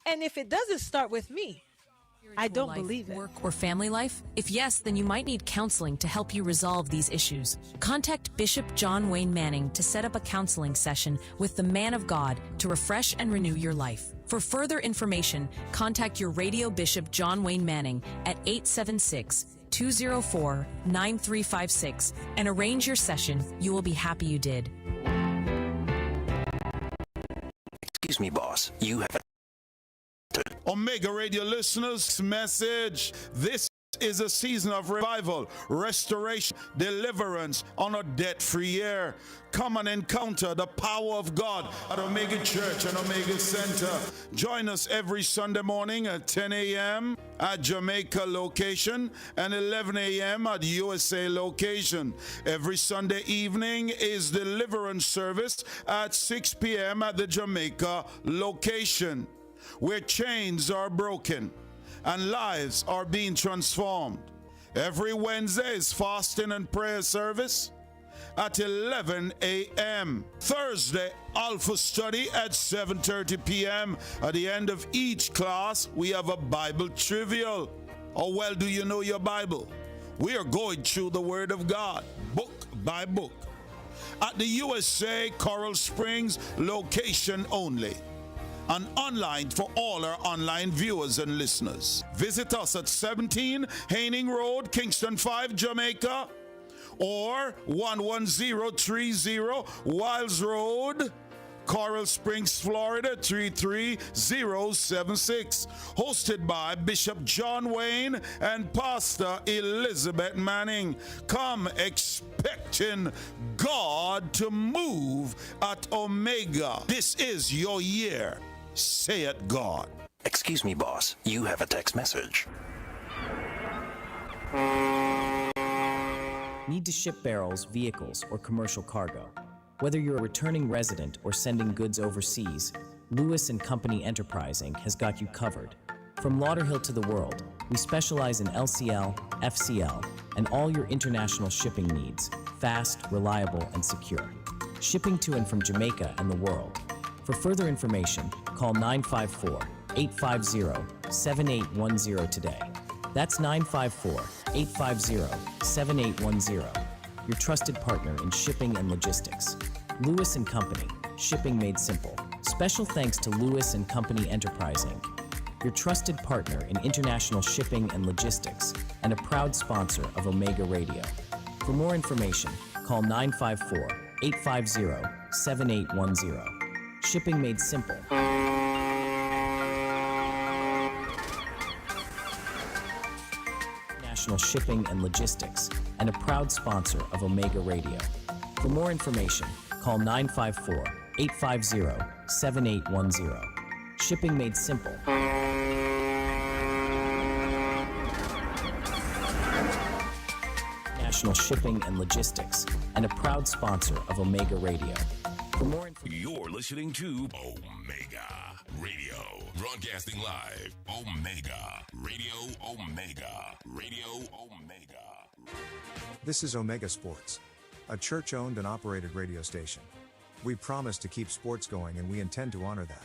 And if it doesn't start with me, I don't life, believe it. Work or family life? If yes, then you might need counseling to help you resolve these issues. Contact Bishop John Wayne Manning to set up a counseling session with the man of God to refresh and renew your life. For further information, contact your radio bishop John Wayne Manning at 876-204-9356 and arrange your session. You will be happy you did. Excuse me, boss. You have Omega Radio listeners, message. This is a season of revival, restoration, deliverance on a debt-free year. Come and encounter the power of God at Omega Church and Omega Center. Join us every Sunday morning at 10 a.m. at Jamaica location and 11 a.m. at USA location. Every Sunday evening is deliverance service at 6 p.m. at the Jamaica location, where chains are broken and lives are being transformed. Every Wednesday is fasting and prayer service at 11 a.m. Thursday, Alpha Study at 7:30 p.m. At the end of each class, we have a Bible trivial. How well do you know your Bible? We are going through the Word of God, book by book, at the USA Coral Springs location only, and online for all our online viewers and listeners. Visit us at 17 Haining Road, Kingston 5, Jamaica, or 11030 Wiles Road, Coral Springs, Florida 33076. Hosted by Bishop John Wayne and Pastor Elizabeth Manning. Come expecting God to move at Omega. This is your year. Say it, God. Excuse me, boss. You have a text message. Need to ship barrels, vehicles, or commercial cargo? Whether you're a returning resident or sending goods overseas, Lewis & Company Enterprising has got you covered. From Lauderhill to the world, we specialize in LCL, FCL, and all your international shipping needs, fast, reliable, and secure. Shipping to and from Jamaica and the world. For further information, call 954-850-7810 today. That's 954-850-7810. Your trusted partner in shipping and logistics. Lewis & Company, shipping made simple. Special thanks to Lewis & Company Enterprising, your trusted partner in international shipping and logistics, and a proud sponsor of Omega Radio. For more information, call 954-850-7810. Shipping made simple. National Shipping and Logistics, and a proud sponsor of Omega Radio. For more information, call 954-850-7810. Shipping made simple. National Shipping and Logistics, and a proud sponsor of Omega Radio. For more information, you're listening to Omega Radio, broadcasting live. Omega Radio, Omega Radio, Omega. This is Omega Sports, a church-owned and operated radio station. We promise to keep sports going, and we intend to honor that.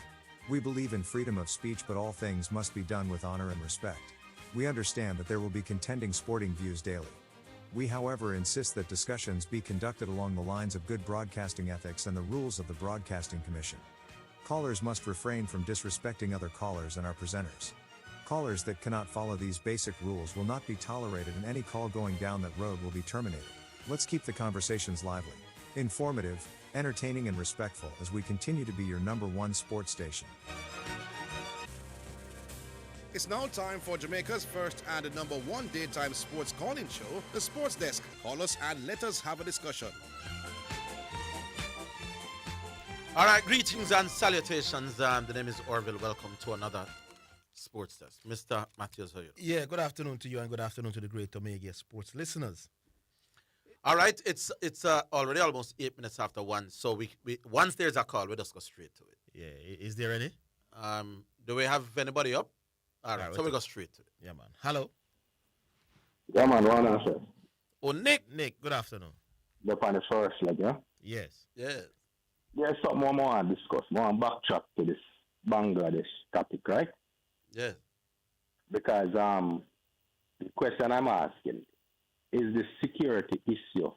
We believe in freedom of speech, but all things must be done with honor and respect. We understand that there will be contending sporting views daily. We, however, insist that discussions be conducted along the lines of good broadcasting ethics and the rules of the Broadcasting Commission. Callers must refrain from disrespecting other callers and our presenters. Callers that cannot follow these basic rules will not be tolerated, and any call going down that road will be terminated. Let's keep the conversations lively, informative, entertaining, and respectful as we continue to be your #1 sports station. It's now time for Jamaica's first and the #1 daytime sports calling show, The Sports Desk. Call us and let us have a discussion. All right, greetings and salutations. The name is Orville. Welcome to another Sports Desk. Mr. Matthias Hoyo. Yeah, good afternoon to you and good afternoon to the great Omega Sports listeners. All right, it's already almost 8 minutes after 1, so we once there's a call, we'll just go straight to it. Yeah, is there any? Do we have anybody up? All right, so we go straight to it. Yeah, man. Hello. Yeah, man. One answer. Oh, Nick. Nick, good afternoon. Up on the first leg, yeah? Yes. Yes. There's something more I want to discuss. More on backtrack to this Bangladesh topic, right? Yes. Because the question I'm asking is the security issue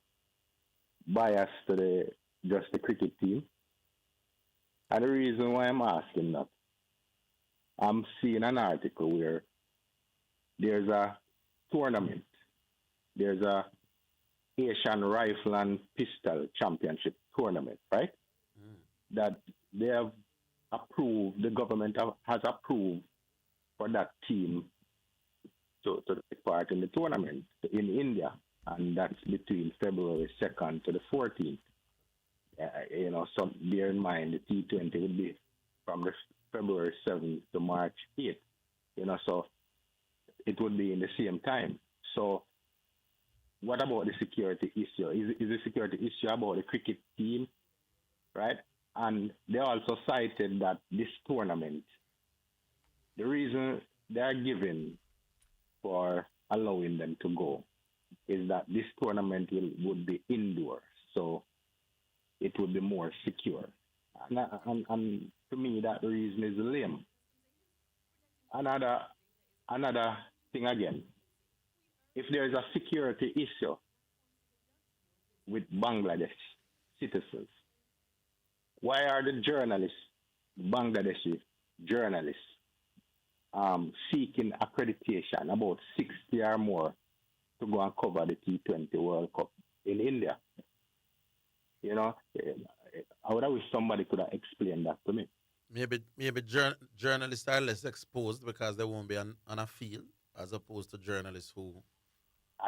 biased to just the cricket team? And the reason why I'm asking that, I'm seeing an article where there's a tournament, there's a Asian Rifle and Pistol Championship tournament, right? That they have approved, the government has approved for that team to take part in the tournament in India, and that's between February 2nd to the 14th. So bear in mind the T20 would be from the February 7th to March 8th. So it would be in the same time. So what about the security issue? Is the security issue about the cricket team, right? And they also cited that this tournament, the reason they are giving for allowing them to go is that this tournament would be indoors, so it would be more secure. And to me, that reason is lame. Another thing again, if there is a security issue with Bangladesh citizens, why are the journalists, Bangladeshi journalists, seeking accreditation, about 60 or more, to go and cover the T20 World Cup in India? I would have wish somebody could have explained that to me. Maybe journalists are less exposed because they won't be on a field, as opposed to journalists who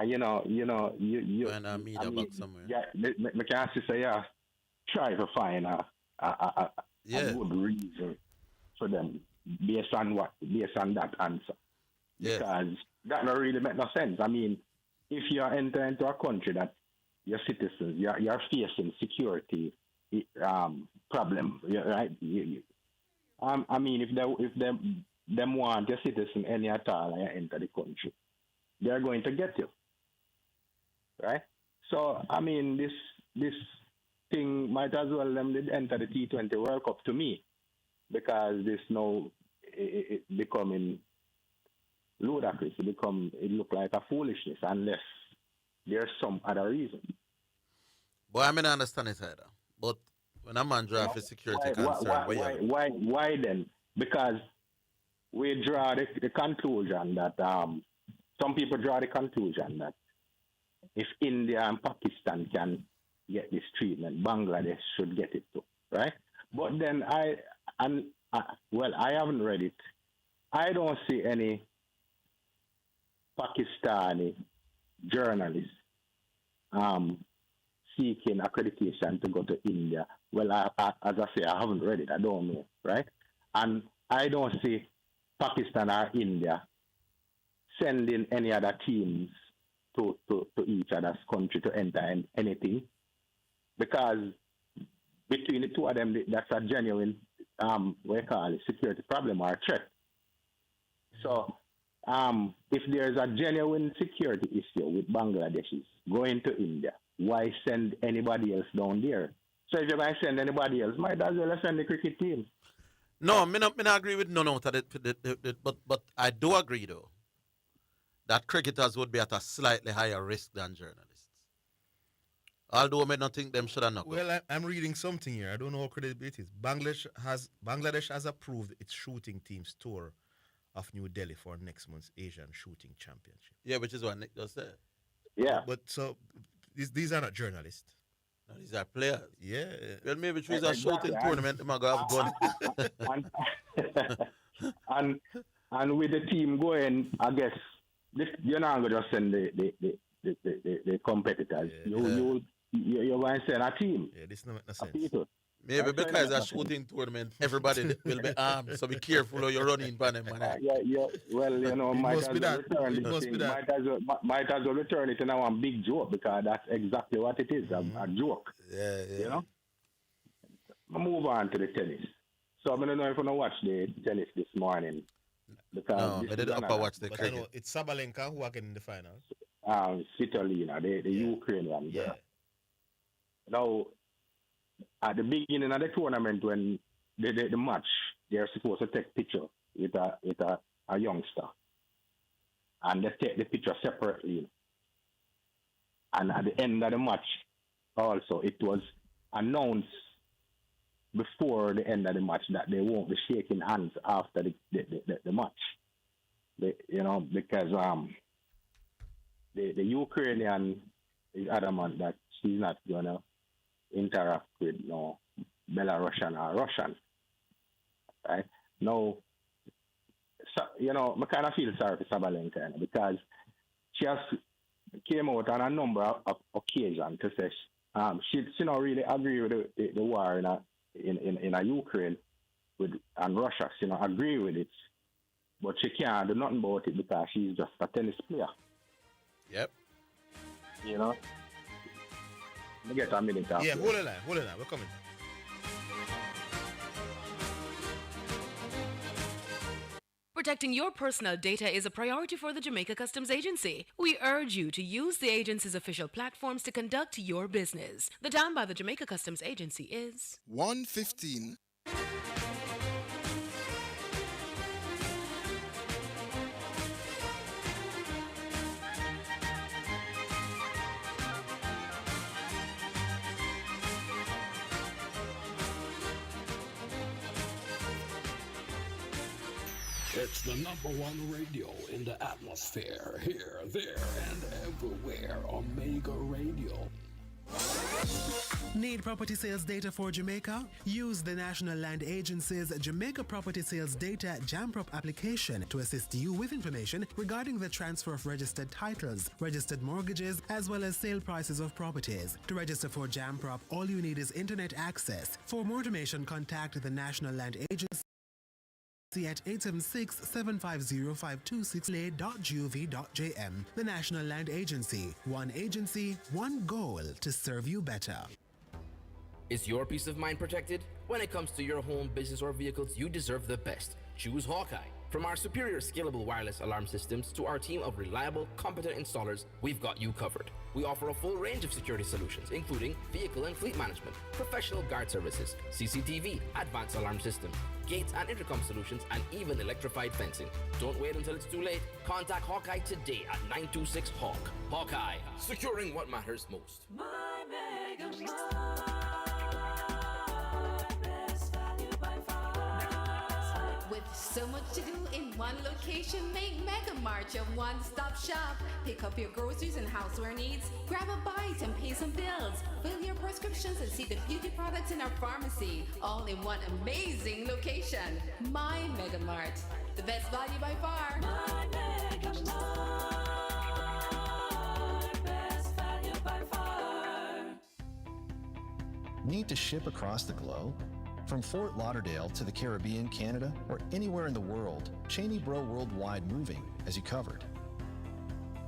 you in a media box somewhere. Yeah, me can say, try to find a good reason for them based on that answer. Because that don't really make no sense. I mean, if you enter into a country that your citizens, you're facing security problem, right? I mean, if them want your citizen any at all and enter the country, they're going to get you, right? So I mean, this thing might as well them did enter the T20 World Cup to me, because this now it becoming ludicrous. It look like a foolishness unless there's some other reason. But I mean, I understand it either. But when a man draws a security concern, why then? Because we draw the conclusion that some people draw the conclusion that if India and Pakistan can get this treatment, Bangladesh should get it too, right? But then I haven't read it. I don't see any Pakistani journalists seeking accreditation to go to India. Well, as I say, I haven't read it. I don't know, right? And I don't see Pakistan or India sending any other teams to each other's country to enter anything, because between the two of them, that's a genuine security problem or threat. So if there's a genuine security issue with Bangladeshis going to India, why send anybody else down there? So if you're going to send anybody else, might as well send the cricket team. No, I not agree with none of it, but I do agree though that cricketers would be at a slightly higher risk than journalists. Although I may not think them should have knocked. Well, I'm reading something here. I don't know how credible it is. Bangladesh has approved its shooting team's tour of New Delhi for next month's Asian Shooting Championship. Yeah, which is what Nick just said. Yeah. But so these are not journalists. No, these are players. Yeah. Well, maybe choose a shooting tournament, they might go have gun. and with the team going, I guess you're not going to just send the competitors. You're going to send a team. Yeah, this doesn't make no sense. People. Maybe because a shooting tournament, everybody will be armed, so be careful how you're running by them. Yeah. Well, might as well return it in a one big joke, because that's exactly what it is, a joke. Yeah. You know? Move on to the tennis. So I don't know if I'm going to watch the tennis this morning. Because I didn't watch the cricket. I know it's Sabalenka who are getting in the finals. Svitolina, the Ukrainian. Yeah. Now, at the beginning of the tournament, when the match they're supposed to take picture with a youngster, and they take the picture separately. And at the end of the match, also it was announced before the end of the match that they won't be shaking hands after the match. Because the Ukrainian is adamant that she's not gonna interact with Belarusian or Russian. Right? Now, I kind of feel sorry for Sabalenka because she has came out on a number of occasions to say she don't really agree with the war in Ukraine and Russia. She don't agree with it, but she can't do nothing about it because she's just a tennis player. Yep. Let me get a minute after. Yeah, hold on, we're coming. Protecting your personal data is a priority for the Jamaica Customs Agency. We urge you to use the agency's official platforms to conduct your business. The time by the Jamaica Customs Agency is 1:15. It's the #1 radio in the atmosphere, here, there, and everywhere. Omega Radio. Need property sales data for Jamaica? Use the National Land Agency's Jamaica Property Sales Data JAMPROP application to assist you with information regarding the transfer of registered titles, registered mortgages, as well as sale prices of properties. To register for JAMPROP, all you need is internet access. For more information, contact the National Land Agency at 876-750-526 The National Land Agency. One agency, one goal to serve you better. Is your peace of mind protected? When it comes to your home, business, or vehicles, you deserve the best. Choose Hawkeye. From our superior scalable wireless alarm systems to our team of reliable, competent installers, we've got you covered. We offer a full range of security solutions, including vehicle and fleet management, professional guard services, CCTV, advanced alarm systems, gates and intercom solutions, and even electrified fencing. Don't wait until it's too late. Contact Hawkeye today at 926-HAWK. Hawkeye, securing what matters most. My Mega With so much to do in one location, make Mega Mart your one-stop shop. Pick up your groceries and houseware needs, grab a bite and pay some bills, fill your prescriptions and see the beauty products in our pharmacy, all in one amazing location. My Mega Mart, the best value by far. My Mega Mart, best value by far. Need to ship across the globe? From Fort Lauderdale to the Caribbean, Canada, or anywhere in the world, Cheney Bro Worldwide Moving has you covered.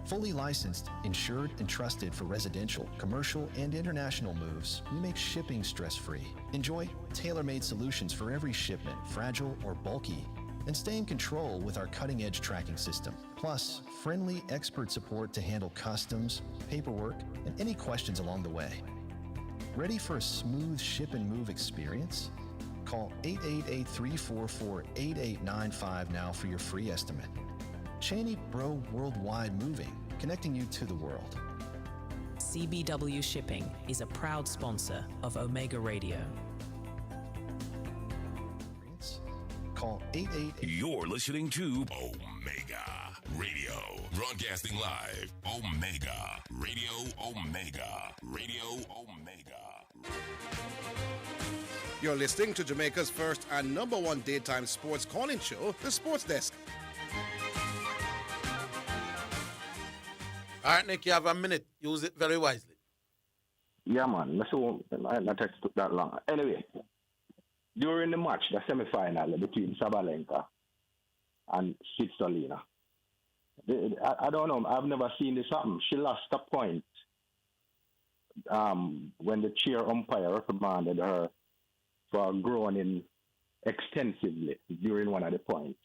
Fully licensed, insured, and trusted for residential, commercial, and international moves, we make shipping stress-free. Enjoy tailor-made solutions for every shipment, fragile or bulky, and stay in control with our cutting-edge tracking system. Plus, friendly expert support to handle customs, paperwork, and any questions along the way. Ready for a smooth ship and move experience? Call 888-344-8895 now for your free estimate. Cheney Bro Worldwide Moving, connecting you to the world. CBW Shipping is a proud sponsor of Omega Radio. Call 888. You're listening to Omega Radio, broadcasting live. Omega Radio, Omega Radio, Omega. You're listening to Jamaica's first and #1 daytime sports calling show, The Sports Desk. All right, Nick, you have a minute. Use it very wisely. Yeah, man. That took that long. Anyway, during the match, the semi-final between Sabalenka and Svitolina, I don't know. I've never seen this happen. She lost a point when the chair umpire reprimanded her for groaning extensively during one of the points.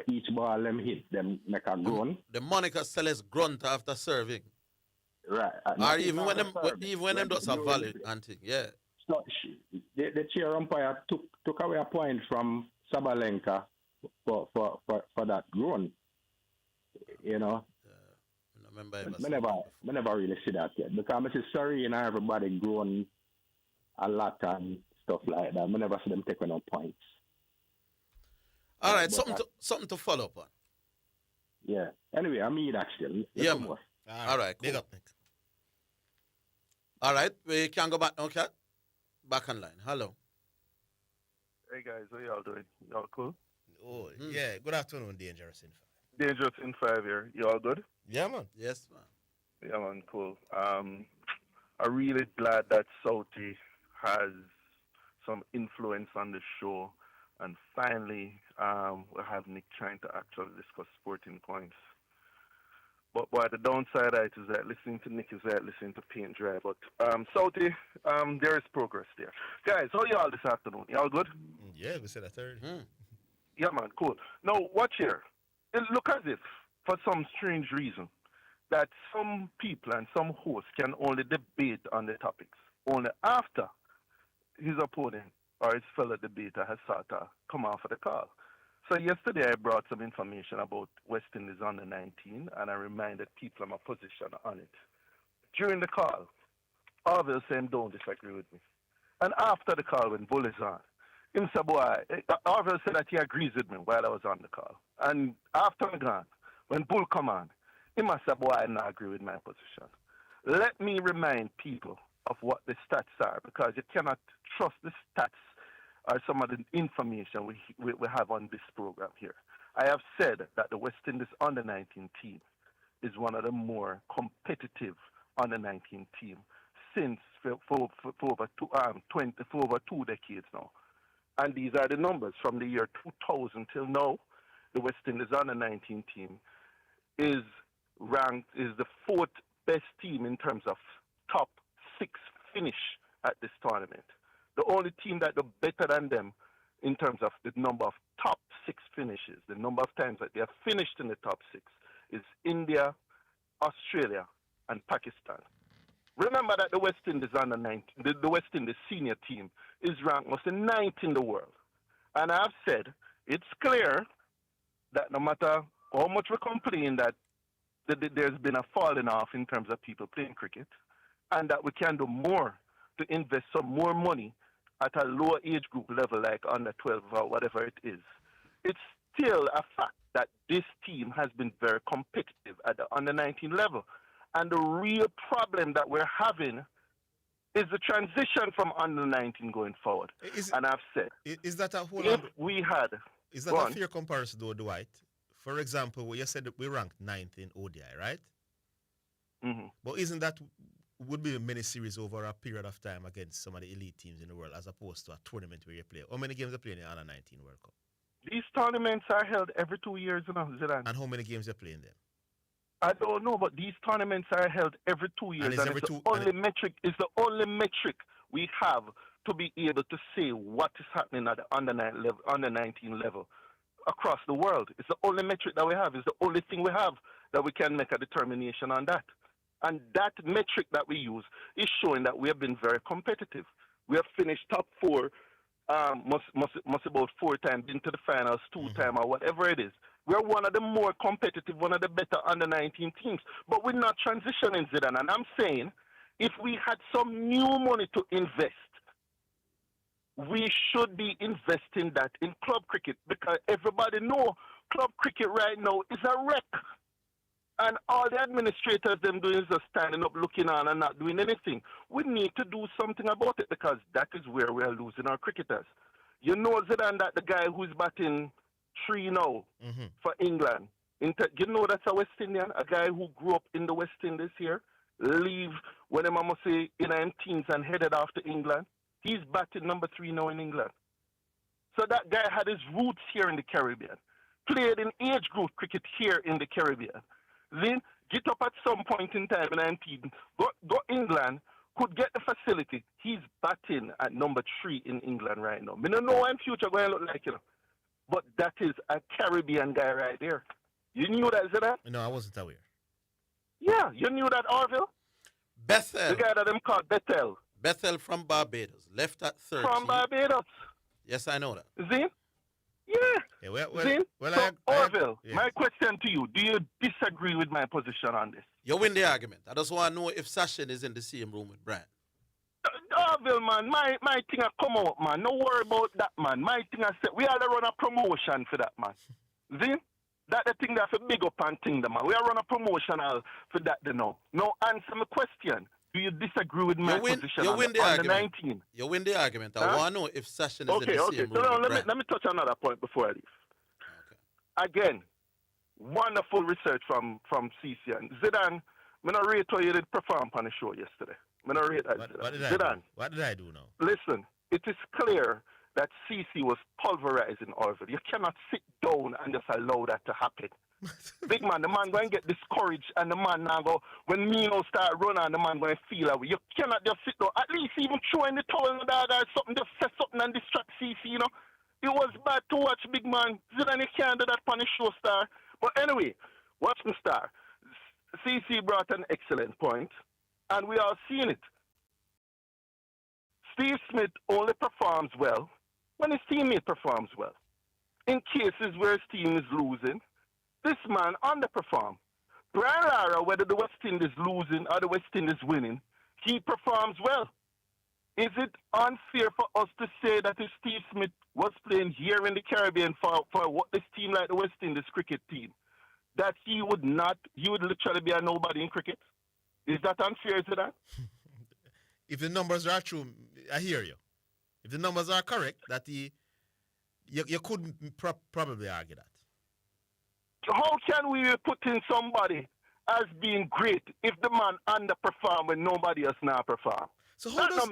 Each ball them hit, them make a groan. The Monica Seles grunt after serving. Right. Or even when them does a volley and thing, yeah. So the chair umpire took away a point from Sabalenka for that run. You know. I never really see that yet because I see sorry and everybody grown a lot and stuff like that. I never see them taking no points. All right, something to follow up on. Yeah. Anyway, I mean that still. Yeah, man. All right, cool. Big up, Nick. All right, we can go back. Okay, back online. Hello. Hey guys, how y'all doing? Y'all cool? Oh, yeah. Good afternoon, Dangerous in 5. Dangerous in 5 here. Y'all good? Yeah, man. Yes, man. Yeah, man. Cool. I'm really glad that Sauti has some influence on the show, and finally, we'll have Nick trying to actually discuss sporting points. But boy, the downside is that listening to Nick is like listening to paint dry. But Sauti, there is progress there. Guys, how y'all this afternoon? Y'all good? Yeah, we said a third. Yeah, man, cool. Now, watch here. It look as if, for some strange reason, that some people and some hosts can only debate on the topics only after his opponent or his fellow debater has sort of come off of the call. So yesterday I brought some information about West Indies under 19, and I reminded people of my position on it. During the call, Arville said, don't disagree with me. And after the call, when Bull is on, him said, boy, Arville said that he agrees with me while I was on the call. And after I'm gone, when Bull come on, he must say, boy, I don't agree with my position. Let me remind people of what the stats are, because you cannot trust the stats or some of the information we have on this program here. I have said that the West Indies under-19 team is one of the more competitive under-19 team since for over 2 decades now. And these are the numbers from the year 2000 till now. The West Indies under-19 team is the 4th best team in terms of top 6 finish at this tournament. The only team that do better than them in terms of the number of top 6 finishes, the number of times that they have finished in the top 6, is India, Australia, and Pakistan. Remember that the West Indies under 19, the West Indies senior team is ranked most 9th in the world. And I've said it's clear that no matter how much we complain that there's been a falling off in terms of people playing cricket, and that we can do more to invest some more money at a lower age group level, like under 12 or whatever it is. It's still a fact that this team has been very competitive at the under 19 level. And the real problem that we're having is the transition from under 19 going forward. And I've said, is that a whole Is that a fair comparison, though, Dwight? For example, you said that we ranked 9th in ODI, right? Mm-hmm. But isn't that would be a mini series over a period of time against some of the elite teams in the world, as opposed to a tournament where you play? How many games are playing in the under 19 World Cup? These tournaments are held every 2 years, Zidane. And how many games are playing them? I don't know, but these tournaments are held every 2 years, and it's the only metric we have to be able to say what is happening at the under 19 level across the world. It's the only metric that we have. It's the only thing we have that we can make a determination on that. And that metric that we use is showing that we have been very competitive. We have finished top 4, must about 4 times, into the finals 2 times, or whatever it is. We're one of the more competitive, one of the better under-19 teams. But we're not transitioning, Zidane. And I'm saying, if we had some new money to invest, we should be investing that in club cricket, because everybody know club cricket right now is a wreck. And all the administrators them doing is just standing up, looking on and not doing anything. We need to do something about it, because that is where we are losing our cricketers. You know, Zidane, that the guy who's batting 3 now for England, you know that's a West Indian, a guy who grew up in the West Indies here, leave when I'm must say in his teens and headed off to England. He's batting number 3 now in England. So that guy had his roots here in the Caribbean, played in age group cricket here in the Caribbean. Then get up at some point in time in 19, go England, could get the facility. He's batting at number 3 in England right now. I don't know what in future going to look like, you know. But that is a Caribbean guy right there. You knew that, Zidane? No, I wasn't aware. Yeah, you knew that, Orville? Bethel. The guy that them called Bethel. Bethel from Barbados. Left at 13. From Barbados. Yes, I know that. Zin? Yeah. Zin? So, Orville, my question to you, do you disagree with my position on this? You win the argument. I just want to know if Sashin is in the same room with Brian. Orville, man, my thing a come out, man. No worry about that, man. My thing I said, we are to run a promotion for that, man. Zin? That the thing that's a big up and thing, man. We are run a promotional for that, you know. Now, answer my question. Do you disagree with my position on the 19? You win the argument. I want to know if Sashin is in the same room So with Brian. let me touch another point before I leave. Again, wonderful research from CC and Zidane. I'm not rate how you did perform on the show yesterday. I'm not rate that. Zidane. What did I do now? Listen, it is clear that CC was pulverizing Orville. You cannot sit down and just allow that to happen. Big man, the man going to get discouraged, and the man now go, when Mino start running, the man going to feel away. You cannot just sit down. At least even throw in the towel and the dog or something, just say something and distract CC, you know. It was bad to watch, big man. Zidane, you can't do that on the show, star. But anyway, watch the star. CC brought an excellent point, and we are seeing it. Steve Smith only performs well when his teammate performs well. In cases where his team is losing, this man underperforms. Brian Lara, whether the West Indies losing or the West Indies winning, he performs well. Is it unfair for us to say that if Steve Smith was playing here in the Caribbean for what this team like the West Indies cricket team, that he would literally be a nobody in cricket? Is that unfair, is it that? If the numbers are true, I hear you. If the numbers are correct, that you could probably argue that. How can we put in somebody as being great if the man underperform when nobody else now perform? So how does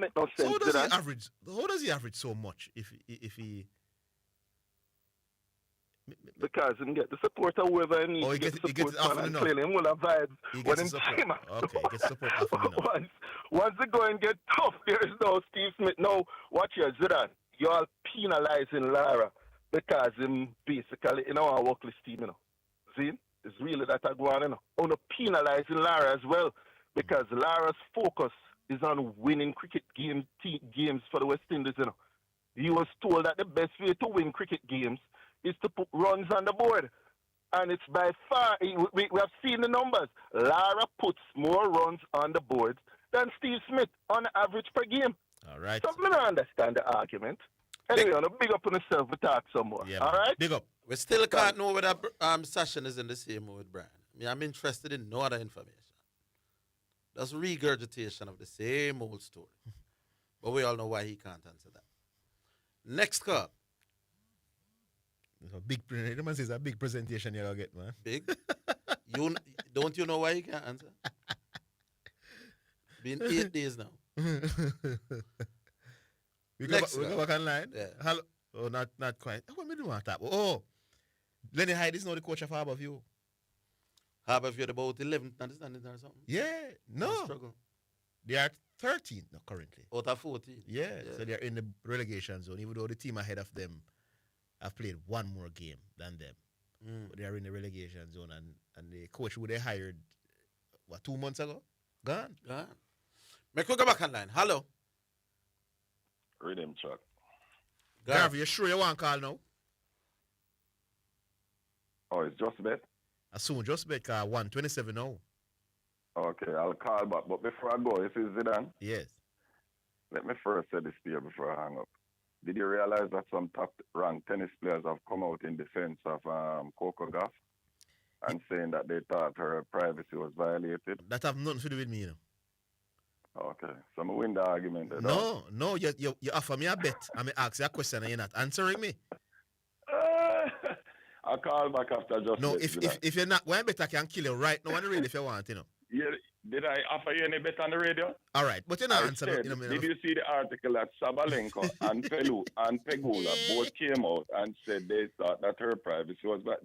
he average so much if he? Because he get the support of whoever he needs. He gets it often enough. Clearly, him will have vibes when him came out. Okay, he gets support often enough. Once the going get tough, there is no Steve Smith. No, watch your Zidane. You're penalizing Lara because him basically, our workless team, See? It's really that I go on, On penalizing Lara as well because Lara's focus is on winning cricket games for the West Indies, He was told that the best way to win cricket games is to put runs on the board. And it's by far, we have seen the numbers. Lara puts more runs on the board than Steve Smith on average per game. All right. So I don't understand the argument. Anyway, on a big up on yourself, we talk some more. Yeah, all right? Big up. We still can't know whether Sashin is in the same room with Brian. I'm interested in no other information. That's regurgitation of the same old story. But we all know why he can't answer that. Next call. A big, the man says a big presentation you're going to get, man. Big? Don't you know why he can't answer? Been 8 days now. we go back online? Yeah. Hello? Oh, not quite. What am I doing that? Oh, Lenny Hyde is now the coach of Harborview. Harborview about 11th, understand it or something? Yeah, no. They are 13th now currently. Out of 14? Yeah, so they're in the relegation zone, even though the team ahead of them have played one more game than them. But they are in the relegation zone, and the coach who they hired, 2 months ago? Gone. Make we go back online. Hello? Read him, Chuck. Garvey, you sure you want to call now? Oh, it's just bet? Soon, just bet, 127 now. Okay, I'll call back. But before I go, this is Zidane. Yes. Let me first say this to you before I hang up. Did you realize that some top-ranked tennis players have come out in defense of Coco Gauff and saying that they thought her privacy was violated? That have nothing to do with me, Okay, so I'm win the argument. No, you offer me a bet and I ask you a question and you're not answering me. I'll call back after just. No, if you're not, one bet I can kill you right now on the radio if you want, Yeah, did I offer you any bet on the radio? All right, but you're not answering. Did you see the article that Sabalenka and Pelu and Pegula both came out and said they thought that her privacy was bad?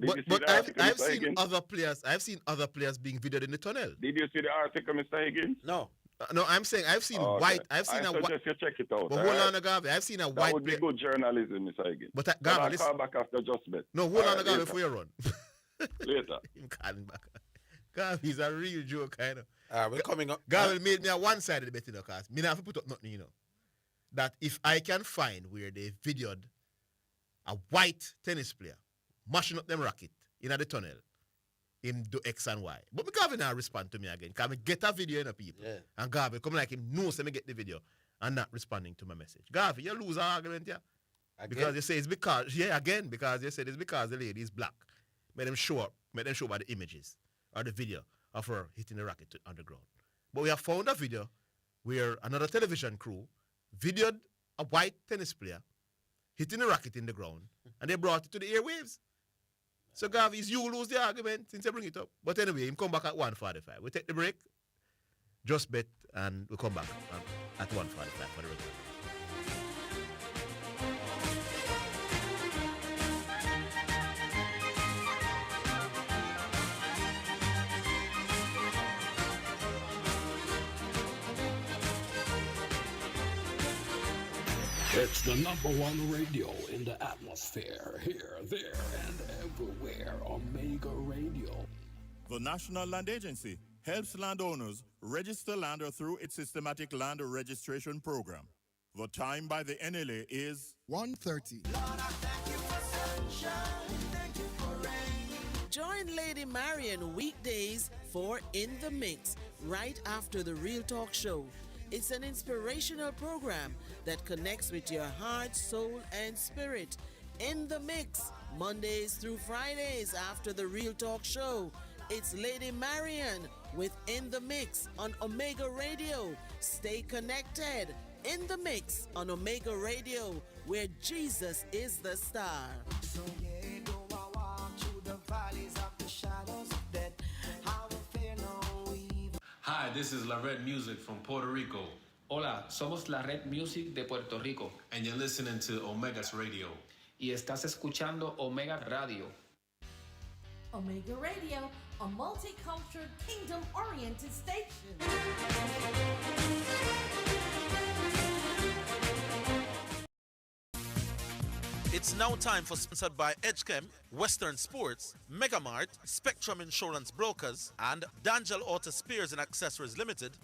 I've seen other players. I've seen other players being videoed in the tunnel. Did you see the article, Mr. Higgins? No. No, I'm saying I've seen white. I've seen a white. You check it out. But hold on, Agave. I've seen a white. That would be good journalism, Mr. Higgins. But I'll call back after just bet. No, hold on, Agave, before you run. Later. I'm calling back. Garvey's a real joke, kind of. We're coming up. Garvey made me a one-sided bet, because me not have to put up nothing, That if I can find where they videoed a white tennis player mashing up them racket in the tunnel, him do X and Y. But me Garvey not respond to me again. Because I get a video in the people. Yeah. And Garvey come like him knows me get the video and not responding to my message. Garvey, you lose an argument, yeah? Again? Because you say it's because, because you said it's because the lady is black. Make them show by the images or the video of her hitting the racket on the ground. But we have found a video where another television crew videoed a white tennis player hitting the racket in the ground, and they brought it to the airwaves. So, Garvey, you lose the argument since I bring it up. But anyway, him come back at 1:45. We take the break, just bet, and we'll come back at 1:45 for the return. It's the #1 radio in the atmosphere, here, there, and everywhere. Omega Radio. The National Land Agency helps landowners register land through its systematic land registration program. The time by the NLA is 1:30. Join Lady Marian weekdays for In the Mix, right after the Real Talk Show. It's an inspirational program that connects with your heart, soul, and spirit. In the Mix, Mondays through Fridays after the Real Talk Show. It's Lady Marian with In the Mix on Omega Radio. Stay connected. In the Mix on Omega Radio, where Jesus is the star. So yeah, though I walk through the valleys of the shadows of death, I will fear no evil. Hi, this is La Red Music from Puerto Rico. Hola, somos La Red Music de Puerto Rico. And you're listening to Omega's Radio. Y estás escuchando Omega Radio. Omega Radio, a multicultural, kingdom-oriented station. It's now time for sponsored by EdgeChem, Western Sports, Megamart, Spectrum Insurance Brokers, and D'Angelo Auto Spares and Accessories Limited.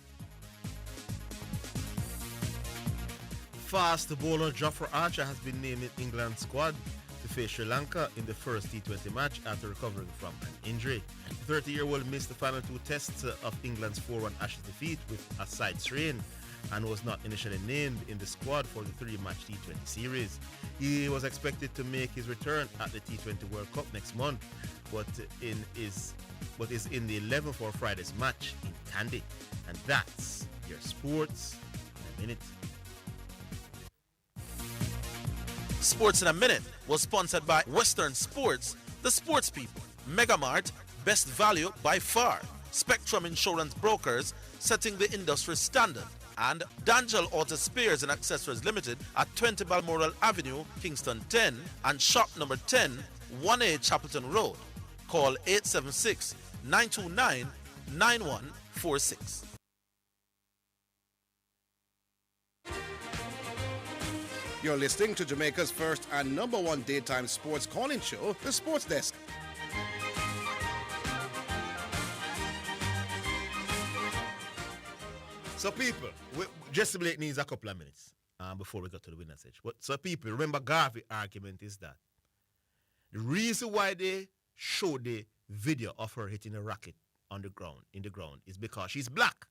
Fast bowler Jofra Archer has been named in England's squad to face Sri Lanka in the first T20 match after recovering from an injury. The 30-year-old missed the final two tests of England's 4-1 Ashes defeat with a side strain and was not initially named in the squad for the three-match T20 series. He was expected to make his return at the T20 World Cup next month, but is in the 11 for Friday's match in Kandy. And that's your sports in a minute. Sports in a Minute was sponsored by Western Sports, the sports people, Megamart, best value by far, Spectrum Insurance Brokers, setting the industry standard, and D'Angelo Auto Spares and Accessories Limited at 20 Balmoral Avenue, Kingston 10, and shop number 10, 1A Chapelton Road. Call 876-929-9146. You're listening to Jamaica's first and #1 daytime sports calling show, The Sports Desk. So people, Jesse Blake needs a couple of minutes before we go to the winner's edge. So people, remember Garvey's argument is that the reason why they show the video of her hitting a racket on the ground, is because she's black.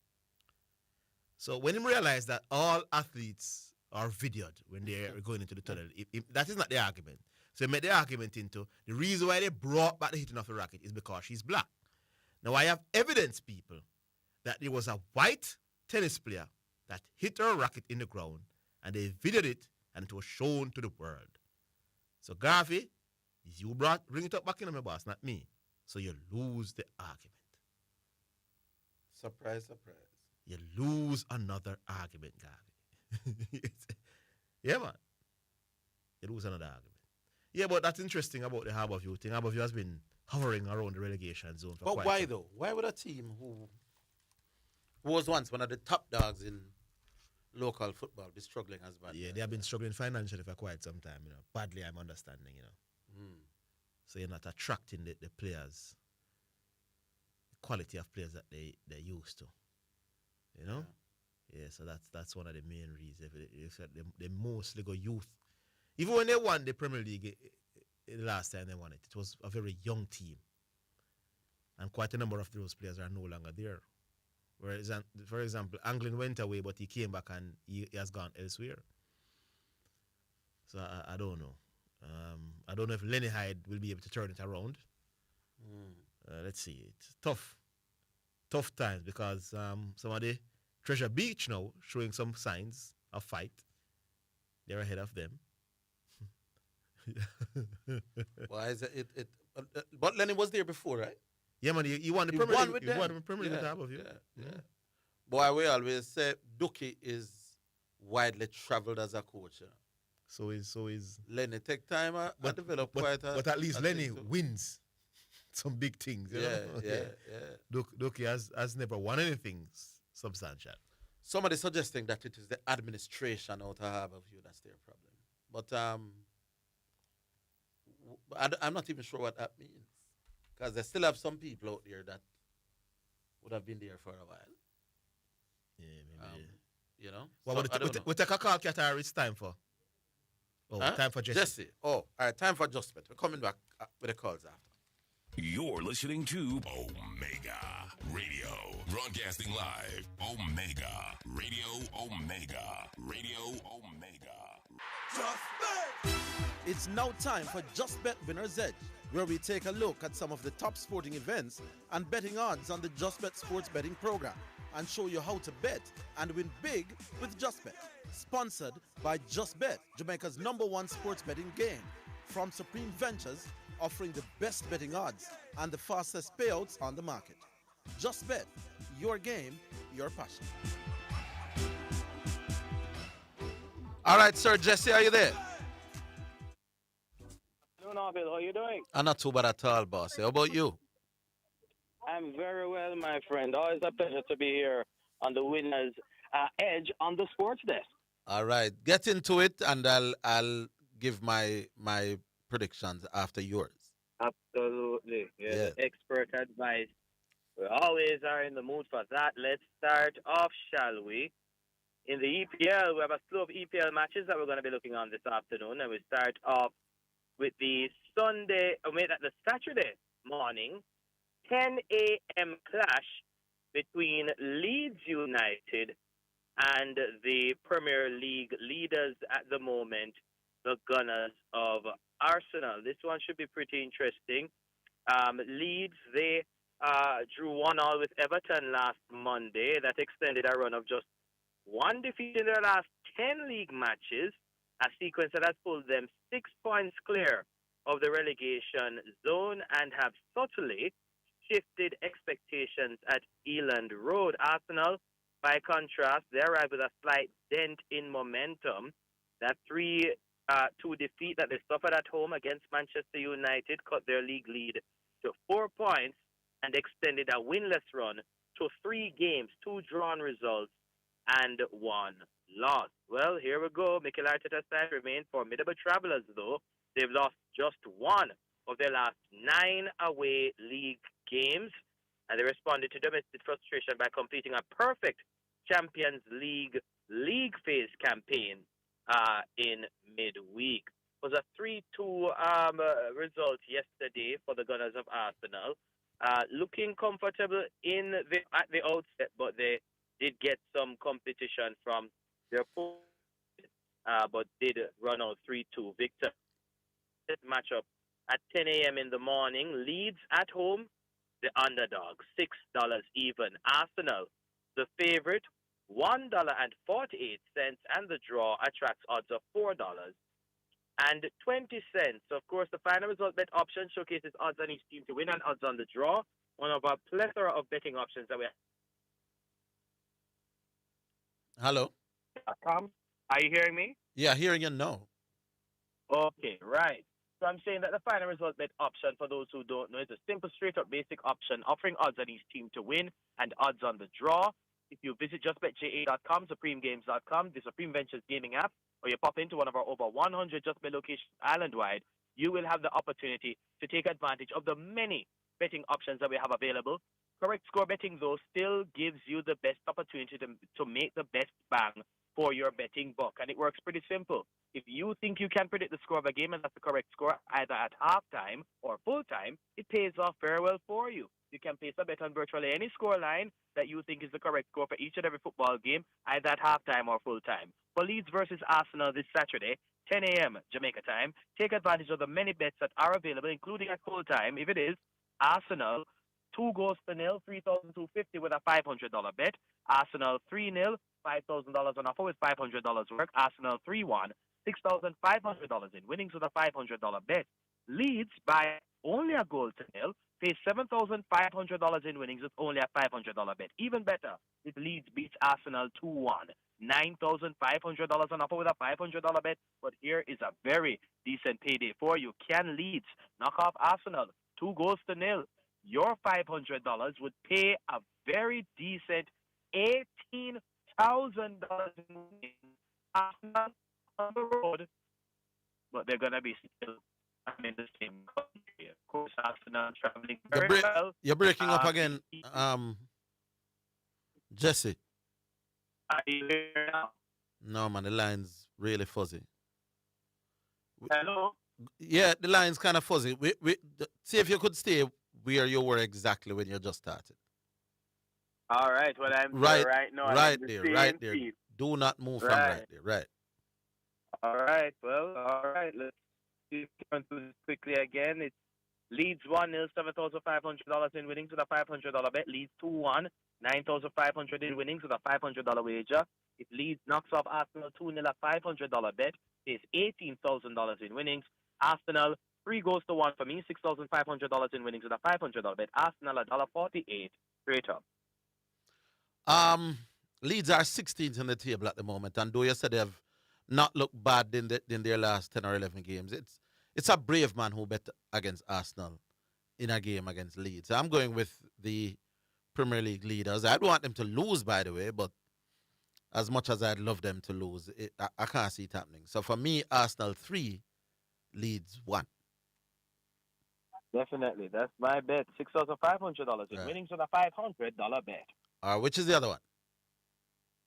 So when he realized that all athletes are videoed when they are going into the tunnel, that is not the argument. So he made the argument into the reason why they brought back the hitting of the racket is because she's black. Now I have evidence, people, that there was a white tennis player that hit her racket in the ground and they videoed it and it was shown to the world. So Garvey, you bring it up back in, my boss, not me. So you lose the argument. Surprise, surprise. You lose another argument, Garvey. Yeah, man. You lose another argument. Yeah, but that's interesting about the Harborview thing. Harborview has been hovering around the relegation zone for But why though? Why would a team who was once one of the top dogs in local football be struggling as bad? Yeah, they have been struggling financially for quite some time, Badly, I'm understanding, So you're not attracting the players. quality of players that they're used to. You know? Yeah, so that's one of the main reasons. If they mostly go youth. Even when they won the Premier League the last time they won it, it was a very young team. And quite a number of those players are no longer there. Whereas, for example, Anglin went away, but he came back and he has gone elsewhere. So I don't know. I don't know if Lenny Hyde will be able to turn it around. Let's see. It's tough times because some of the Treasure Beach now showing some signs of fight. They're ahead of them. Why is it? But Lenny was there before, right? Yeah, man. He won the Premier League. He won the Premier League with half of you. Yeah. Boy, we always say Dookie is widely traveled as a coach. You know? So is Lenny. Take time and develop quite a. But at least Lenny wins some big things. You know? Yeah. Dookie has never won anything substantial. Somebody suggesting that it is the administration out of Harbour View that's their problem. But I'm not even sure what that means. Because they still have some people out there that would have been there for a while. Yeah, maybe. You know? Well, so, we take a call, Qatar. It's time for. Time for Jesse. All right, time for adjustment. We're coming back with the calls after. You're listening to Omega Radio, broadcasting live. Omega Radio, Omega Radio, Omega. Just Bet! It's now time for Just Bet Winner's Edge, where we take a look at some of the top sporting events and betting odds on the Just Bet sports betting program and show you how to bet and win big with Just Bet. Sponsored by Just Bet, Jamaica's #1 sports betting game, from Supreme Ventures, offering the best betting odds and the fastest payouts on the market. Just Bet, your game, your passion. All right, Sir Jesse, are you there? Hello, Bill. How are you doing? I'm not too bad at all, boss. How about you? I'm very well, my friend. Always a pleasure to be here on the Winner's Edge on the Sports Desk. All right, get into it, and I'll give my predictions after yours. Absolutely. Yeah. Expert advice. We always are in the mood for that. Let's start off, shall we? In the EPL, we have a slew of EPL matches that we're going to be looking on this afternoon, and we start off with the Saturday morning 10 a.m. clash between Leeds United and the Premier League leaders at the moment, the Gunners of Arsenal. This one should be pretty interesting. Leeds, they drew 1-1 with Everton last Monday. That extended a run of just one defeat in their last 10 league matches, a sequence that has pulled them 6 points clear of the relegation zone and have subtly shifted expectations at Eland Road. Arsenal, by contrast, they arrived with a slight dent in momentum. That 3-2 defeat that they suffered at home against Manchester United cut their league lead to 4 points and extended a winless run to 3 games, 2 drawn results, and 1 loss. Well, here we go. Mikel Arteta's side remain formidable travelers, though. They've lost just 1 of their last 9 away league games, and they responded to domestic frustration by completing a perfect Champions League phase campaign in midweek. It was a 3-2 result yesterday for the Gunners of Arsenal. Looking comfortable at the outset, but they did get some competition from their opponent, but did run out 3-2 victor. This matchup at 10 a.m. in the morning. Leeds at home, the underdog, $6 even. Arsenal, the favorite, $1.48, and the draw attracts odds of $4.20. Of course, the final result bet option showcases odds on each team to win and odds on the draw. One of our plethora of betting options that we have. Hello? Are you hearing me? Yeah, hearing you now. Okay, right. So I'm saying that the final result bet option, for those who don't know, is a simple, straight-up basic option offering odds on each team to win and odds on the draw. If you visit justbetja.com, supremegames.com, the Supreme Ventures gaming app, or you pop into one of our over 100 Just Bet locations island-wide, you will have the opportunity to take advantage of the many betting options that we have available, Correct score betting, though, still gives you the best opportunity to make the best bang for your betting buck. And it works pretty simple. If you think you can predict the score of a game and that's the correct score, either at halftime or full time, it pays off very well for you. You can place a bet on virtually any score line that you think is the correct score for each and every football game, either at halftime or full time. For Leeds versus Arsenal this Saturday, 10 a.m. Jamaica time, take advantage of the many bets that are available, including at full time, if it is Arsenal 2-0, 3,250 with a $500 bet. Arsenal 3-0, $5,000 on offer with $500 work. Arsenal 3-1, $6,500 in winnings with a $500 bet. Leeds by only a goal to nil, pays $7,500 in winnings with only a $500 bet. Even better, if Leeds beats Arsenal 2-1, $9,500 on offer with a $500 bet. But here is a very decent payday for you. Can Leeds knock off Arsenal 2-0? Your $500 would pay a very decent $18,000 in winnings. Arsenal on the road, but they're gonna be still in the same country. Of course, Arsenal traveling very well. You're breaking up again, Jesse. Are you here now? No, man, the line's really fuzzy. Hello? Yeah, the line's kind of fuzzy. See if you could stay where you were exactly when you just started. All right, well, I'm Right, right now. right there, right there. Do not move from right there, right. All right, well, all right. Let's run through this quickly again. It's Leeds 1-0, $7,500 in winnings with a $500 bet. Leeds 2-1, $9,500 in winnings with a $500 wager. If Leeds knocks off Arsenal 2-0, a $500 bet is $18,000 in winnings. Arsenal 3-1 for me, $6,500 in winnings with a $500 bet. Arsenal $1.48 straight up. Leeds are 16th in the table at the moment, and though you said they've not looked bad in their last 10 or 11 games, it's a brave man who bet against Arsenal in a game against Leeds. I'm going with the Premier League leaders. I'd want them to lose, by the way, but as much as I'd love them to lose, I can't see it happening. So for me, Arsenal 3, Leeds 1. Definitely. That's my bet. $6,500 in winnings with a $500 bet. Which is the other one?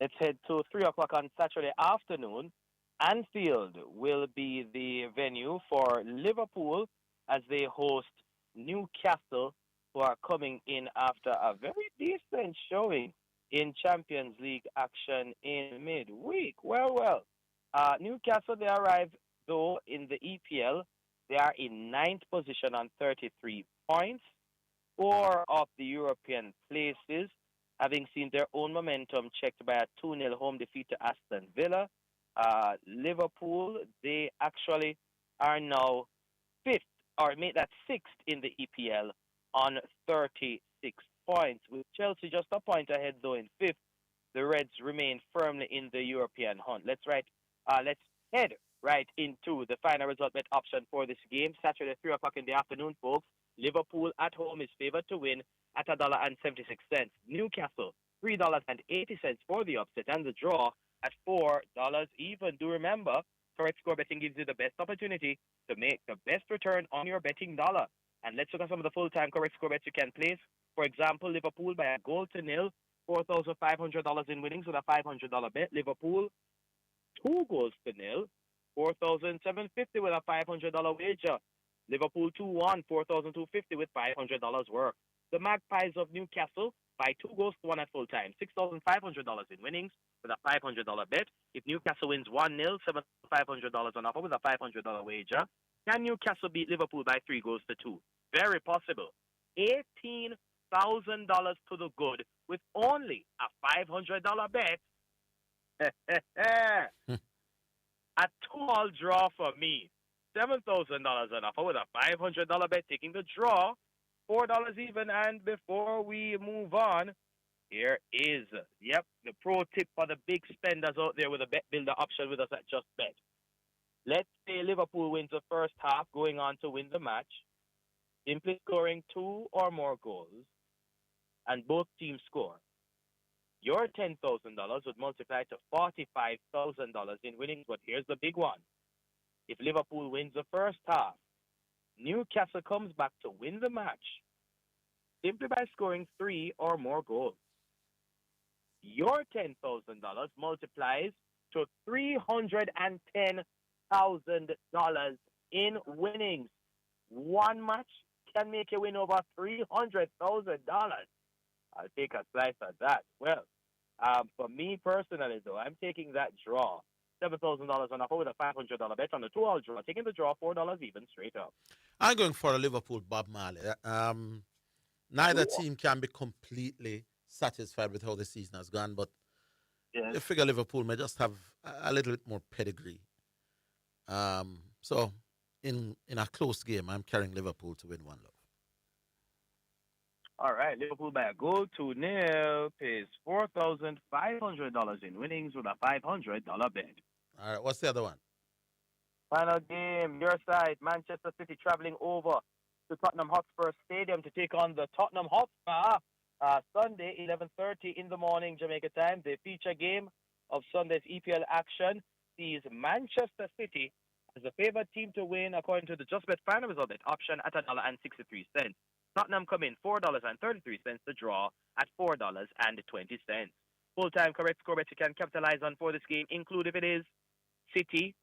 Let's head to 3 o'clock on Saturday afternoon. Anfield will be the venue for Liverpool as they host Newcastle, who are coming in after a very decent showing in Champions League action in midweek. Well. Newcastle, they arrive, though, in the EPL. They are in 9th position on 33 points. 4 of the European places, having seen their own momentum checked by a 2-0 home defeat to Aston Villa. Liverpool, they actually are now 5th, or make that 6th in the EPL on 36 points. With Chelsea just a point ahead, though, in 5th, the Reds remain firmly in the European hunt. Let's head right into the final result bet option for this game. Saturday, 3 o'clock in the afternoon, folks. Liverpool at home is favored to win at $1.76. Newcastle, $3.80 for the upset, and the draw at $4 even. Do remember, correct score betting gives you the best opportunity to make the best return on your betting dollar. And let's look at some of the full-time correct score bets you can place. For example, Liverpool by a goal to nil, $4,500 in winnings with a $500 bet. Liverpool 2-0, $4,750 with a $500 wager. Liverpool 2-1, $4,250 with $500 worth. The Magpies of Newcastle by 2-1 at full time, $6,500 in winnings with a $500 bet. If Newcastle wins 1-0, $7,500 on offer with a $500 wager. Can Newcastle beat Liverpool by 3-2? Very possible. $18,000 to the good with only a $500 bet. A 2-all draw for me. $7,000 on offer with a $500 bet, taking the draw. $4 even. And before we move on, here is, the pro tip for the big spenders out there with a bet builder option with us at Just Bet. Let's say Liverpool wins the first half, going on to win the match, simply scoring 2 or more goals, and both teams score. Your $10,000 would multiply to $45,000 in winnings, but here's the big one. If Liverpool wins the first half, Newcastle comes back to win the match, simply by scoring 3 or more goals. Your $10,000 multiplies to $310,000 in winnings. One match can make you win over $300,000. I'll take a slice of that. Well, for me personally, though, I'm taking that draw. $7,000 on offer with a $500 bet on the 2-all draw. Taking the draw, $4 even straight up. I'm going for a Liverpool Bob Marley. Neither team can be completely satisfied with how the season has gone, but I figure Liverpool may just have a little bit more pedigree. So in a close game, I'm carrying Liverpool to win 1-love. All right, Liverpool by a goal, 2-0, pays $4,500 in winnings with a $500 bet. All right, what's the other one? Final game, your side, Manchester City traveling over to Tottenham Hotspur Stadium to take on the Tottenham Hotspur. Sunday, 11:30 in the morning, Jamaica time. The feature game of Sunday's EPL action sees Manchester City as the favored team to win according to the JustBet final result bet option at $1.63. Tottenham come in $4.33 to draw at $4.20. Full-time correct score bet you can capitalize on for this game include if it is City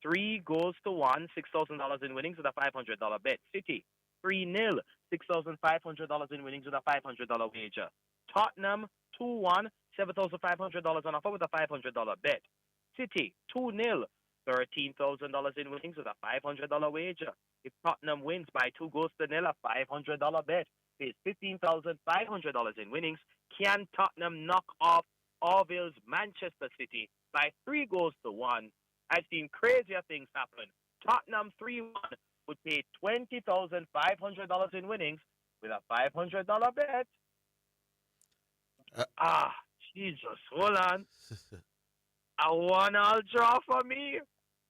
3-1, $6,000 in winnings with a $500 bet. City 3-0, $6,500 in winnings with a $500 wager. Tottenham 2-1, $7,500 on offer with a $500 bet. City 2-0, $13,000 in winnings with a $500 wager. If Tottenham wins by 2-0, a $500 bet pays $15,500 in winnings. Can Tottenham knock off Orville's Manchester City by 3-1? I've seen crazier things happen. Tottenham 3-1 would pay $20,500 in winnings with a $500 bet. Jesus, hold on. A 1-all draw for me.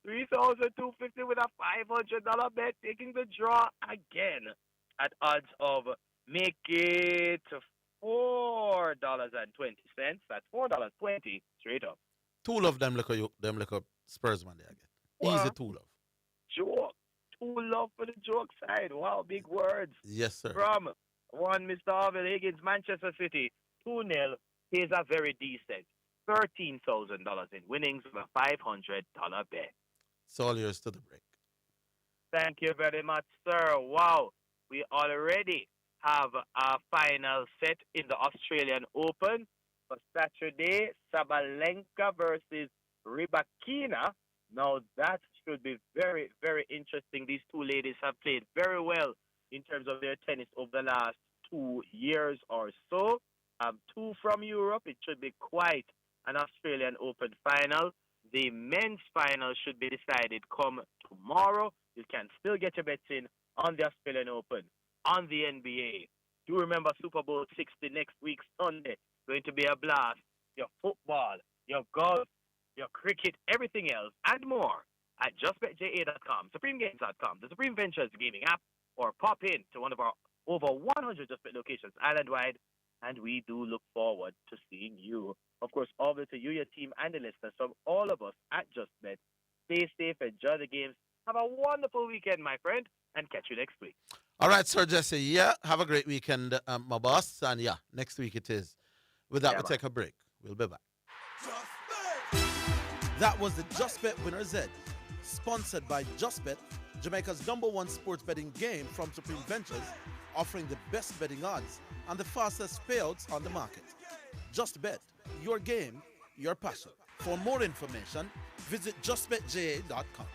$3,250 with a $500 bet. Taking the draw again at odds of make it $4.20. That's $4.20 straight up. Two of them look up Spurs man there again. Easy two love. Joke. Two love for the joke side. Wow, big words. Yes, sir. From one Mr. Harville Higgins, Manchester City, 2-0. He's a very decent $13,000 in winnings with a $500 bet. It's all yours to the break. Thank you very much, sir. Wow, we already have a final set in the Australian Open. For Saturday, Sabalenka versus Rybakina. Now that should be very, very interesting. These two ladies have played very well in terms of their tennis over the last 2 years or so. Two from Europe. It should be quite an Australian Open final. The men's final should be decided come tomorrow. You can still get your bets in on the Australian Open, on the NBA. Do remember Super Bowl 60 next week, Sunday. Going to be a blast. Your football, your golf, your cricket, everything else, and more at justbetja.com, supremegames.com, the Supreme Ventures gaming app, or pop in to one of our over 100 JustBet locations island-wide, and we do look forward to seeing you. Of course, over to you, your team, and the listeners from all of us at JustBet. Stay safe, enjoy the games. Have a wonderful weekend, my friend, and catch you next week. All right, Sir Jesse. Yeah, have a great weekend, my boss. And yeah, next week it is. With that, we'll take a break. We'll be back. That was the JustBet Winner's Edge, sponsored by JustBet, Jamaica's #1 sports betting game from Supreme Ventures, offering the best betting odds and the fastest payouts on the market. JustBet, your game, your passion. For more information, visit justbetja.com.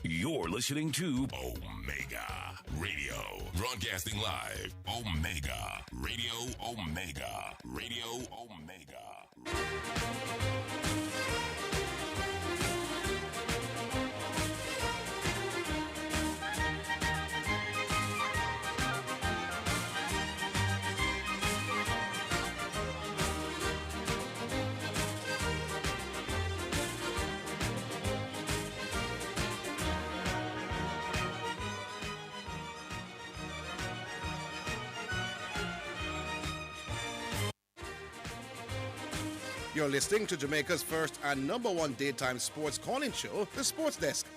You're listening to Omega Radio, broadcasting live. Omega Radio, Omega Radio, Omega. You're listening to Jamaica's first and number one daytime sports calling show, The Sports Desk.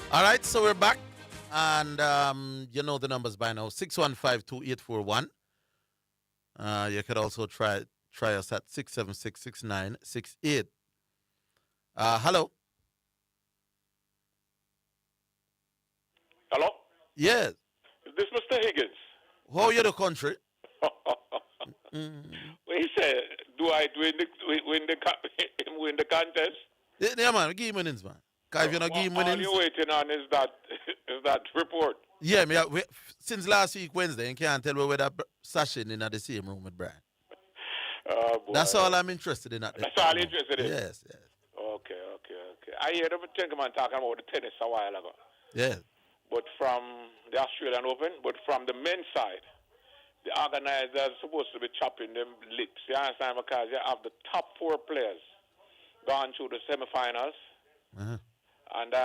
All right, so we're back. And you know the numbers by now, 615-2841. You could also try us at 676-6968. Hello? Hello? Yes. Is this Mr. Higgins? How are you the country? Well, he said, do I win the contest? Yeah, man, give him winnings, man. Because if you not give him All winnings... you're waiting on is that report. Yeah, since last week, Wednesday, you can't tell me whether sashing in the same room with Brian. That's all I'm interested in. That's all you're interested in? Yes. Okay. I heard a gentleman talking about the tennis a while ago. Yeah. But from the Australian Open, but from the men's side, the organizers are supposed to be chopping them lips. You understand? Because you have the top 4 players gone through the semifinals. Uh-huh. And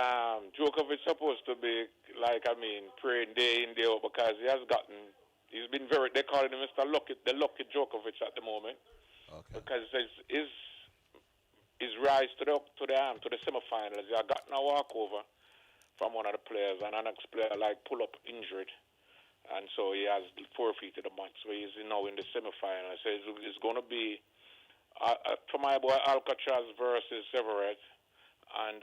Djokovic supposed to be, praying day in, day out because he's been very, they call him Mr. Lucky Djokovic at the moment. Okay. Because his rise to the semifinals, he had gotten a walkover from one of the players, and the next player, pull up injured. And so he has forfeited the match, so he's now in the semifinals. So it's going to be, for my boy, Alcatraz versus Everett. And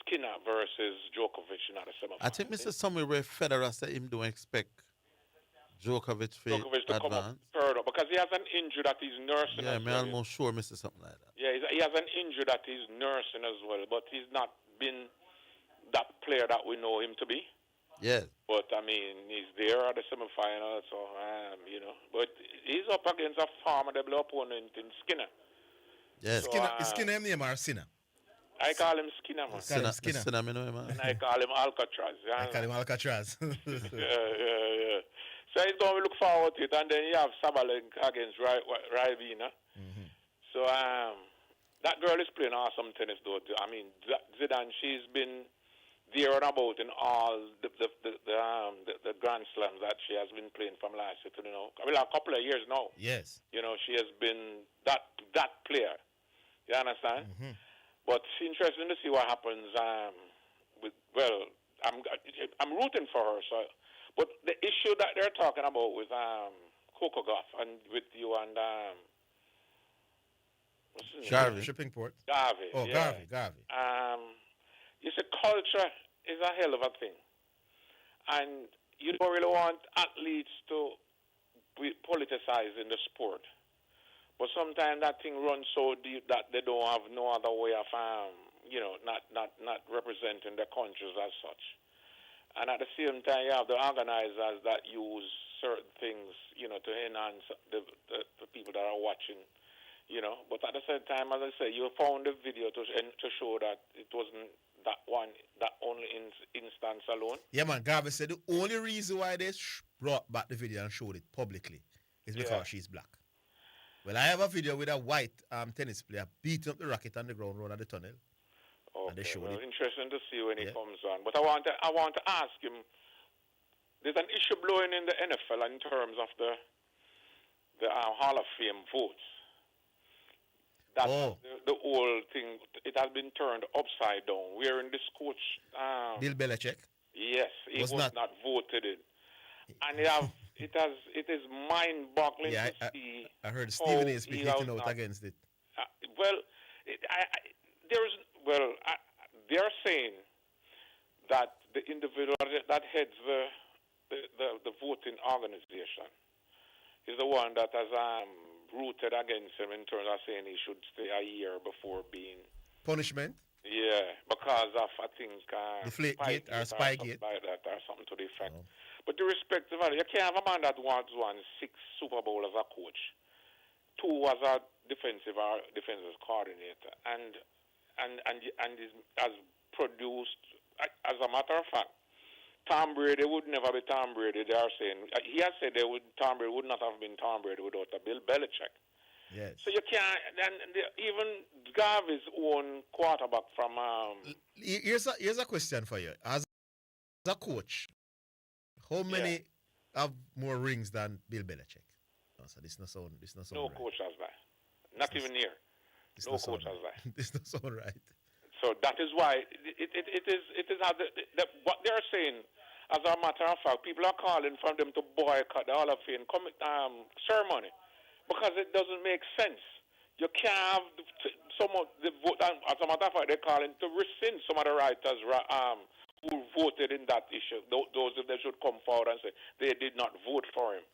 Skinner versus Djokovic in the semifinals. I think Mr. Somewhere where Federer said him don't expect Djokovic to come up further because he has an injury that he's nursing. Yeah, I'm almost sure Mr. Something like that. Yeah, he has an injury that he's nursing as well, but he's not been that player that we know him to be. Yes. But he's there at the semifinals, so But he's up against a formidable opponent in Skinner. Yes. So, Is Skinner name or Sinner? I call him Skinner, man. Skinner. And I call him Alcatraz. I call him Alcatraz. Yeah. So he's going to look forward to it. And then you have Sabalenka against Rybina. Mm-hmm. So that girl is playing awesome tennis, though. Zidane, she's been there and about in all the Grand Slams that she has been playing from last year to, a couple of years now. Yes. She has been that player. You understand? Mm-hmm. But it's interesting to see what happens. I'm rooting for her. So, but the issue that they're talking about with Coco Gauff and with you and what's his name? Garvey. Shippingport. Garvey. Oh, yeah. Garvey. You see, culture is a hell of a thing, and you don't really want athletes to be politicized in the sport. But sometimes that thing runs so deep that they don't have no other way of, not representing their countries as such. And at the same time, you have the organizers that use certain things, to enhance the people that are watching, But at the same time, as I say, you found the video to show that it wasn't that only instance alone. Yeah, man. Garvey said the only reason why they brought back the video and showed it publicly is because she's black. Well, I have a video with a white tennis player beating up the racket on the ground round at the tunnel. Okay, and they showed it. Interesting to see when he comes on. But I want to ask him. There's an issue blowing in the NFL in terms of the Hall of Fame votes. That the whole thing, it has been turned upside down. We're in this coach. Bill Belichick. Yes, he was not voted in, and it is mind-boggling to see. I heard Stephen A. speaking out against it. They're saying that the individual that heads the voting organization is the one that has rooted against him in terms of saying he should stay a year before being punishment. Yeah, because of I think Deflategate or Spygate like that or something to the effect. But irrespective of it, you can't have a man that won 6 Super Bowl as a coach, 2 as a defensive coordinator, and has produced. As a matter of fact, Tom Brady would never be Tom Brady. They are saying he has said Tom Brady would not have been Tom Brady without a Bill Belichick. Yes. So you can't. Even Garvey's own quarterback from. Here's a question for you. As a coach, how many have more rings than Bill Belichick. No, so this not sound. No right. coach has that. Not even near. No coach has that. This not sound right. So that is why it is how what they're saying. As a matter of fact, people are calling for them to boycott the Hall of Fame ceremony because it doesn't make sense. You can't have some of the vote. As a matter of fact, they're calling to rescind some of the writers who voted in that issue. Those they should come forward and say they did not vote for him.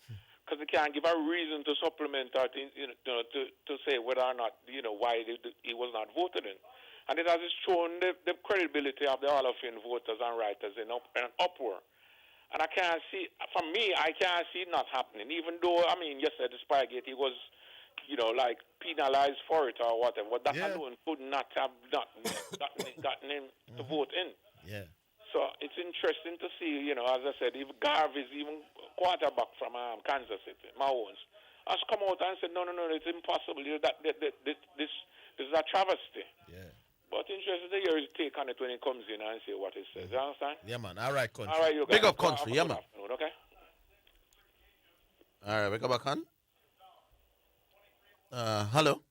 Because they can't give a reason to supplement or to say whether or not, why he was not voted in. And it has shown the credibility of the Hall of Fame voters and writers in an uproar. And I can't see it not happening. Even though, yesterday the Spygate, he was, like penalized for it or whatever. But that alone could not have gotten him to vote in. Yeah. So it's interesting to see, as I said, if Garvey's even quarterback from Kansas City, Mahomes, has come out and said, no, it's impossible. This is a travesty. Yeah. But interesting to hear his take on it when he comes in and see what he says. You understand? Yeah, man. All right, country. All right, you guys. Big up country, yeah, man. Okay? All right, we go back on. Hello.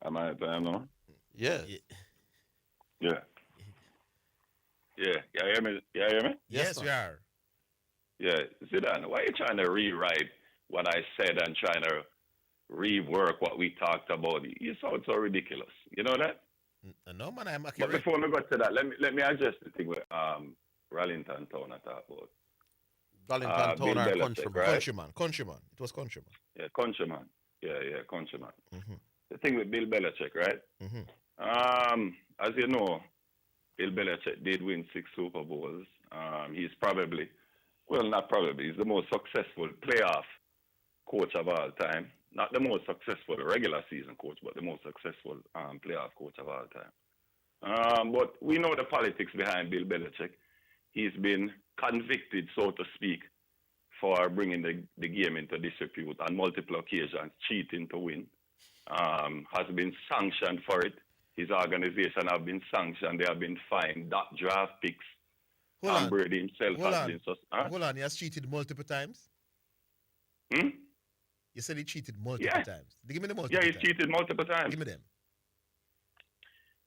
Am I at time now? Yeah. Yeah. Yeah. You hear me? Yes, we are. Yeah. Zidane, why are you trying to rewrite what I said and trying to rework what we talked about? You sound so ridiculous. You know that? No, man, I'm accurate. But before we go to that, let me address the thing with Rallington Town I talked about. Rallington Town or Countryman? Right? Countryman. It was Countryman. Yeah, Countryman. Yeah, Countryman. Mm-hmm. The thing with Bill Belichick, right? Mm-hmm. As you know, Bill Belichick did win 6 Super Bowls. He's probably, not probably, he's the most successful playoff coach of all time. Not the most successful regular season coach, but the most successful playoff coach of all time. But we know the politics behind Bill Belichick. He's been convicted, so to speak, for bringing the game into disrepute on multiple occasions, cheating to win. Has been sanctioned for it. His organization have been sanctioned. They have been fined. That draft picks. Tom Brady himself has been suspended. Hold on, he has cheated multiple times? You said he cheated multiple times. Give me the multiple he's cheated multiple times. Give me them.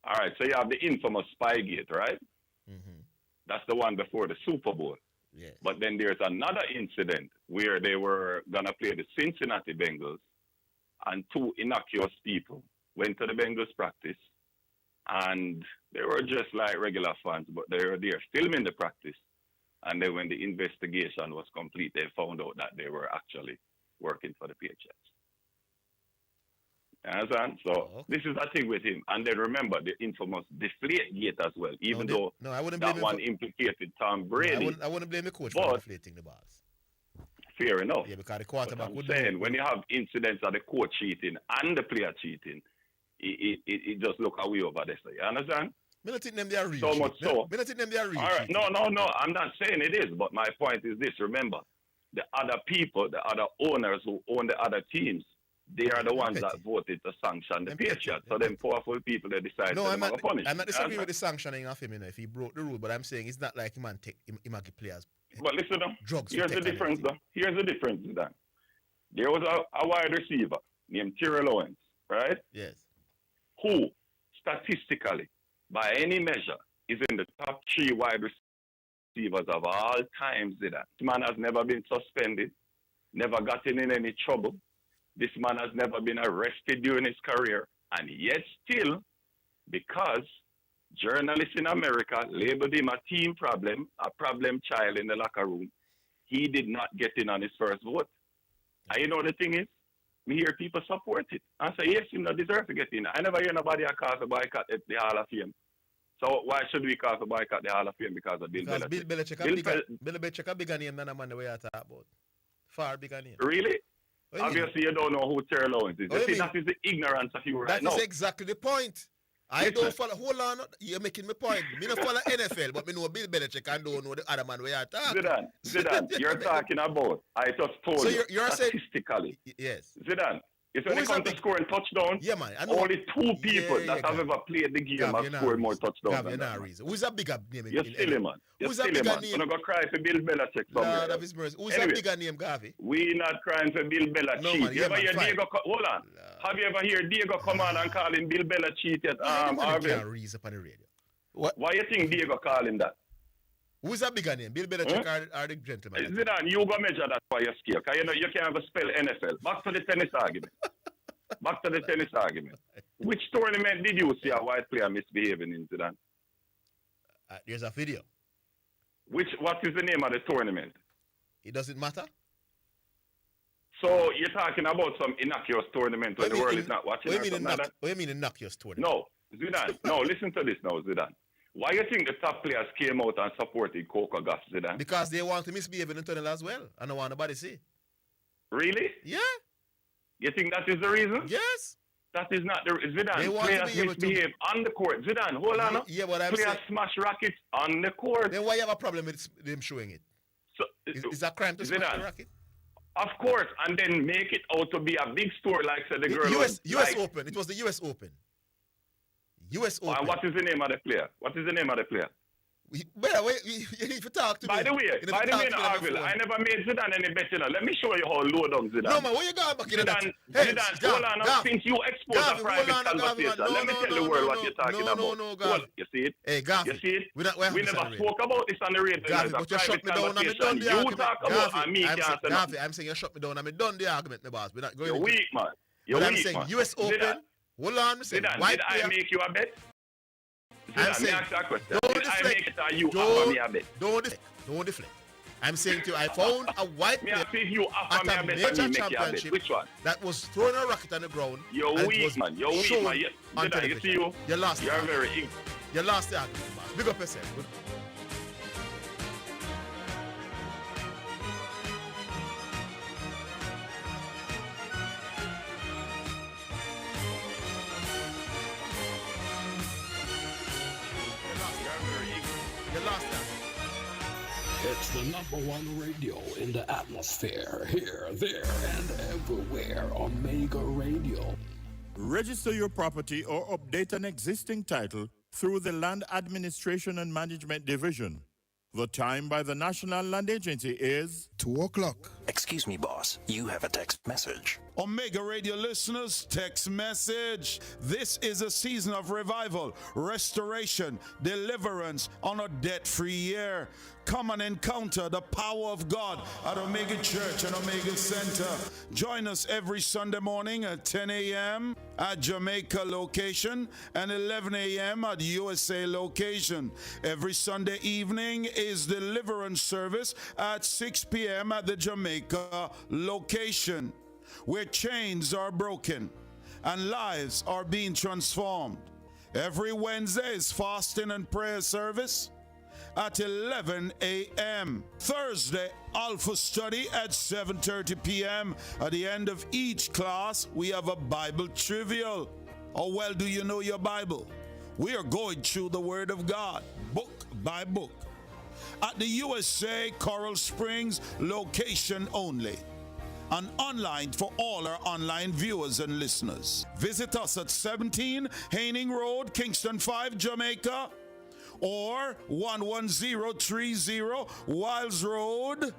All right, so you have the infamous Spygate, right? Mm-hmm. That's the one before the Super Bowl. Yes. But then there's another incident where they were going to play the Cincinnati Bengals, and 2 innocuous people went to the Bengals practice, and they were just like regular fans, but they were there filming the practice. And then when the investigation was complete, they found out that they were actually working for the Patriots. You understand? So this is the thing with him. And then remember the infamous deflate gate as well, even though I wouldn't that blame one implicated Tom Brady. I wouldn't blame the coach for deflating the balls. Fair enough. Yeah, because the quarterback would saying when you have incidents of the coach cheating and the player cheating, it just look away over there. You understand? I don't think them they are real. So much so. I don't think them they are real. All right. No. I'm not saying it is, but my point is this. Remember, the other people, the other owners who own the other teams, they are the ones that voted to sanction the Patriots. So them powerful people, they decide to punish. I'm not disagreeing with the sanctioning of him, if he broke the rule, but I'm saying it's not like him and give players. But listen, drugs. Here's the difference, though. Here's the difference, Dan. There was a wide receiver named Thur Owens, right? Yes. Who, statistically, by any measure, is in the top 3 wide receivers of all time. This man has never been suspended, never gotten in any trouble. This man has never been arrested during his career. And yet still, because journalists in America labeled him a team problem, a problem child in the locker room, he did not get in on his first vote. And you know the thing is, me hear people support it. And say, yes, he not deserve to get in. I never hear nobody call for boycott at the Hall of Fame. So why should we call for boycott the Hall of Fame because of Bill Belichick? Bill Belichick a bigger name than the man the way I talk about. Far bigger name. Really? Obviously, you don't know who Thur Owens is. You see, that is the ignorance of you right now. That is exactly the point. I don't follow. Hold on, you're making my point. Me don't follow NFL, but me know Bill Belichick and don't know the other man where I talk. Zidane, you're talking about. I just told you you're statistically. Yes. Zidane, You said they come to score in touchdown? Yeah, man. I know. Only two people that have ever played the game have scored more touchdowns. You're not reason. Who's a bigger name? You're silly, man. Who's a bigger name? You're not going to cry for Bill Belichick somewhere. Lord of his mercy. Who's a bigger name, Gavi? We not crying for Bill Belichick. No, man. You ever hear Diego? Hold on. Have you ever heard Diego come on and call him Bill Belichick yet? Harvey can't reason upon the radio. Why you think Diego call him that? Who's a bigger name? Bill Belichick or the gentleman? Zidane, you go measure that by your scale. Because you can't even spell NFL. Back to the tennis argument. Which tournament did you see a white player misbehaving in, Zidane? There's a video. What is the name of the tournament? It doesn't matter. So you're talking about some innocuous tournament where the world is not watching? What do you mean innocuous tournament? No, Zidane. No, listen to this now, Zidane. Why do you think the top players came out and supported Coco Gauff, Zidane? Because they want to misbehave in the tunnel as well. I don't want nobody to see. Really? Yeah. You think that is the reason? Yes. That is not the Zidane. Players misbehave on the court. Zidane, hold on. Yeah, but I'm players saying, smash rackets on the court. Then why you have a problem with them showing it? So, is that crime to smash the racket? Of course, and then make it out to be a big story like said the girl. US Open. It was the US Open. US Open. And what is the name of the player? You need to talk to me. By the way, Arville, I never made Zidane any bet, Let me show you how low down Zidane. No, man, where you going back in that? Zidane, hold on. Since you exposed a private conversation, let me tell the world what you're talking about. No, Gavi. You see it? Hey, Gavi. You see it? We never spoke about this on the radio. Gavi, but you shut me down and me done the argument. You talk about and me can't say Gavi, I'm saying you shut me down and me done the argument, my boss. We're not going. You're weak, man. I'm saying US Open. Hold on, I'm saying Zidane, did I make you a bet? I'm saying, don't deflect. I'm saying to you, I found a white player at a major championship that was throwing a racket on the ground. You're weak, man. You're weak, man. You see you? You lost. You're very ignorant. You lost the argument, man. Big up yourself. It's the #1 radio in the atmosphere, here, there, and everywhere. Omega Radio. Register your property or update an existing title through the Land Administration and Management Division. The time by the National Land Agency is 2 o'clock. Excuse me, boss. You have a text message. Omega Radio listeners, text message. This is a season of revival, restoration, deliverance on a debt-free year. Come and encounter the power of God at Omega Church and Omega Center. Join us every Sunday morning at 10 a.m. at Jamaica location and 11 a.m. at USA location. Every Sunday evening is deliverance service at 6 p.m. at the Jamaica location, where chains are broken and lives are being transformed. Every Wednesday is fasting and prayer service at 11 a.m. Thursday, Alpha Study at 7:30 p.m. At the end of each class, we have a Bible trivial. How well do you know your Bible? We are going through the Word of God, book by book. At the USA Coral Springs location only, and online for all our online viewers and listeners. Visit us at 17 Haining Road, Kingston 5, Jamaica, or 11030 Wiles Road,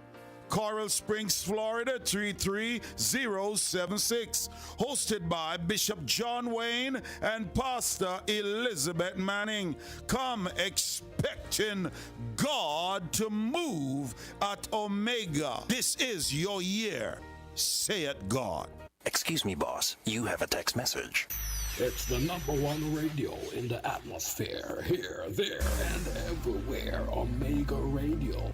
Coral Springs, Florida 33076. Hosted by Bishop John Wayne and Pastor Elizabeth Manning. Come expecting God to move at Omega. This is your year. Say it, God. Excuse me, boss. You have a text message. It's the #1 radio in the atmosphere, here, there, and everywhere. Omega Radio.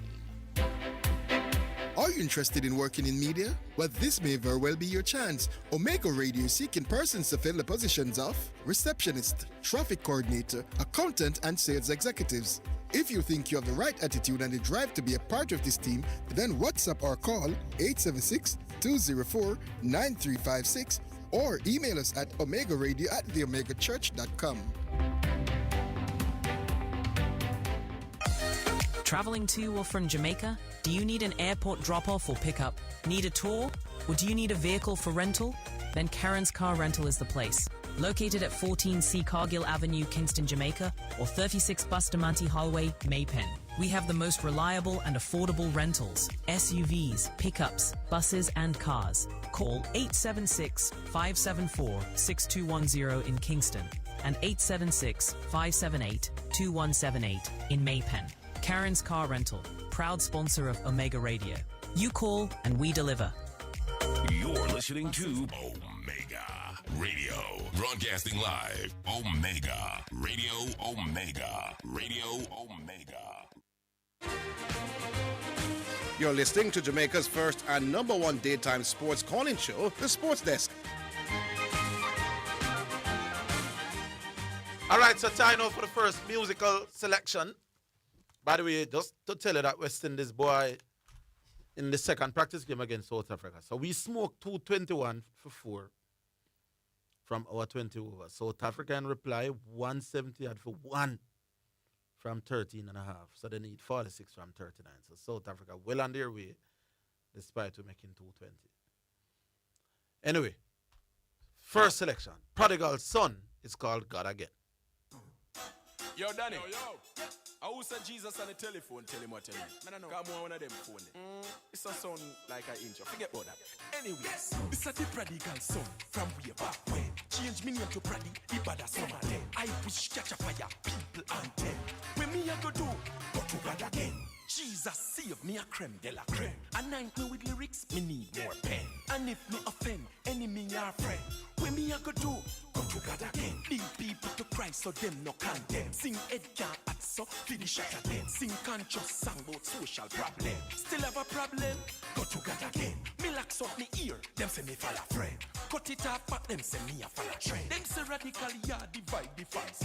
Are you interested in working in media? Well, this may very well be your chance. Omega Radio is seeking persons to fill the positions of receptionist, traffic coordinator, accountant, and sales executives. If you think you have the right attitude and the drive to be a part of this team, then WhatsApp or call 876-204-9356 or email us at omegaradio@theomegachurch.com. Traveling to or from Jamaica? Do you need an airport drop-off or pickup? Need a tour? Or do you need a vehicle for rental? Then Karen's Car Rental is the place. Located at 14C Cargill Avenue, Kingston, Jamaica, or 36 Bustamante Hallway, Maypen. We have the most reliable and affordable rentals, SUVs, pickups, buses, and cars. Call 876-574-6210 in Kingston and 876-578-2178 in Maypen. Karen's Car Rental, proud sponsor of Omega Radio. You call and we deliver. You're listening to Omega Radio. Broadcasting live. Omega Radio. Omega Radio. Omega. You're listening to Jamaica's first and number one daytime sports calling show, The Sports Desk. All right, so time now for the first musical selection. By the way, just to tell you that West Indies boy in the second practice game against South Africa. So we smoked 221 for 4 from our 20 overs. South Africa in reply 170 for 1 from 13 and a half. So they need 46 from 39. So South Africa well on their way despite we making 220. Anyway, first selection. Prodigal Son is called God Again. Yo, Danny. I who said Jesus on the telephone, tell him what tell him. Come on, one of them phone. It's a sound like an intro. Forget about that. Anyways, this is the prodigal son from way back when. Change me name to Pradi, the bad as summer then. I wish catch a fire, people and them. When me a go do, go to God again. Jesus save me a creme de la creme. Anoint me with lyrics, me need more pen. And if me offend, enemy or friend. When me a go do, go to God again. Lead people to Christ so them no condemn. Sing Edgar at so finish shot at them. Sing conscious song about social problem. Still have a problem? Go to God again. Me locks up me ear, them say me fall a friend. Cut it off, but them say me a fall a trend. Them say radical, yeah, divide the fans.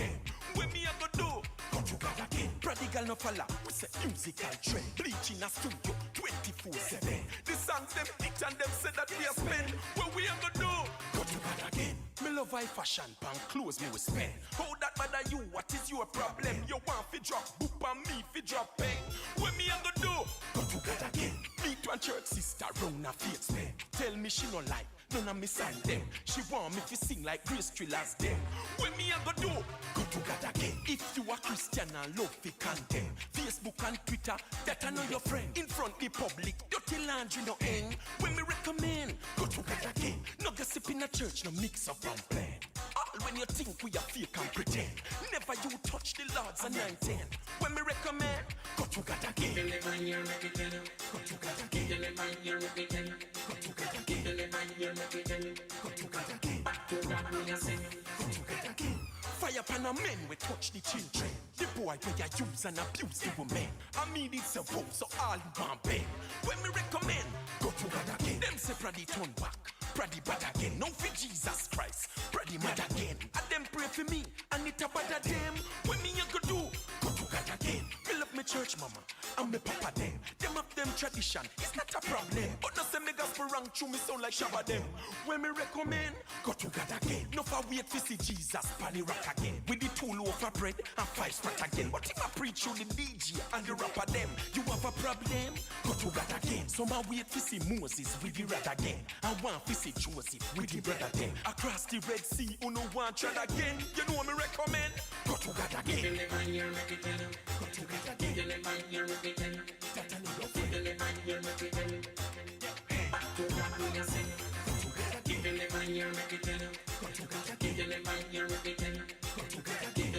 When me a go do, go to God again. Prodigal no follow, we say musical trend. Bleach in a studio, 24/7. The songs them hit and them say that we a spend. What we a go do, go to God again. Me love high fashion, pan clothes me we spend. How that bother you, what is your problem? You want fi drop boop and me fi drop pen. What me a go do, go to God again. Meet one church sister round a faith spend. Tell me she no like none of me sign them. She want me to sing like Grace Triller's them. What me a go do, go to God again. If you a Christian and love fi condemn, Facebook and Twitter, that I know your friend. In front the public, dirty laundry no end. When me recommend, go to God again. No gossip in a church, no mix up and plan. All when you think we are fake and pretend. Never you touch the Lord's anointing. When me recommend, go to God again. Go to God again. Go to God again. Go to God again. Back to God when you sing. Go to God again. Fire upon a men we touch the children. The boy where you use and abuse the woman. I mean it's a vote, so all you want beg. When me recommend, go to God again. Them say Pradi turn back, Pradi bad again. No for Jesus Christ, Pradi mad again. And them pray for me, and it a bad them. When me you go do, go to God again. Me love me church mama, and me papa them. Them have them tradition, it's not a problem. But no say me gospel wrong through me sound like Shabba them. When me recommend, go to God again. No for wait to see Jesus pan the rock again. With the 2 loaf of bread and 5 sprat again. But if I preach you the DJ and the rapper them, you have a problem? Go to God again. Some I wait to see Moses with the rod again. I want to see Joseph with the brother them. Across the Red Sea, who no want trade again. You know what me recommend? Go to God again. Go to God again. That I know your friend. Back to God when you sing. Go to God again. Go to God again. Go to God again.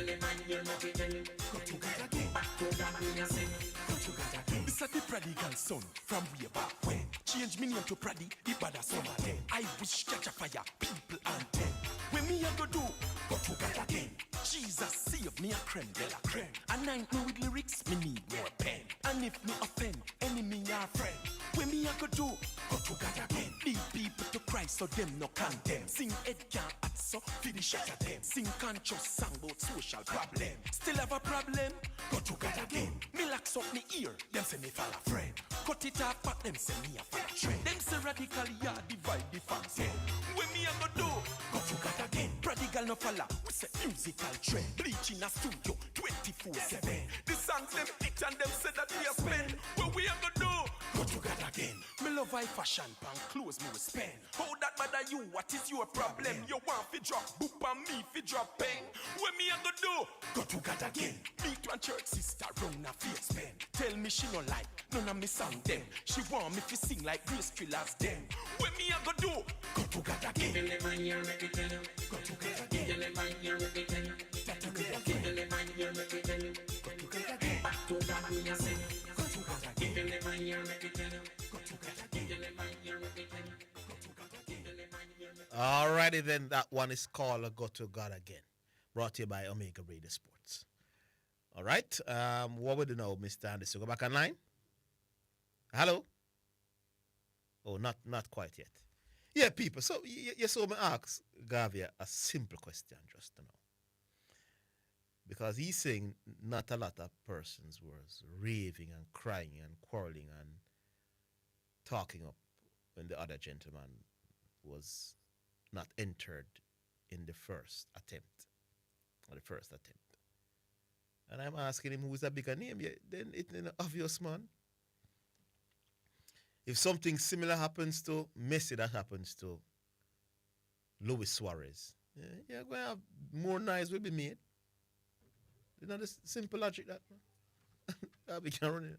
Go to God again. Back to God when you sing. Go to God again. This is the prodigal son from way back when. Change me name to Pradi, the bad as summer then. I wish catch a fire, people and them. When me a go do, go to God again. Jesus save me a creme de la creme. Anoint me with lyrics, me need more pen. And if me offend, enemy or friend. When me a go do, go to God again. Lead people to Christ so them no condemn. Sing Edgar at so finish shot at them. Sing conscious song about social problem. Still have a problem? Go to God again. Me locks up me ear, them say me fall a friend. Cut it off, but them say me a fall a trend. Them say radical, yeah, divide the fans. When me a go do, go to God again. Prodigal Girl no follow, we say musical trend. Bleach in a studio, 24/7. The songs them hit and them say that we are spend. What we are gonna do? Go together again. Me love high fashion, pan clothes me will spend. How that bother you? What is your problem? You want fi drop boop and me fi drop pen. What me a gonna do? Go together again. Meet one church sister round a face pen. Tell me she no like none of me song them. She want me fi sing like Grace Killers them. What me a gonna do? Go together again. Go together again. Go together again. Go together again. Back to that me a say. Go together again. Alrighty then, that one is called Go to God Again. Brought to you by Omega Radio Sports. Alright, what would you know, Mr. Anderson? Go back online. Hello? Oh, not quite yet. Yeah, people. So, you saw me ask Gavia a simple question just to know. Because he's saying not a lot of persons was raving and crying and quarreling and talking up when the other gentleman was not entered in the first attempt. And I'm asking him who's a bigger name. Yeah, then it's an obvious man. If something similar happens to Messi, that happens to Luis Suarez, yeah, going to have more noise will be made. You know the simple logic that we can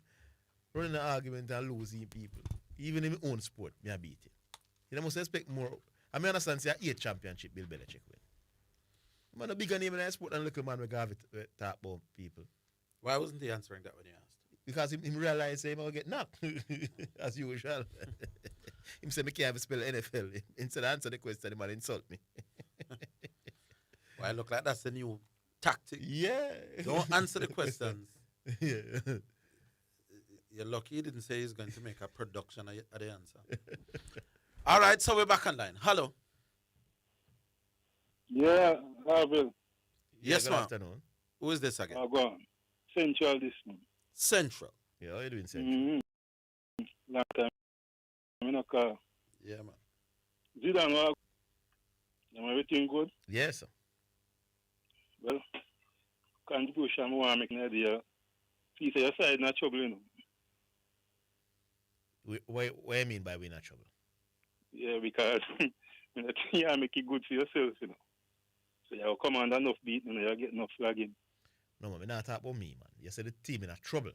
run an argument and losing people. Even in my own sport, me I beat it. You must expect more. I mean, understand, say, 8 championship Bill Belichick win. Man, a bigger name in the sport than little man we have it talk about people. Why wasn't he answering that when you asked? Because he realized he will get knocked, as usual. He said, I can't spell NFL. Instead of answer the question, the man insult me. Why look like that's the new tactic? Yeah. Don't answer the questions. Yeah. You're lucky he didn't say he's going to make a production of the answer. All right, so we're back online. Hello. Yeah, Bill. Yes, good ma'am. afternoon. Who is this again? Go on. Central this month. Central. Yeah, how you doing, Central? Long time. I'm in a car. Yeah, man. Zidane, everything good? Yes, sir. Well, contribution I want to make an idea. He say your side not trouble, you know. What do you mean by we're not trouble? Yeah, because you make it good for yourself, you know. So you come under enough beat, you know, you get enough flagging. No, man, we're not talking about me, man. You said the team in a trouble.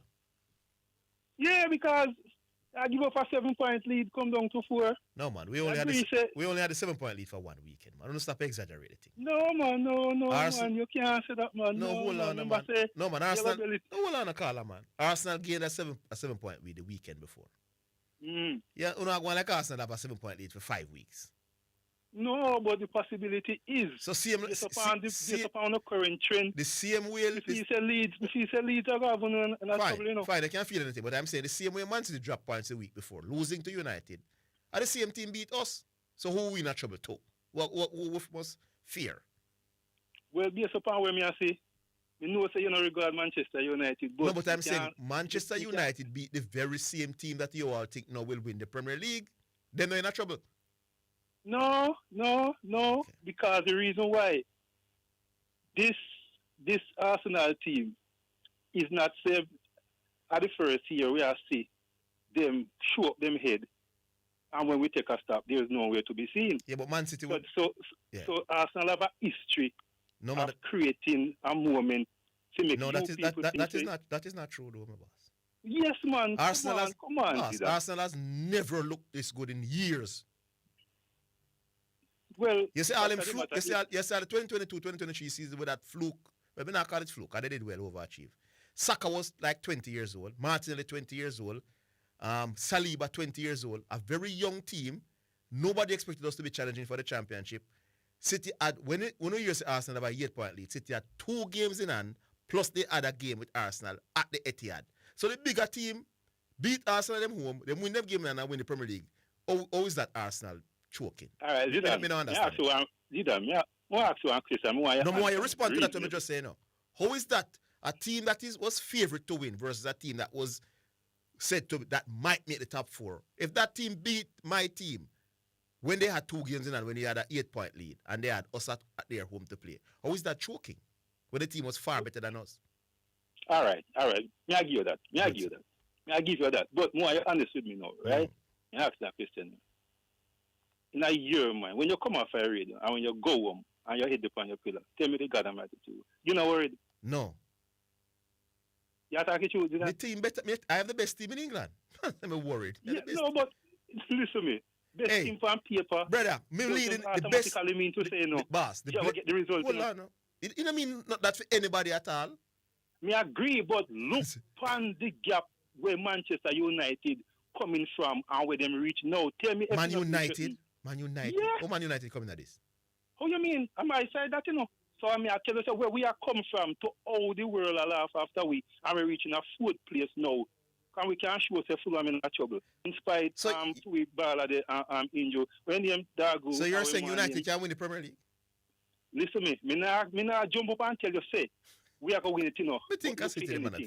Yeah, because I give up a 7-point lead, come down to 4. No, man, we only had a 7-point lead for 1 weekend, man. Don't stop exaggerating. No, man, man, you can't say that, man. No, hold on, man. Say, no, man, Arsenal. No, hold on, caller, man. Arsenal gained a 7-point lead the weekend before. Yeah, you're not going like Arsenal have a 7-point lead for 5 weeks. No, but the possibility is. So same based upon the current trend. The same way. If he say Leeds are going to trouble, you know. Fine, I can't feel anything, but I'm saying the same way Man City dropped points a week before, losing to United, and the same team beat us. So who we in trouble too? What must fear? Well, based upon where I say, you know, say you don't regard Manchester United. But no, but I'm saying Manchester United beat the very same team that you all think now will win the Premier League. Then they're in trouble. No, okay. Because the reason why this Arsenal team is not saved at the first year, we are see them show up them head, and when we take a stop, there is nowhere to be seen. Yeah, but Man City. So Arsenal have a history of creating a moment to make that is not true, though, my boss. Yes, man. Arsenal come on. Arsenal has never looked this good in years. Well, you see all them fluke. You see the 2022-2023 season with that fluke. Well, we not call it fluke. They did well overachieve. Saka was like 20 years old. Martinelli 20 years old. Saliba 20 years old. A very young team. Nobody expected us to be challenging for the championship. City had when you hear Arsenal have a 8-point lead. City had 2 games in hand. Plus they had a game with Arsenal at the Etihad. So the bigger team beat Arsenal them home. They win them game and win the Premier League. How is that Arsenal choking? All right, Zidane. Me not understand. You respond to that when me just say no. How is that a team that was favourite to win versus a team that was said to that might make the top 4? If that team beat my team, when they had 2 games in and when they had an 8-point lead and they had us at their home to play. How is that choking? When the team was far better than us. All right. Me I give you that. Me I give you that. But more you honest with me now, right? You ask that question. In a year, man, when you come off a radio and when you go home and you hit upon your pillow, tell me the God Almighty to you. You not worried? No. You talking to you? The team better. I have the best team in England. I'm worried. Yeah, no, but listen to me. Best team on paper. Brother, me leading the best. Automatically mean to say no. Boss, you ever get the result. Hold on, no. It don't mean not that for anybody at all. Me agree, but look on the gap where Manchester United coming from and where them reach now. Tell me. Man United. Yeah. Oh, Man United coming at this. How you mean? Am I say that, you know? So I mean, I tell you so where we are come from to how the world are laugh after we and we're reaching a fourth place now. And we can't show us Fulham in trouble. In spite we ball at the injury. When them Dago. So you're saying United can win the Premier League? Listen me nah jump up and tell you say we are going to win it, you know. I think I see tell me about.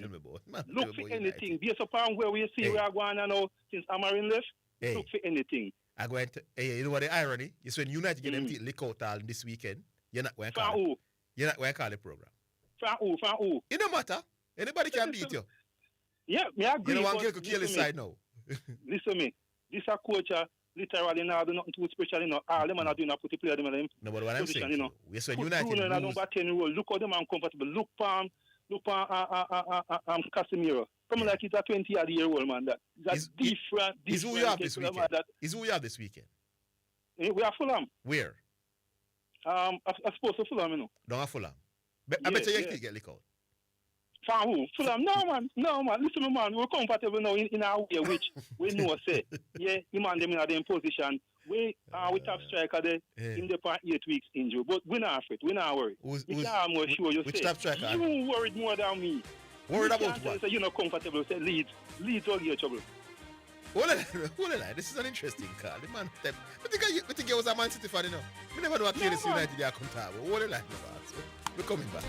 Look for anything. Based upon where we see we are going now since Amarin left. Look for anything. I go into you know what the irony is when United get them lick out all this weekend. You're not going to call it. You're not going to call the program. From who? It don't matter. Anybody can beat you. Yeah, me agree. You don't want to kill his side now. Listen me. This a coach literally now do nothing too special, you know. All them are not doing a put the player them in them. No, but what I'm saying, you know. Yes, when United lose. Number 10 role. Look how them uncomfortable. Look on Casemiro. Come like he's a 20-year-old man. That's different. Is who you have this weekend? Is who you have this weekend? We are Fulham. Where? I suppose to Fulham, you know. Don't have Fulham. I bet you get lick out. From who? Fulham? No, man. Listen, man. We're comfortable now in our way, which we know, say, yeah, him and them in their position. We top striker there in the 8 weeks injury, but we're not afraid. We're not worried. You can't more sure you which say. top striker? You worried more than me. Worried about what? Say you're not comfortable. Say Leeds all your trouble. Hold on. This is an interesting call. The man, I think it was a Man City fan, you know. We never know what this United they are comfortable. Hold on, we're coming back.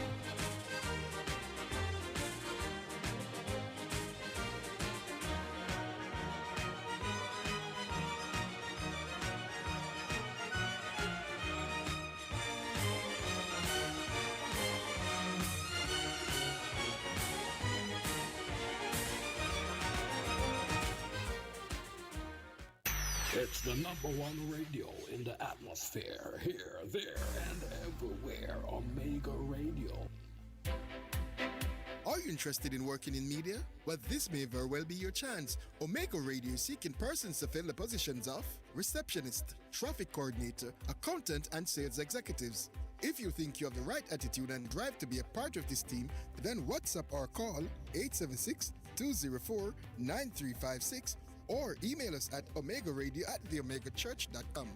It's the #1 radio in the atmosphere, here, there, and everywhere. Omega Radio. Are you interested in working in media? Well, this may very well be your chance. Omega Radio is seeking persons to fill the positions of receptionist, traffic coordinator, accountant, and sales executives. If you think you have the right attitude and drive to be a part of this team, then WhatsApp or call 876-204-9356 or email us at omegaradio@theomegachurch.com.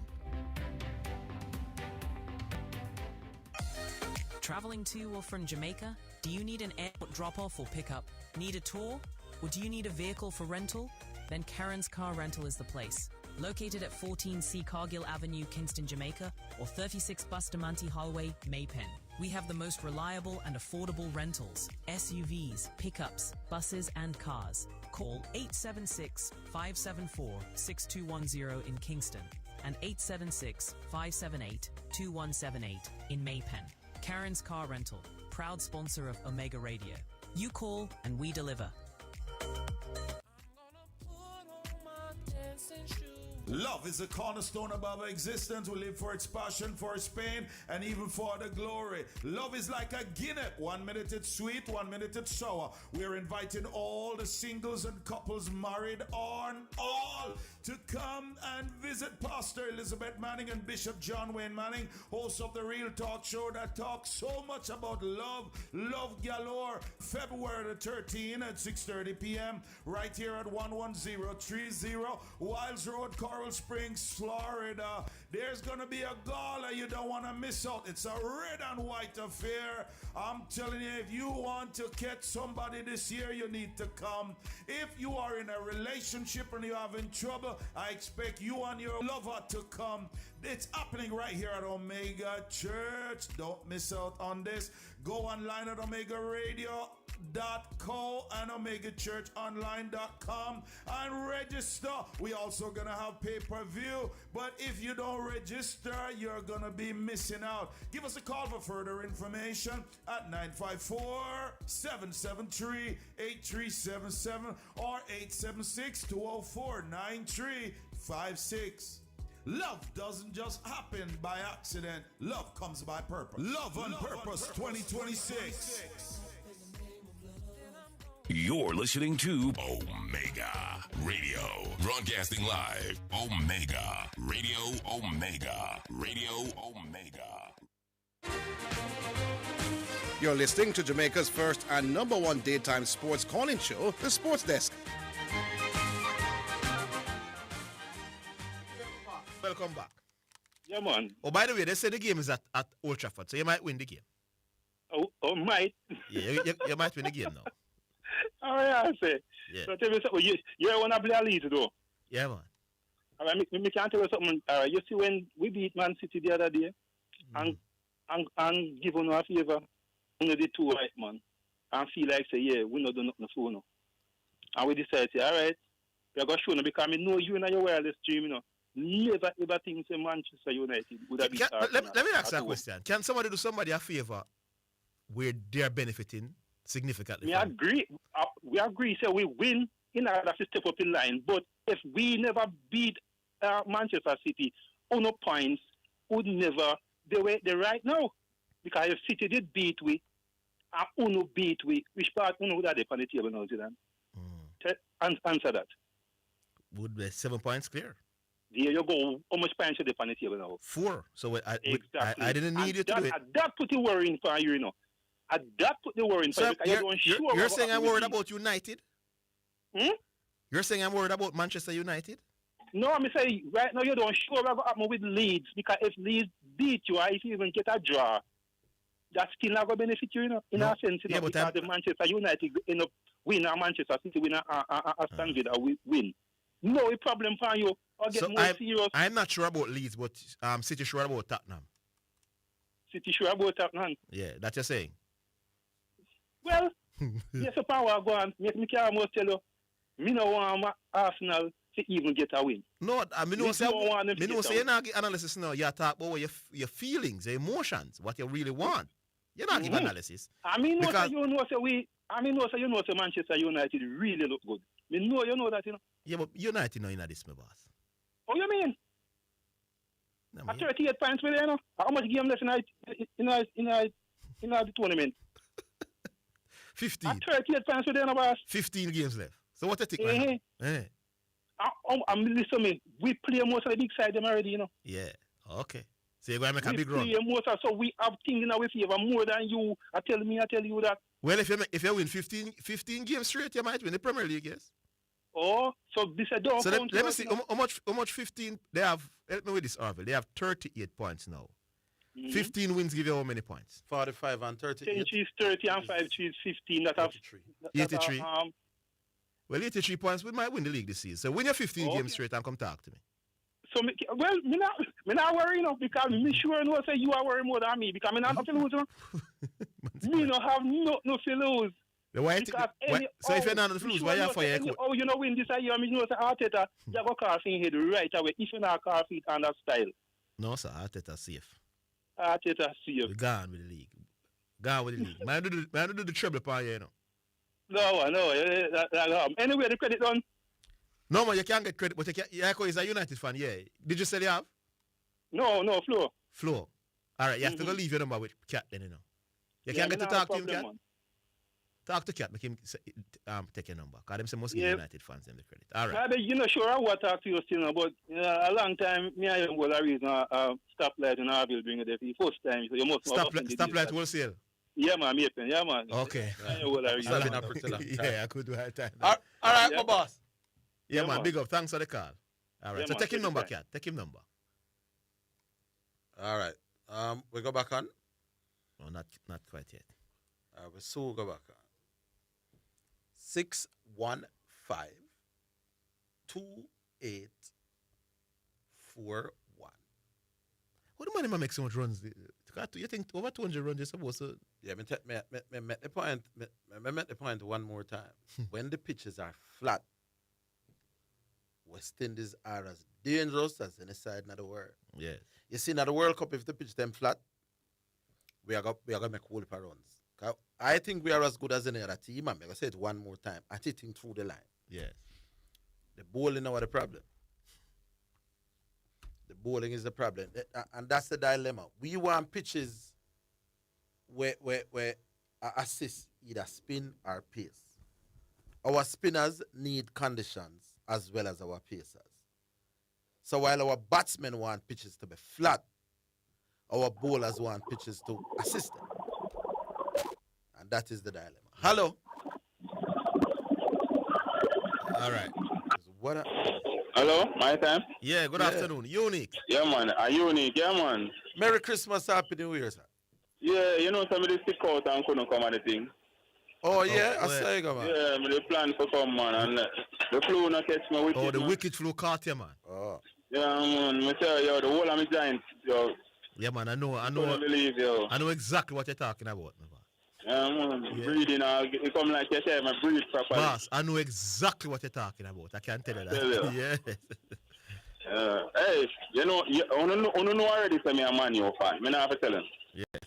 Traveling to or from Jamaica? Do you need an airport drop-off or pickup? Need a tour? Or do you need a vehicle for rental? Then Karen's Car Rental is the place. Located at 14C Cargill Avenue, Kingston, Jamaica, or 36 Bustamante Highway, Maypen. We have the most reliable and affordable rentals, SUVs, pickups, buses, and cars. Call 876-574-6210 in Kingston and 876-578-2178 in Maypen. Karen's Car Rental, proud sponsor of Omega Radio. You call and we deliver. Love is the cornerstone of our existence. We live for its passion, for its pain, and even for the glory. Love is like a Guinness. 1 minute it's sweet, 1 minute it's sour. We're inviting all the singles and couples, married on all, to come and visit Pastor Elizabeth Manning and Bishop John Wayne Manning, hosts of the Real Talk Show that talks so much about love galore. February the 13th at 6:30 p.m. right here at 11030 Wiles Road, Coral Springs, Florida. There's gonna be a gala you don't want to miss out. It's a red and white affair. I'm telling you, if you want to catch somebody this year, you need to come. If you are in a relationship and you're having trouble, I expect you and your lover to come. It's happening right here at Omega Church. Don't miss out on this. Go online at Omega Radio OmegaChurchOnline.co and OmegaChurchOnline.com and register. We also gonna have pay-per-view, but if you don't register, you're gonna be missing out. Give us a call for further information at 954-773-8377 or 876-204-9356. Love doesn't just happen by accident. Love comes by purpose. Love on Purpose 2026. You're listening to Omega Radio. Broadcasting live. Omega Radio. Omega Radio. Omega. You're listening to Jamaica's first and number one daytime sports calling show, The Sports Desk. Welcome back. Yeah, man. Oh, by the way, they say the game is at Old Trafford, so you might win the game. Oh, might. Yeah, you might win the game now. Oh, yeah, I say. Yeah. So tell me something. You want to play a lead, though? Yeah, man. All right, me can tell you something. You see, when we beat Man City the other day, and give on a favor, you did two right, man, and feel like, say, yeah, we not do nothing for no. And we decided, say, all right, we're going to show them because I know you and your wireless stream, you know. Never ever think say Manchester United would have been. Let me ask you a question. Can somebody do somebody a favor where they're benefiting significantly? We agree. We agree. So we win in order to step up in line. But if we never beat Manchester City, on no points would never. They were there right now because if City did beat we, Uno beat we. Which part Uno would have on the table now, Zidane? Answer that. Would be 7 points clear? There you go. How much points are they on the table now? 4. So Exactly. I didn't need you to do it. That put the worry in for you, you know. That put the worry in for you. You're saying I'm worried about United? Hmm? You're saying I'm worried about Manchester United? No, I'm saying right now you don't sure what will happen with Leeds because if Leeds beat you or if you even get a draw, that's still not going to benefit you, you know, in a sense, you know, because the Manchester United end up win or Manchester City win or Aston Villa win. No problem for you. Or get more serious. I'm not sure about Leeds, but City sure about Tottenham. City sure about Tottenham? Yeah, that's you're saying. Well, yes, a power go on. Me can almost tell you, me no want Arsenal to even get a win. No, I mean, no say you're not get analysis now. You talk about your feelings, your emotions, what you really want. You're not giving analysis. I mean, because you know, say Manchester United really look good. Me know you know that, you know. Yeah, but United know this, my boss. Oh, you mean? No, 38 points, you know. How much game left in the tournament? 15. 38 points, you know, boss. 15 games left. So what do you think, man? Listen, we play most of the big side them already, you know. Yeah. Okay. So you're going to make a big run. We play most of, so we have things in our favor more than you. I tell you that. Well, if you win 15 games straight, you might win the Premier League, yes? Oh, so this is don't. So let me see how much 15 they have. Help me with this, Arvel. They have 38 points now. 15 wins give you how many points? 45 and 38. 10 trees 30 and 5 trees 15. That have 83. Well, 83 points, we might win the league this season. So win your 15 games straight and come talk to me. So, me not worry, you know, because me sure know say you are worried more than me because me not have to lose, you know. Me no have no to lose. So if you're not on the lose, why you have for your Oh, you know, win this year, me know say Arteta, you go call for head right away if you not call feet on that style. No, sir, Arteta safe. Arteta safe. We're gone with the league. Gone with the league. Man, do the treble upon you, you know. No. Anyway, the credit done. No, man, you can't get credit, but you can't. Yako is a United fan, yeah. Did you say you have? No, Flo. Flo. All right, you have to go leave your number with Cat then, you know. You can't get to talk to him, Cat? Talk to Cat, make him take your number. Because them say most United fans them the credit. All right. You know, sure, I will talk to you still, but a long time, me I will a reason stoplight and I will bring it there for the first time. So you must stoplight wholesale? Yeah, man. Okay. I could do hard time. All right, my boss. Yeah, man, big up. Thanks for the call. All right, so take him number, Cat. Take him number. All right. We go back on? No, not quite yet. We soon go back on. 615-2841. What do money man make so much runs You think over 200 runs you're supposed to? Yeah, me make the point. Me make the point one more time. When the pitches are flat, West Indies are as dangerous as any side in the world. Yeah. You see, in the World Cup, if the pitch them flat, we are gonna make whole runs. 'Cause I think we are as good as any other team. I'm gonna say it one more time. At hitting through the line. Yes. The bowling are the problem. The bowling is the problem, and that's the dilemma. We want pitches where assist either spin or pace. Our spinners need conditions as well as our pacers. So while our batsmen want pitches to be flat, our bowlers want pitches to assist them. And that is the dilemma. Hello. All right. What? Hello, my time? Yeah, good afternoon. Unique. Yeah, man. Unique, yeah, man. Merry Christmas, Happy New Year, sir. Yeah, you know, somebody stick out and couldn't come at the thing. Oh, yeah? I say you go, man. Yeah, the plan for come, man. And the flu not catch me wicked. Oh, the wicked flu caught you, man. Oh. Yeah, man. I tell you, the whole of my giants, yo. Yeah, man, I know. Couldn't believe, yo. I know exactly what you're talking about, man. Yeah, man. Breathing, it come like you say, I breathe properly. Boss, I know exactly what you're talking about. I can tell you that. Tell you. Yes. Hey, you know, you know already say me a Man U fan. Me not have to tell him. Yeah.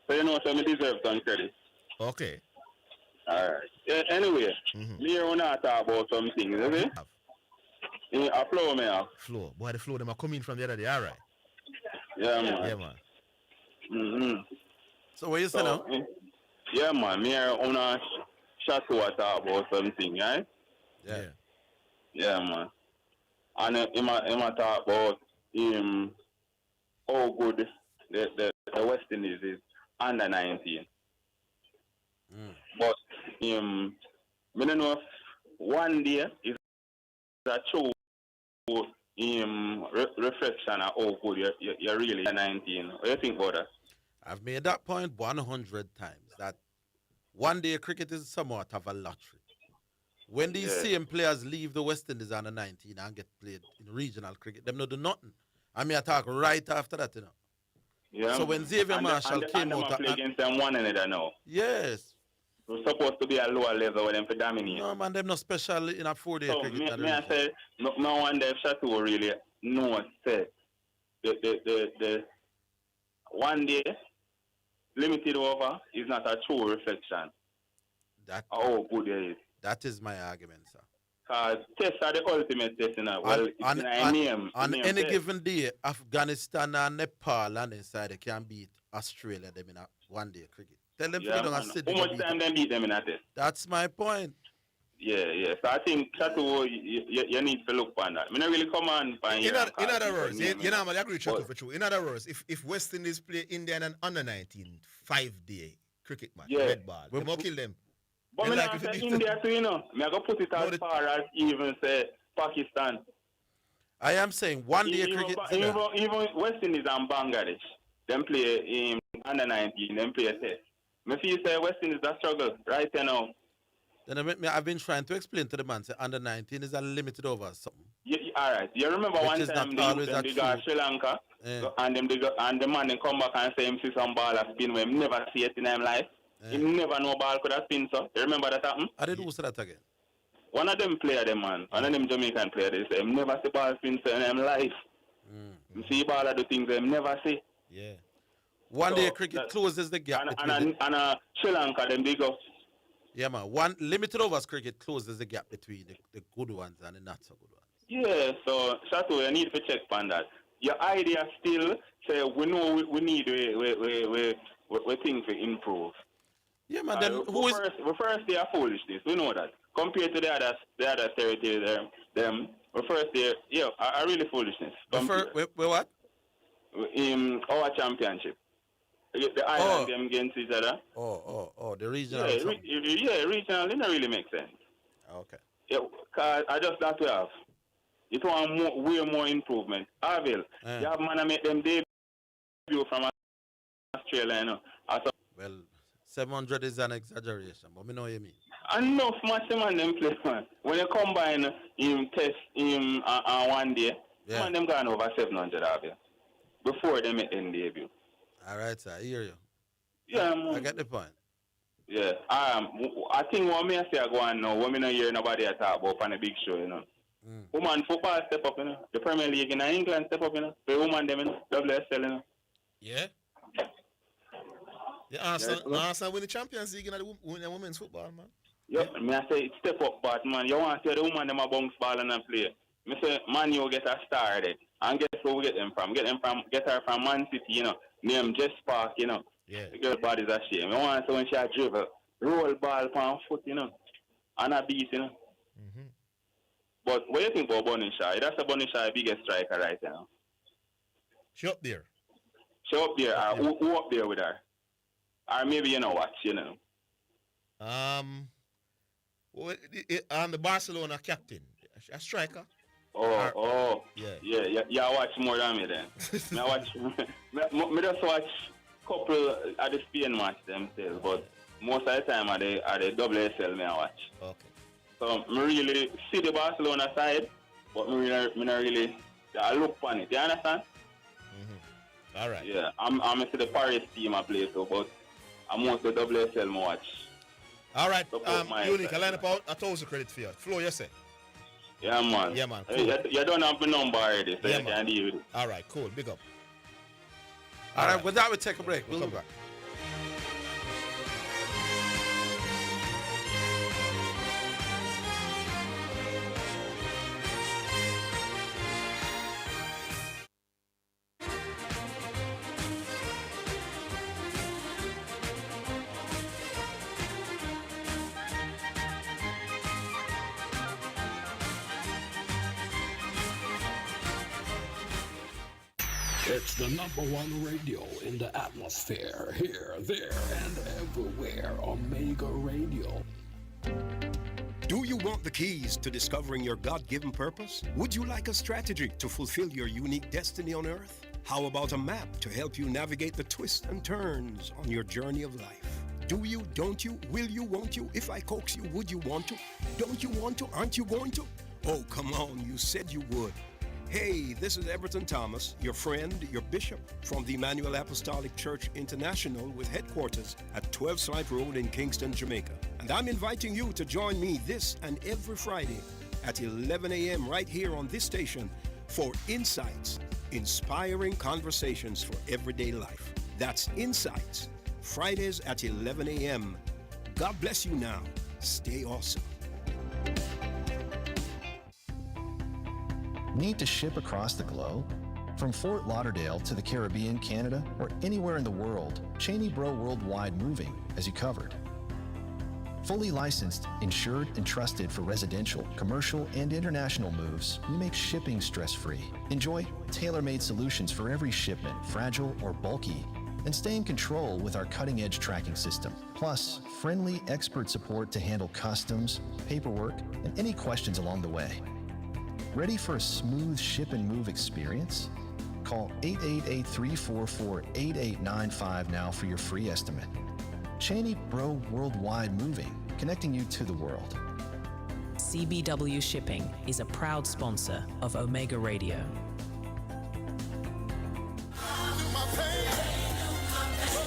So you know, so me deserve some credit. Okay. All right. Yeah, anyway, me here want to talk about some things, okay? A flow, me have. Flow. Boy, the flow, them are coming from the other day. All right. Yeah, man. Yeah, man. So what you say now? Yeah, man. Me here want to chat to talk about something, right? Yeah. Yeah, man. And he might talk about how good the West Indies is under 19. But I don't know if one day is a true reflection of how good you're really at 19. What do you think about that? I've made that point 100 times, that one day cricket is somewhat of a lottery. When these same players leave the West Indies under 19 and get played in regional cricket, them not do nothing. I mean, I talk right after that, you know. Yeah. So when Xavier Marshall came out... And play against them one another now. Yes. We're supposed to be a lower level with them for dominate. No, man, them not special in a 4-day cricket. So, I say, no wonder if Chateau really knows, say, the one day limited over is not a true reflection that of how good it is. That is my argument, sir. Because tests are the ultimate test, you know. Well, on any given day, Afghanistan and Nepal and inside they can beat Australia them in a one-day cricket. Tell them to go down and sit. How much time they beat them in a test? That's my point. Yeah. So I think Chateau, you need to look on that. I mean, I really come on. In other words, you know, I agree with Chateau for true. In other words, if West Indies play India and under 19 5-day cricket match, red ball, they won't kill them. But I like say India too, you know. I go put it as far as even say Pakistan. I am saying one-day cricket. Even West Indies and Bangladesh, them play in under 19, them play a test. Me feel say West Indies a struggle right now. Then I've been trying to explain to the man, say under 19 is a limited over or something. Yeah, all right. You remember one time they got Sri Lanka, and the man they come back and say him see some ball a spin where him never see it in his life. He never know ball could have spin, so you remember that happened? I didn't say that again. One of them player, them man, one of them Jamaican player, they say him never see ball spin so in his life. You see ball of the things they never see. Yeah. One-day cricket closes the gap. And Sri Lanka, them big up. Yeah, man. One limited overs cricket closes the gap between the good ones and the not so good ones. Yeah, so Chateau, you need to check on that. Your idea still say we know we need we things to improve. Yeah, man. Then we first they are foolishness. We know that. Compared to the other territories, them we first they are really foolishness. We what? Our championship. The island them against each other. Oh, the regional. Regional. It don't really make sense. Okay. Yeah, cause I just that we have. It want way more improvement. Avil, you have man make them debut from Australia, you know. Well, 700 is an exaggeration, but me know what you mean. Enough match man them play, man. When you combine test one day, man them gone over 700, Avil. before they make them debut. All right, sir. I hear you. Yeah, I get the point. Yeah. I think what me say I go on now, what me not hear nobody talk about on the big show, you know. Woman football step up, you know. The Premier League in England step up, you know. The woman them, you know. WSL, you know. Yeah. Yeah, Arsenal win the Champions League in the women's football, man. Yep, me I say it step up, but man, you want to see the woman them a bounce ball and play. Me say, man, you get a star there. And guess where we get them from? Get her from Man City, you know. Name Jess Park, you know. Yeah. The girl body's a shame. I want to see when she a dribble, roll ball on foot, you know. And a beat, you know. Mm-hmm. But what do you think about Bunny Shaw? That's the Bunny Shaw biggest striker right now. She up there. She up there. Who up there with her? Or maybe you know what, you know. I'm the Barcelona captain. A striker. Yeah, I watch more than me then. I watch. Me just watch couple of the Spain match themselves, but most of the time are the WSL me I watch. Okay. So me really see the Barcelona side, but me not really I look on it. You understand? Mm-hmm. All right. Yeah, I'm see the Paris team I play so, but I'm most the WSL me watch. All right. Unique, I line up 1,000 credit for you. Flo, you say? Yeah, man. Yeah, man. Cool. You don't have the number already, so you can deal with it. All right, cool. Big up. All right, with that, we'll take a break. We'll come back. It's the #1 radio in the atmosphere. Here, there, and everywhere. Omega Radio. Do you want the keys to discovering your God-given purpose? Would you like a strategy to fulfill your unique destiny on earth? How about a map to help you navigate the twists and turns on your journey of life? Do you, don't you, will you, won't you? If I coax you, would you want to? Don't you want to? Aren't you going to? Oh, come on, you said you would. Hey, this is Everton Thomas, your friend, your bishop from the Emmanuel Apostolic Church International with headquarters at 12 Slide Road in Kingston, Jamaica. And I'm inviting you to join me this and every Friday at 11 a.m. right here on this station for Insights, inspiring conversations for everyday life. That's Insights, Fridays at 11 a.m. God bless you now. Stay awesome. Need to ship across the globe? From Fort Lauderdale to the Caribbean, Canada, or anywhere in the world, Cheney Bro Worldwide Moving has you covered. Fully licensed, insured, and trusted for residential, commercial, and international moves, we make shipping stress-free. Enjoy tailor-made solutions for every shipment, fragile or bulky, and stay in control with our cutting-edge tracking system. Plus, friendly expert support to handle customs, paperwork, and any questions along the way. Ready for a smooth ship and move experience? Call 888-344-8895 now for your free estimate. Cheney Bro Worldwide Moving, connecting you to the world. CBW Shipping is a proud sponsor of Omega Radio.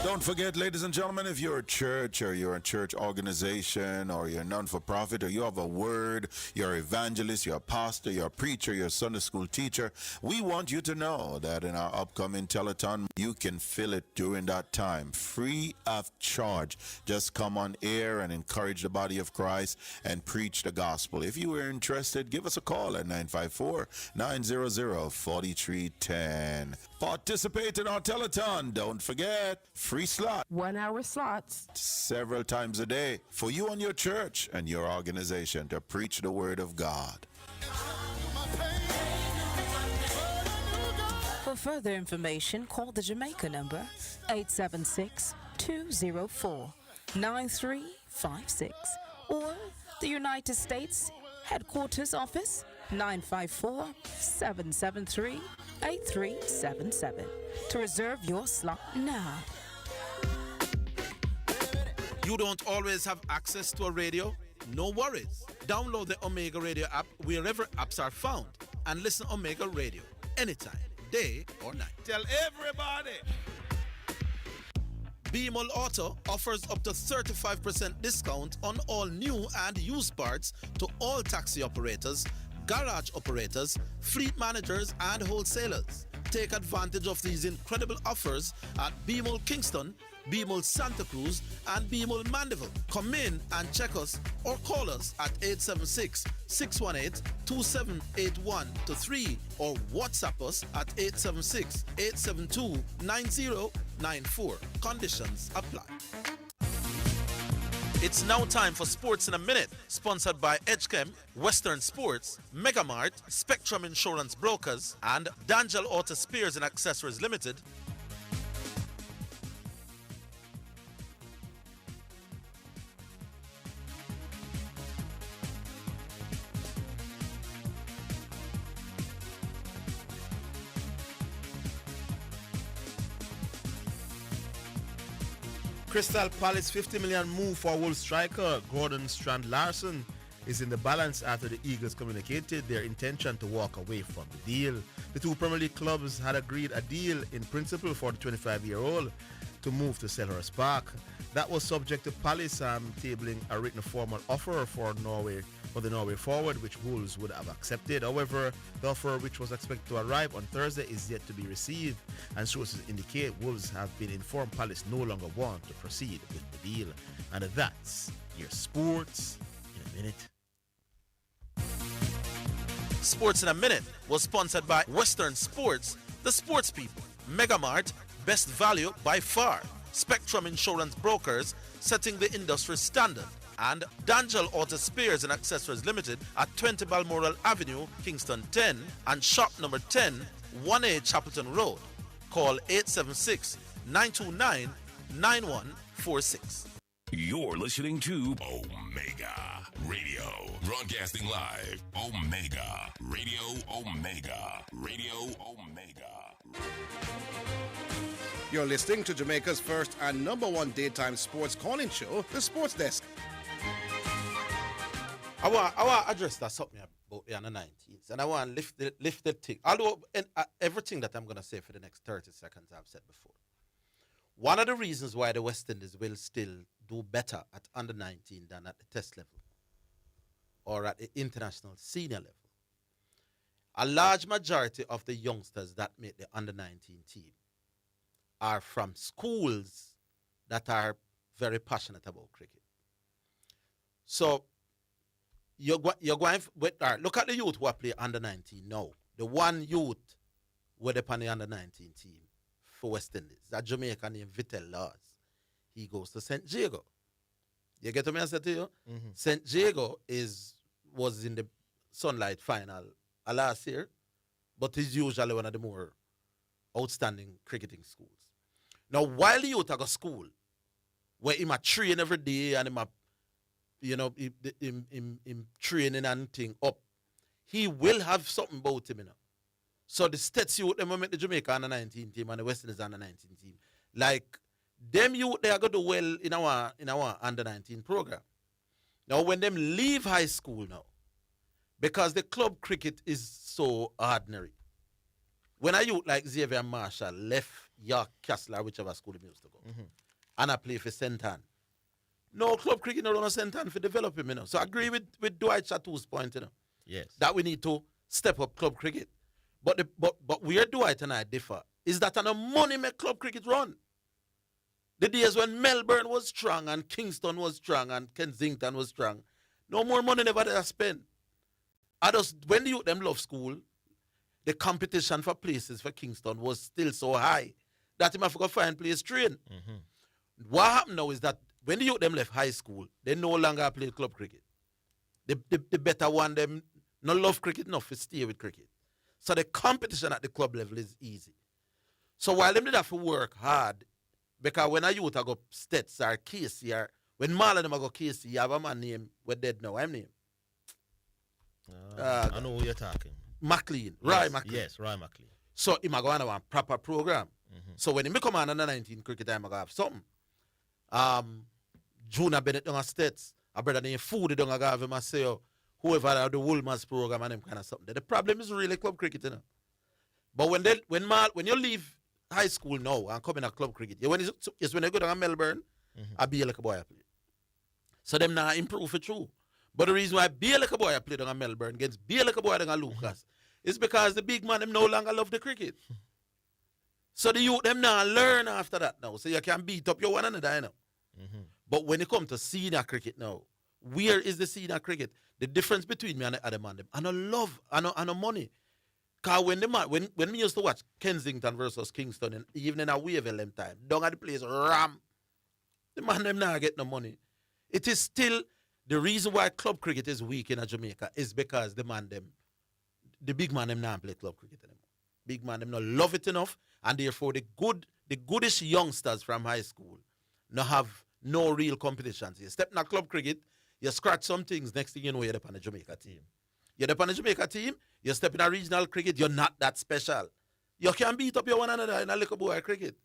Don't forget, ladies and gentlemen, if you're a church or you're a church organization or you're a non-for-profit or you have a word, you're an evangelist, you're a pastor, you're a preacher, you're a Sunday school teacher, we want you to know that in our upcoming telethon, you can fill it during that time, free of charge. Just come on air and encourage the body of Christ and preach the gospel. If you are interested, give us a call at 954-900-4310. Participate in our telethon. Don't forget, free slot. 1 hour slots. Several times a day for you and your church and your organization to preach the word of God. For further information, call the Jamaica number 876-204-9356 or the United States Headquarters Office 954-773-8377 to reserve your slot now. You don't always have access to a radio? No worries. Download the Omega Radio app wherever apps are found and listen Omega Radio anytime. day or night. Tell everybody. BMOL Auto offers up to 35% discount on all new and used parts to all taxi operators, garage operators, fleet managers, and wholesalers. Take advantage of these incredible offers at BMOL Kingston, BMOL Santa Cruz, and BMOL Mandeville. Come in and check us or call us at 876-618-2781-3 or WhatsApp us at 876-872-9094. Conditions apply. It's now time for Sports in a Minute, sponsored by Edgechem, Western Sports, Megamart, Spectrum Insurance Brokers, and Dangel Auto Spares and Accessories Limited. Crystal Palace 50 million move for Wolves striker Gordon Strand Larson is in the balance after the Eagles communicated their intention to walk away from the deal. The two Premier League clubs had agreed a deal in principle for the 25-year-old to move to Selhurst Park. That was subject to Palace tabling a written formal offer for the Norway forward, which Wolves would have accepted. However, the offer, which was expected to arrive on Thursday, is yet to be received, and sources indicate Wolves have been informed Palace no longer want to proceed with the deal. And that's your sports in a minute. Sports in a Minute was sponsored by Western Sports, the sports people, Megamart, best value by far, Spectrum Insurance Brokers, setting the industry standard, and Dangel Auto Spares and Accessories Limited at 20 Balmoral Avenue, Kingston 10, and shop number 10, 1A Chapelton Road. Call 876-929-9146. You're listening to Omega Radio, broadcasting live. Omega Radio, Omega Radio, Omega. You're listening to Jamaica's first and number one daytime sports calling show, The Sports Desk. I want to address that something about the 19th, and I want to lift the thing. Although everything that I'm going to say for the next 30 seconds I've said before. One of the reasons why the West Indies will still do better at under 19 than at the test level or at the international senior level, a large majority of the youngsters that make the under 19 team are from schools that are very passionate about cricket. So you're going with look at the youth who are playing under 19 now. The one youth with upon the under 19 team for West Indies, that Jamaican named Vittel Laws. He goes to St. Diego. You get what I say to you? Mm-hmm. St. Diego was in the Sunlight final last year, but is usually one of the more outstanding cricketing schools. Now, while the youth are go school, where he might train every day and he might, him training and thing up, he will have something about him, So the States youth, the moment the Jamaica under 19 team and the West Indies under 19 team, like them youth, they are going to do well in our under 19 program. Now, when them leave high school now, because the club cricket is so ordinary. When a youth like Xavier Marshall left York Castle or whichever school he used to go, and I play for St. Ann, no club cricket no run St. Ann for develop him, So I agree with Dwight Chatou's point, Yes. That we need to step up club cricket. But where Dwight and I differ is that the money make club cricket run. The days when Melbourne was strong and Kingston was strong and Kensington was strong, no more money never there spent. When the youth them love school, the competition for places for Kingston was still so high that him have to go find place train. What happened now is that when the youth them left high school, they no longer play club cricket. The better one them no love cricket enough to stay with cricket. So the competition at the club level is easy. So while them did have to work hard, because when a youth go Stets or Casey or when Marlon them go Casey, you have a man name we're dead now. I'm name. I know who you're talking. McLean, Yes, Roy McLean. Yes, Roy McLean. So he go on a proper program. So when he come on under 19 cricket time, I go have something. Junior Bennett don't have Stets. A brother named Foodie don't have him. I say, whoever have the Woolmans program and them kind of something. The problem is really club cricket, But when you leave high school now and come in a club cricket, when you go down to Melbourne, I be like a boy I play. So them now improve it true. But the reason why be like a boy I play down in Melbourne against be like a boy down in Lucas is because the big man them no longer love the cricket. So the youth them now learn after that now. So you can beat up your one another, you know. But when it comes to senior cricket now, where is the senior cricket? The difference between me and the other man them. I no love, I no money. Cause when we used to watch Kensington versus Kingston and even in a Wavell them time, down at the place ram. The man them now get no money. It is still the reason why club cricket is weak in Jamaica is because the big man them now play club cricket anymore. Big man them not love it enough, and therefore the goodish youngsters from high school no have no real competitions. You step in a club cricket, you scratch some things, next thing you know you're up on a Jamaica team. You're up on a Jamaica team, you step in a regional cricket, you're not that special. You can beat up your one another in a little boy cricket.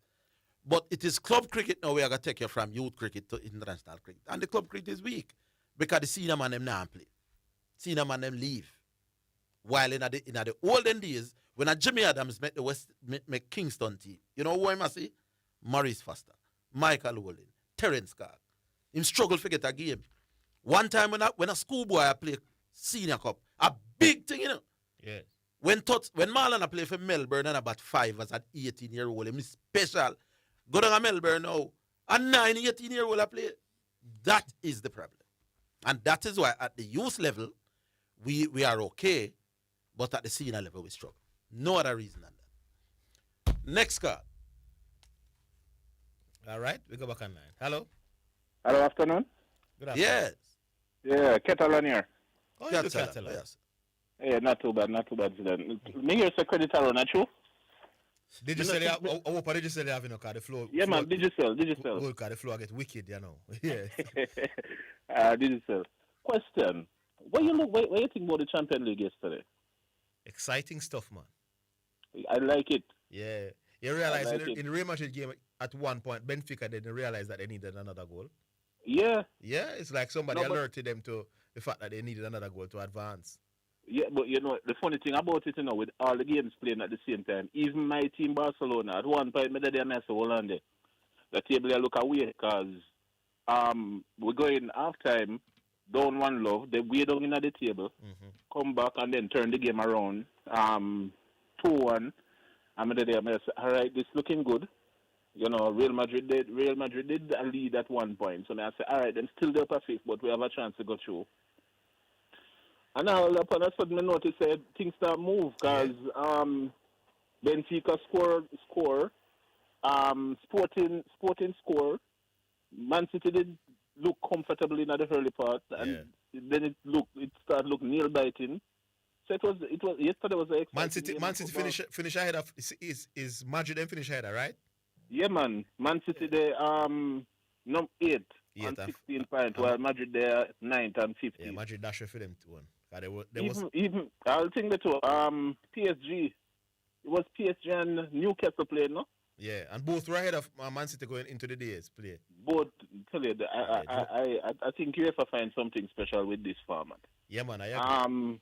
But it is club cricket now where I got to take you from youth cricket to international cricket. And the club cricket is weak because the senior man them now play. Senior man them leave. While in the olden days, when a Jimmy Adams met Kingston team, you know who I must see? Maurice Foster, Michael Walden, Terence Carr. Him struggle to get a game. One time when a schoolboy I play senior cup, a big thing, you know. Yes. When Marlon I play for Melbourne and about 5 as an 18-year-old, him special. Go down to Melbourne now, a 18-year-old I play. That is the problem. And that is why at the youth level, we are okay, but at the senior level, we struggle. No other reason than that. Next card. All right, we go back on 9. Hello? Hello, afternoon. Good afternoon. Yes. Yeah, Catalan here. Oh, you do Catalan. Yes. Yeah, not too bad, Zidane. Me hear say credit are not true. Did you sell did you sell you have in a car? The flow. Yeah, man, did you sell? Good car, the flow get wicked, you know. Yeah. Did you sell? Question. What you think about the Champions League yesterday? Exciting stuff, man. I like it. Yeah. You realize in the Real Madrid game at one point, Benfica didn't realize that they needed another goal. Yeah. Yeah, it's like somebody alerted them to the fact that they needed another goal to advance. Yeah, but you know, the funny thing about it, you know, with all the games playing at the same time, even my team Barcelona, at one point, I did a Holland. The table look away because we're going half-time, down 1-0, they way down in the table, come back and then turn the game around, 2-1. I'm there, I say, all right, this looking good. You know, Real Madrid did a lead at one point. So I say, all right, then still the upper fifth, but we have a chance to go through. And all upon a sudden, I noticed that things start move because Benfica score, Sporting score. Man City did look comfortable in the early part, and then it started looking nail biting. So it was yesterday was an exciting Man City finish ahead of is Madrid and finish ahead, right? Yeah, man. Man City they number 8 on 16 points, while Madrid they 9th and 15. Yeah, Madrid dash for them too. Even I'll think that too. PSG. It was PSG and Newcastle playing, no? Yeah, and both were ahead of Man City going into the days play. Both, tell you, I think you have to find something special with this format. Yeah, man, I agree.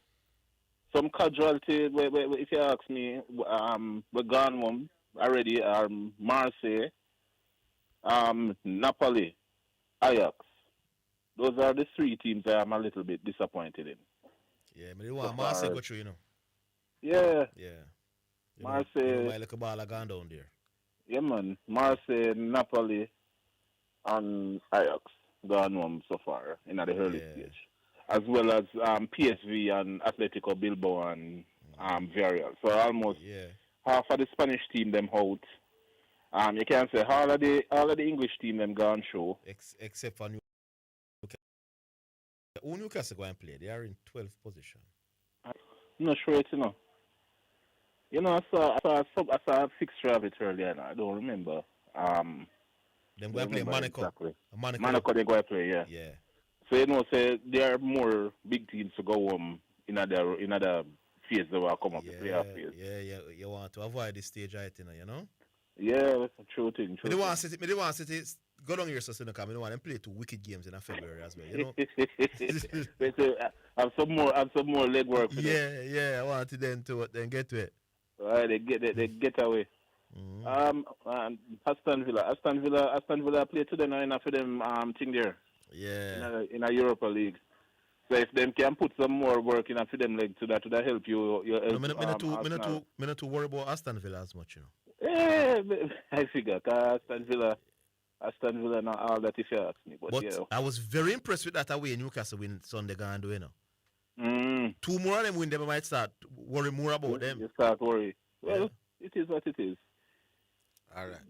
Some casualty, if you ask me, we're gone home already. Marseille, Napoli, Ajax. Those are the 3 teams I am a little bit disappointed in. Yeah, but you want Marseille go through, you know. Yeah. Yeah. Marseille. My little ball gone down there. Yeah, man. Marseille, Napoli, and Ajax gone home so far in the early stage. As well as PSV and Atletico Bilbao and Villarreal. So almost half of the Spanish team them out. You can say all of the English team them gone show. Except for Newcastle. Who Newcastle go and play? They are in 12th position. I'm not sure it, you know. You know, I saw a fixture of it earlier. I don't remember. Them go and play Monaco. Exactly. Monaco they go and play, yeah. Yeah. So, you know, there are more big teams to go in other phase that will come up, the playoff phase. Yeah. You want to avoid this stage, you know? Yeah, that's a true thing. They want City go down here so soon because I don't want them play 2 wicked games in February as well, you know? I have some more legwork. Yeah, I want them to then get to it. Right, they get away. Aston Villa play today now enough for them thing there. Yeah. In a Europa League. So if them can put some more work in for them leg to that would help you. No, me not too worry about Aston Villa as much, you know. I figure Aston Villa not all that if you ask me. But yeah. I was very impressed with that away Newcastle win Sunday going do, you know. 2 more of them win, them might start worry more about them. You start worry. Well, it is what it is. All right.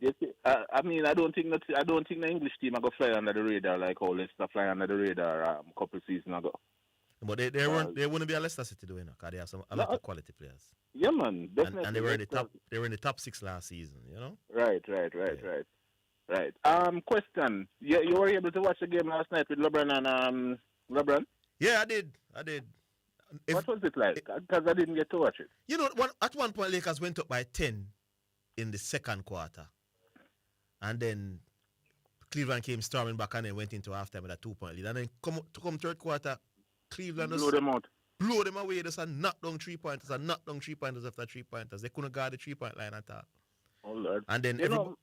I mean, I don't think the English team are going to fly under the radar like how Leicester fly under the radar a couple seasons ago. But they wouldn't be a Leicester City doing, because they have a lot of quality players. Yeah, man, definitely. And they were in the top 6 last season, you know. Right. Question: you were able to watch the game last night with LeBron and LeBron? Yeah, I did. What was it like? Because I didn't get to watch it. You know, at one point Lakers went up by 10 in the second quarter, and then Cleveland came storming back and then went into halftime with a 2-point lead, and then come third quarter, Cleveland blow them out. Blow them away. Just a knock down 3-pointers and knock down 3-pointers after 3-pointers. They couldn't guard the 3-point line at all. Oh Lord! And then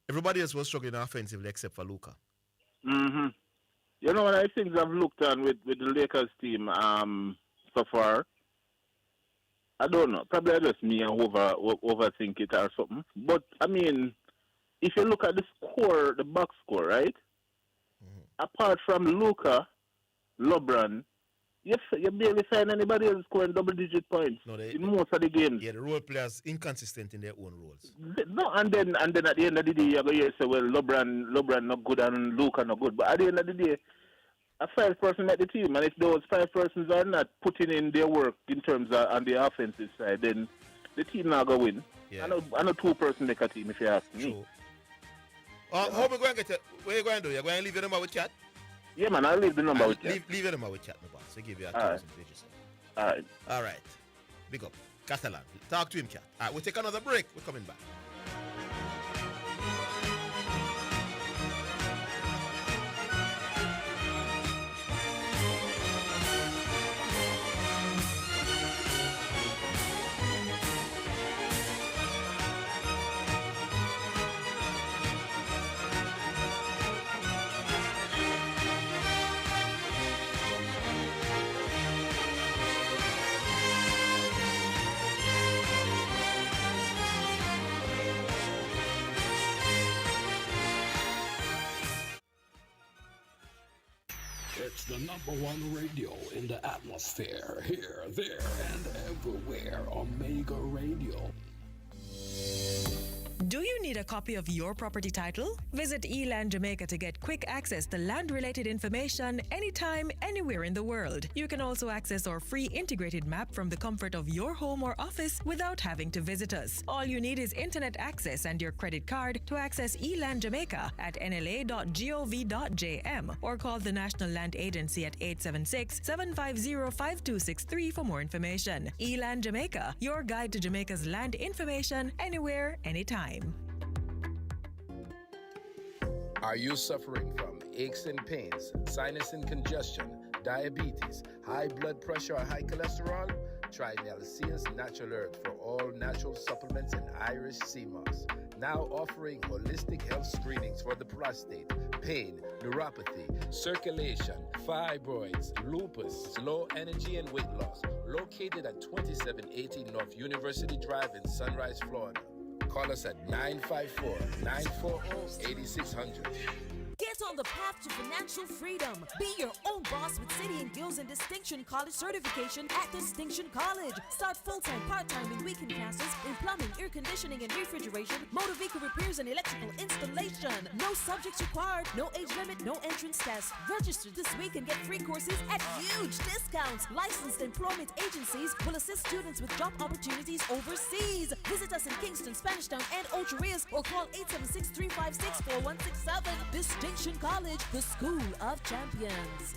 everybody else was struggling offensively except for Luka. Mm-hmm. You know, one of the things I've looked on with the Lakers team so far, I don't know. Probably just me and overthink it or something. But I mean, if you look at the score, the box score, right? Apart from Luka, LeBron, you barely find anybody else scoring double-digit points in most of the games. Yeah, the role players inconsistent in their own roles. No, and then at the end of the day, you're going to say, well, LeBron not good and Luka not good. But at the end of the day, a 5-person at the team, and if those 5 persons are not putting in their work in terms of on the offensive side, then the team not going to win. Yeah. I know 2-person make a team, if you ask me. True. How we going to get it? What are you going to do? You're going to leave your number with Cat? Yeah, man, I'll leave the number with Cat. Leave your number with Cat, my boss. So give you a All right. 1,000 pages. All right. Big up. Catalan. Talk to him, Cat. All right, we'll take another break. We're coming back. It's the #1 radio in the atmosphere, here, there, and everywhere. Omega Radio. Do you need a copy of your property title? Visit Eland Jamaica to get quick access to land-related information anytime, anywhere in the world. You can also access our free integrated map from the comfort of your home or office without having to visit us. All you need is internet access and your credit card to access Eland Jamaica at nla.gov.jm or call the National Land Agency at 876-750-5263 for more information. Eland Jamaica, your guide to Jamaica's land information anywhere, anytime. Are you suffering from aches and pains, sinus and congestion, diabetes, high blood pressure, or high cholesterol? Try Nelsia's Natural Herb for all natural supplements and Irish sea moss. Now offering holistic health screenings for the prostate, pain, neuropathy, circulation, fibroids, lupus, low energy and weight loss. Located at 2780 North University Drive in Sunrise, Florida. Call us at 954-940-8600. Get on the path to financial freedom. Be your own boss with City and Guilds and Distinction College certification at Distinction College. Start full-time, part-time, and weekend classes in plumbing, air conditioning, and refrigeration, motor vehicle repairs, and electrical installation. No subjects required, no age limit, no entrance test. Register this week and get free courses at huge discounts. Licensed employment agencies will assist students with job opportunities overseas. Visit us in Kingston, Spanish Town, and Ocho Rios, or call 876-356-4167. Distinction College, the school of champions.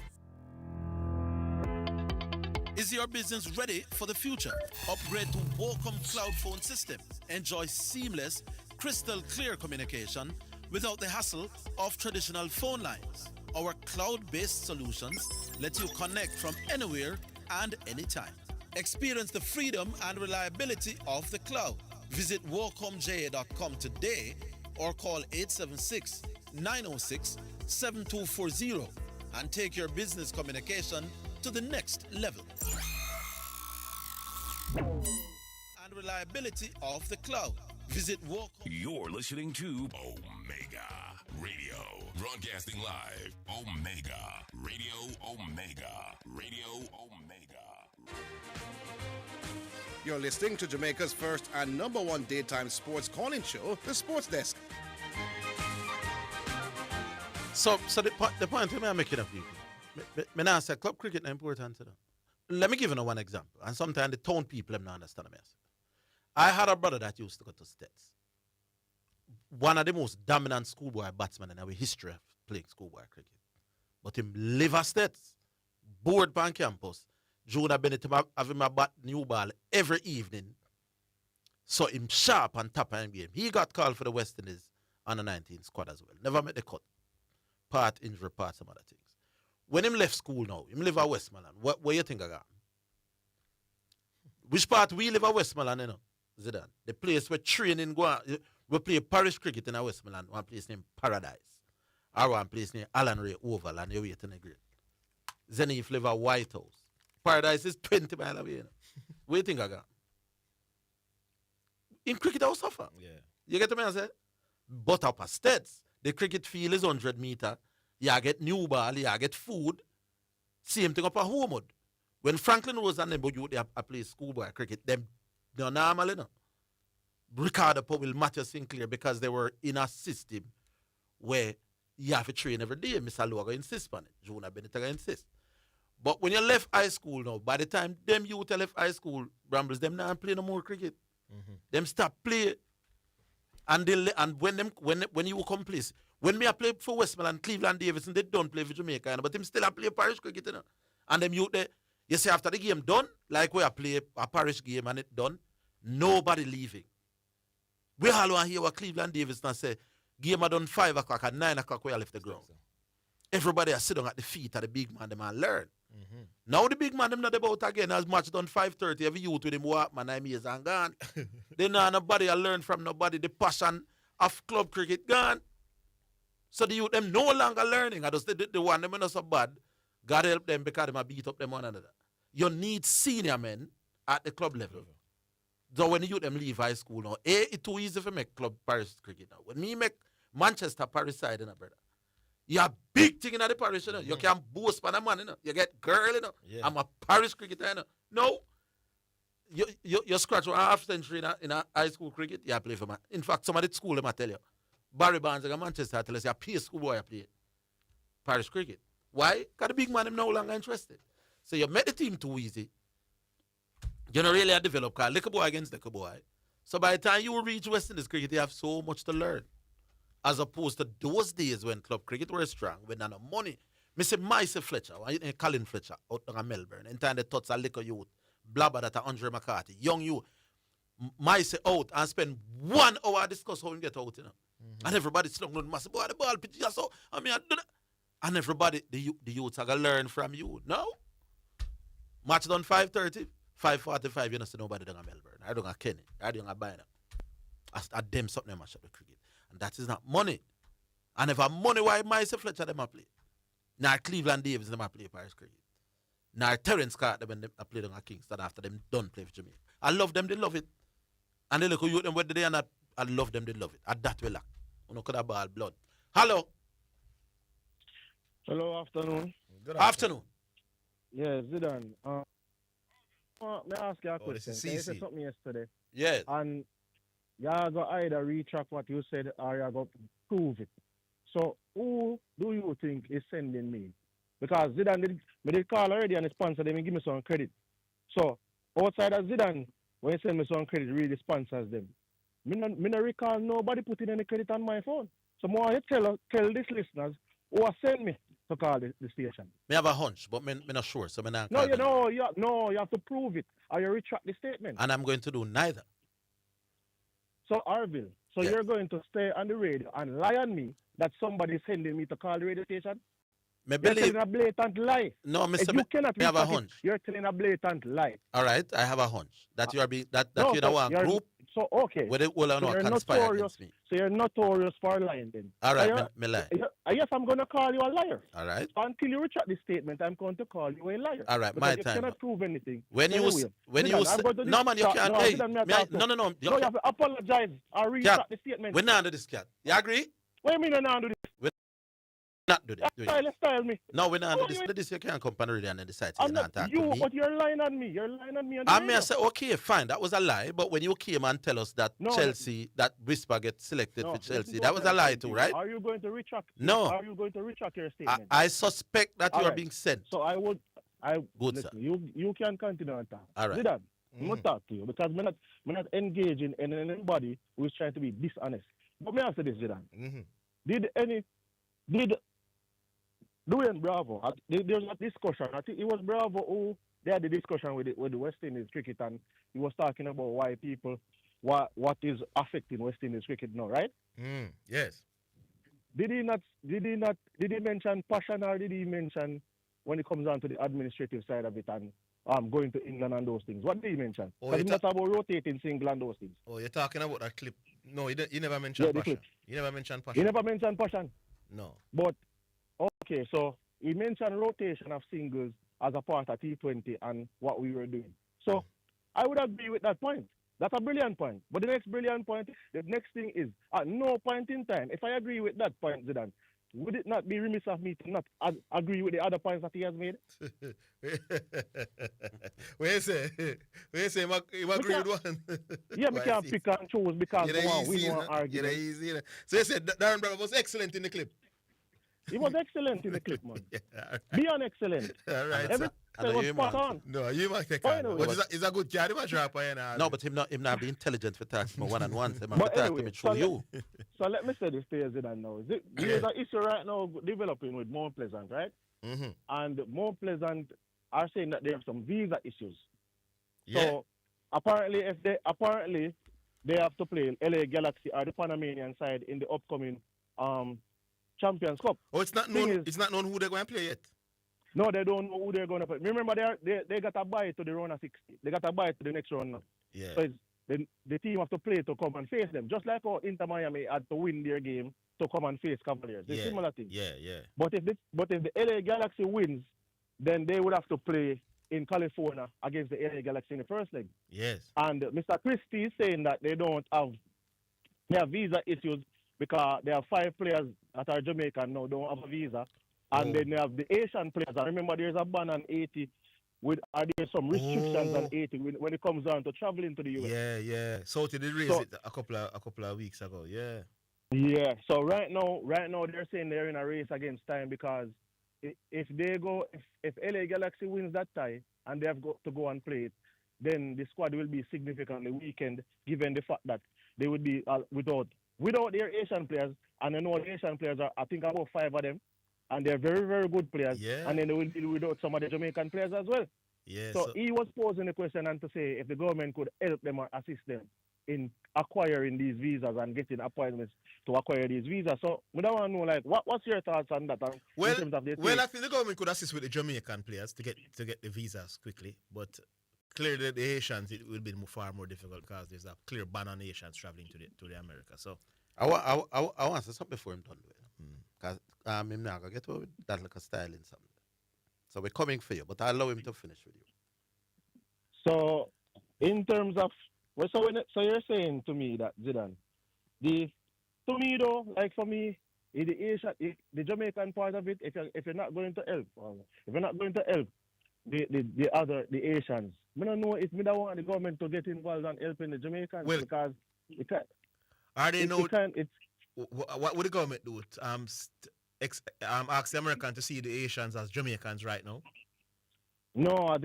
Is your business ready for the future? Upgrade to Wacom Cloud Phone System. Enjoy seamless, crystal clear communication without the hassle of traditional phone lines. Our cloud-based solutions let you connect from anywhere and anytime. Experience the freedom and reliability of the cloud. Visit WelcomeJA.com today or call 876-906-7240 and take your business communication to the next level. And reliability off the cloud. Visit Welcome. You're listening to Omega Radio. Broadcasting live. Omega Radio. Omega Radio. Omega. You're listening to Jamaica's first and number one daytime sports calling show, The Sports Desk. So the point I'm making of people, me now say club cricket is important to them. Let me give you one example. And sometimes the town people them not understand me. I had a brother that used to go to States. One of the most dominant schoolboy batsmen in our history of playing schoolboy cricket. But him live at States, board on campus. June Bennett have him a bat new ball every evening. So him sharp and top of him game. He got called for the West Indies under 19 squad as well. Never met the cut. Part injury, part some other things. When him left school now, him live at Westmoreland. Where you think I got? Which part we live at Westmoreland, you know? Zidane. The place where training go on. We play parish cricket in Westmoreland. One place named Paradise. Or one place named Alan Ray Oval and you wait in the grade. Zenith live at White House. Paradise is 20 miles away. You know? What do you think I got? In cricket, I will suffer. Yeah. You get what I say? But up at States, the cricket field is 100 meters. You get new ball, you get food. Same thing up at Homewood. When Franklin Rose and them you they play schoolboy cricket, them they're normal, you know. Ricardo Powell, Matthew Sinclair, because they were in a system where you have to train every day. Mr. Loga insists on it. Jonah Bennett insists. But when you left high school now, by the time them youth left high school, Brambles, them not play no more cricket. Mm-hmm. Them stop play. And when you come place, when me I play for Westmoreland, Cleveland Davidson, they don't play for Jamaica, you know, but them still play parish cricket, you know. And them youth there, you see after the game done, like we play a parish game and it done, nobody leaving. We all want to hear what Cleveland Davidson say, game are done 5 o'clock and 9 o'clock where I left the ground. Everybody is sitting at the feet of the big man, them and learn. Mm-hmm. Now the big man, them not about again, as much done 5:30, every youth with him walk, man, I'm years and gone. They know nobody, I learn from nobody, the passion of club cricket gone. So the youth, them no longer learning. I just the one, them not so bad. God help them because them beat up them one another. You need senior men at the club level. So when the youth them leave high school now, it's too easy for make club parish cricket now. When me make Manchester parish side, you know, brother, you have big thing in the parish, you know. You can boast for the man, you know. You get girl, you know. Yeah. I'm a parish cricketer, you know. No. You scratch 1/2 century in a high school cricket, you play for man. In fact, some of the school, I tell you, Barry Barnes in Manchester tell us you play schoolboy, you play parish cricket. Why? Because the big man is no longer interested. So you make the team too easy. You don't really develop, because little boy against little boy. So by the time you reach West Indies cricket, you have so much to learn. As opposed to those days when club cricket were strong, when no money. I say Mice Fletcher, Colin Fletcher, out in Melbourne, in time they touch a little youth, blabber that Andre McCarthy, young youth, Mice out and spend 1 hour discuss how you get out, you know. Mm-hmm. And everybody slung on massive boy, the ball pitch, so I mean, I do that. And everybody, the youths are going to learn from you. No. Match done 5:30, 5:45, you know, see nobody down in Melbourne. I don't have Kenny, I don't have Bynum. I them something match up the cricket. And that is not money. And if I money, why Mice Fletcher them a play? Now Cleveland Davis them a play Paris cricket. Now Terence Carter when they play on Kingston after them done play for Jamaica. I love them, they love it. And they look at you them whether they are not, I love them, they love it. At that we lack. You know, could have ball blood. Hello. Hello, afternoon. Good afternoon. Yeah, Zidane. May I ask you a question? You said something yesterday. Yes. And you're going to either retract what you said or you're going to prove it. So who do you think is sending me? Because Zidane did call already and the sponsor them and give me some credit. So outside of Zidane, when you send me some credit, really sponsors them. Me no recall nobody putting any credit on my phone. So more you tell these listeners who are send me to call the station. Me have a hunch, but me not sure. So me not you have to prove it or you retract the statement. And I'm going to do neither. So Arville, yes. You're going to stay on the radio and lie on me that somebody is sending me to call the radio station? You're telling a blatant lie. No, Mr. You cannot me have a hunch. You're telling a blatant lie. All right, I have a hunch that you are being that no, you know one group. So okay. Where they all so you're conspire notorious. against me. So you're notorious for lying then. All right, me lie. Yes, I'm gonna call you a liar. All right. So until you retract this statement, I'm going to call you a liar. All right, because my you time. cannot prove anything. When you anyway, no man, you can't. No, Hey, you have to apologize or retract the statement. We're not do this, cat. You agree? What do you mean you're not do this? We're not do this. Style me. No, we're not do this. This you can't come on the radio and then decide you're not talking you, to me. but you're lying on me. You're lying on me. I may say, okay, fine, that was a lie. But when you came and tell us that Chelsea, that Whisper gets selected for Chelsea, that was a lie too, right? Are you going to retract? No. Are you going to retract your statement? I suspect that you are being sent. So I would. Good, listen, sir. You can continue on talk. All right. Zidan, I'm going to talk to you because we're not engaging in anybody who is trying to be dishonest. But may I say this, Zidan? Did Dwayne Bravo, there was a discussion. I think it was Bravo who they had the discussion with the West Indies cricket, and he was talking about why people, what is affecting West Indies cricket now, right? Yes. Did he mention passion, or did he mention when it comes down to the administrative side of it and going to England and those things? What did he mention? Because he not about rotating single and those things. Oh, you're talking about that clip. No, you never mentioned passion. You never mentioned passion. He never mentioned passion. No. But, okay, so he mentioned rotation of singles as a part of T20 and what we were doing. So I would agree with that point. That's a brilliant point. But the next brilliant point, the next thing is, at no point in time, if I agree with that point, Zidane, would it not be remiss of me to not agree with the other points that he has made? Where you say you agree with one? Yeah, we can't pick and choose because we want to argue. So you said Darren Bravo was excellent in the clip. He was excellent in the clip, man. Beyond excellent. All right. Everything was spot on. No, you might take on. But is a good guy, No, but him not be intelligent for talking about one-on-one. Him But talk anyway, to me through you. So let me say this to you, Zidane, now. There's an issue right now developing with Mount Pleasant, right? And Mount Pleasant are saying that they have some visa issues. So apparently they have to play LA Galaxy or the Panamanian side in the upcoming Champions Cup. Oh, it's not known. It's not known who they're going to play yet. No, they don't know who they're going to play. Remember, they got a bye to the round of 60. They got a bye to the next round now. Yeah. So the team have to play to come and face them, just like how Inter Miami had to win their game to come and face Cavaliers. It's similar thing. Yeah. But if the LA Galaxy wins, then they would have to play in California against the LA Galaxy in the first leg. Yes. And Mr. Christie is saying that they have visa issues because there are 5 players that are Jamaican now don't have a visa. And then they have the Asian players. I remember there's a ban on 80 are there some restrictions on 80 when it comes down to traveling to the US. Yeah. So they did raise it a couple of weeks ago, yeah. Yeah. So right now they're saying they're in a race against time because if LA Galaxy wins that tie and they have got to go and play it, then the squad will be significantly weakened given the fact that they would be without their Asian players, and I know the Asian players are, I think, about 5 of them, and they're very, very good players. Yeah. And then they will deal without some of the Jamaican players as well. Yeah. So he was posing the question and to say if the government could help them or assist them in acquiring these visas and getting appointments to acquire these visas. So we don't want to know, like, what's your thoughts on that? Well, in terms of I think the government could assist with the Jamaican players to get the visas quickly, but clearly the Asians, it will be far more difficult because there's a clear ban on Asians traveling to the America. So I want to say something before him done with it. Because I'm not going to get over with that like a styling something. So we're coming for you, but I'll allow him to finish with you. So in terms of, so you're saying to me that, Zidane, to me though, like for me, the Jamaican part of it, if you're not going to help, the Asians, I don't know if we don't want the government to get involved in helping the Jamaicans because it can't. Are they what would the government do? Ask the Americans to see the Asians as Jamaicans right now? No,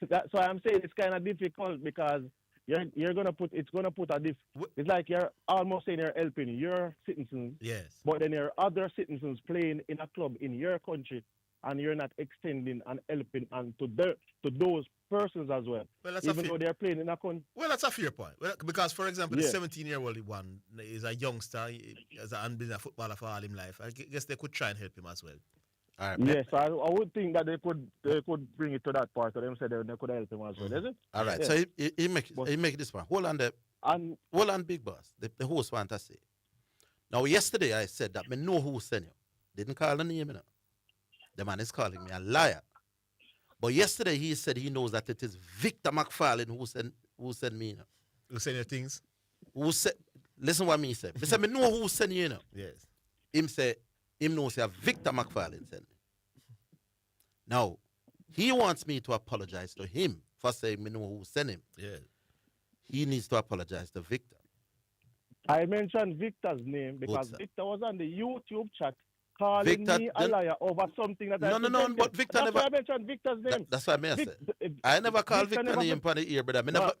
that's why I'm saying it's kind of difficult because it's gonna put it's like you're almost saying you're helping your citizens. Yes. But then there are other citizens playing in a club in your country, and you're not extending and helping and to those persons as well. Well, that's even though they're playing in a country. Well, that's a fair point. Well, because, for example, the 17-year-old one is a youngster, and been a footballer for all his life. I guess they could try and help him as well. All right, yes, I would think that they could bring it to that part of them, so they could help him as well, is it? All right, yeah. so he make this one. Hold on there. And hold on, big boss. The host want to say. Now, yesterday I said that me know who sent you. Didn't call the name, you know. The man is calling me a liar. But yesterday he said he knows that it is Victor McFarlane who sent me, you know. Who send your things? Who said, listen what me said. He said, me know who sent you, you know. Yes. Him knows that Victor McFarlane sent me. Now, he wants me to apologize to him for saying me know who sent him. Yeah. He needs to apologize to Victor. I mentioned Victor's name because Victor was on the YouTube chat calling Victor, me a liar over something that no, but Victor that's never. why I mentioned Victor's name. That's what I said. I never called Victor name on the ear, brother.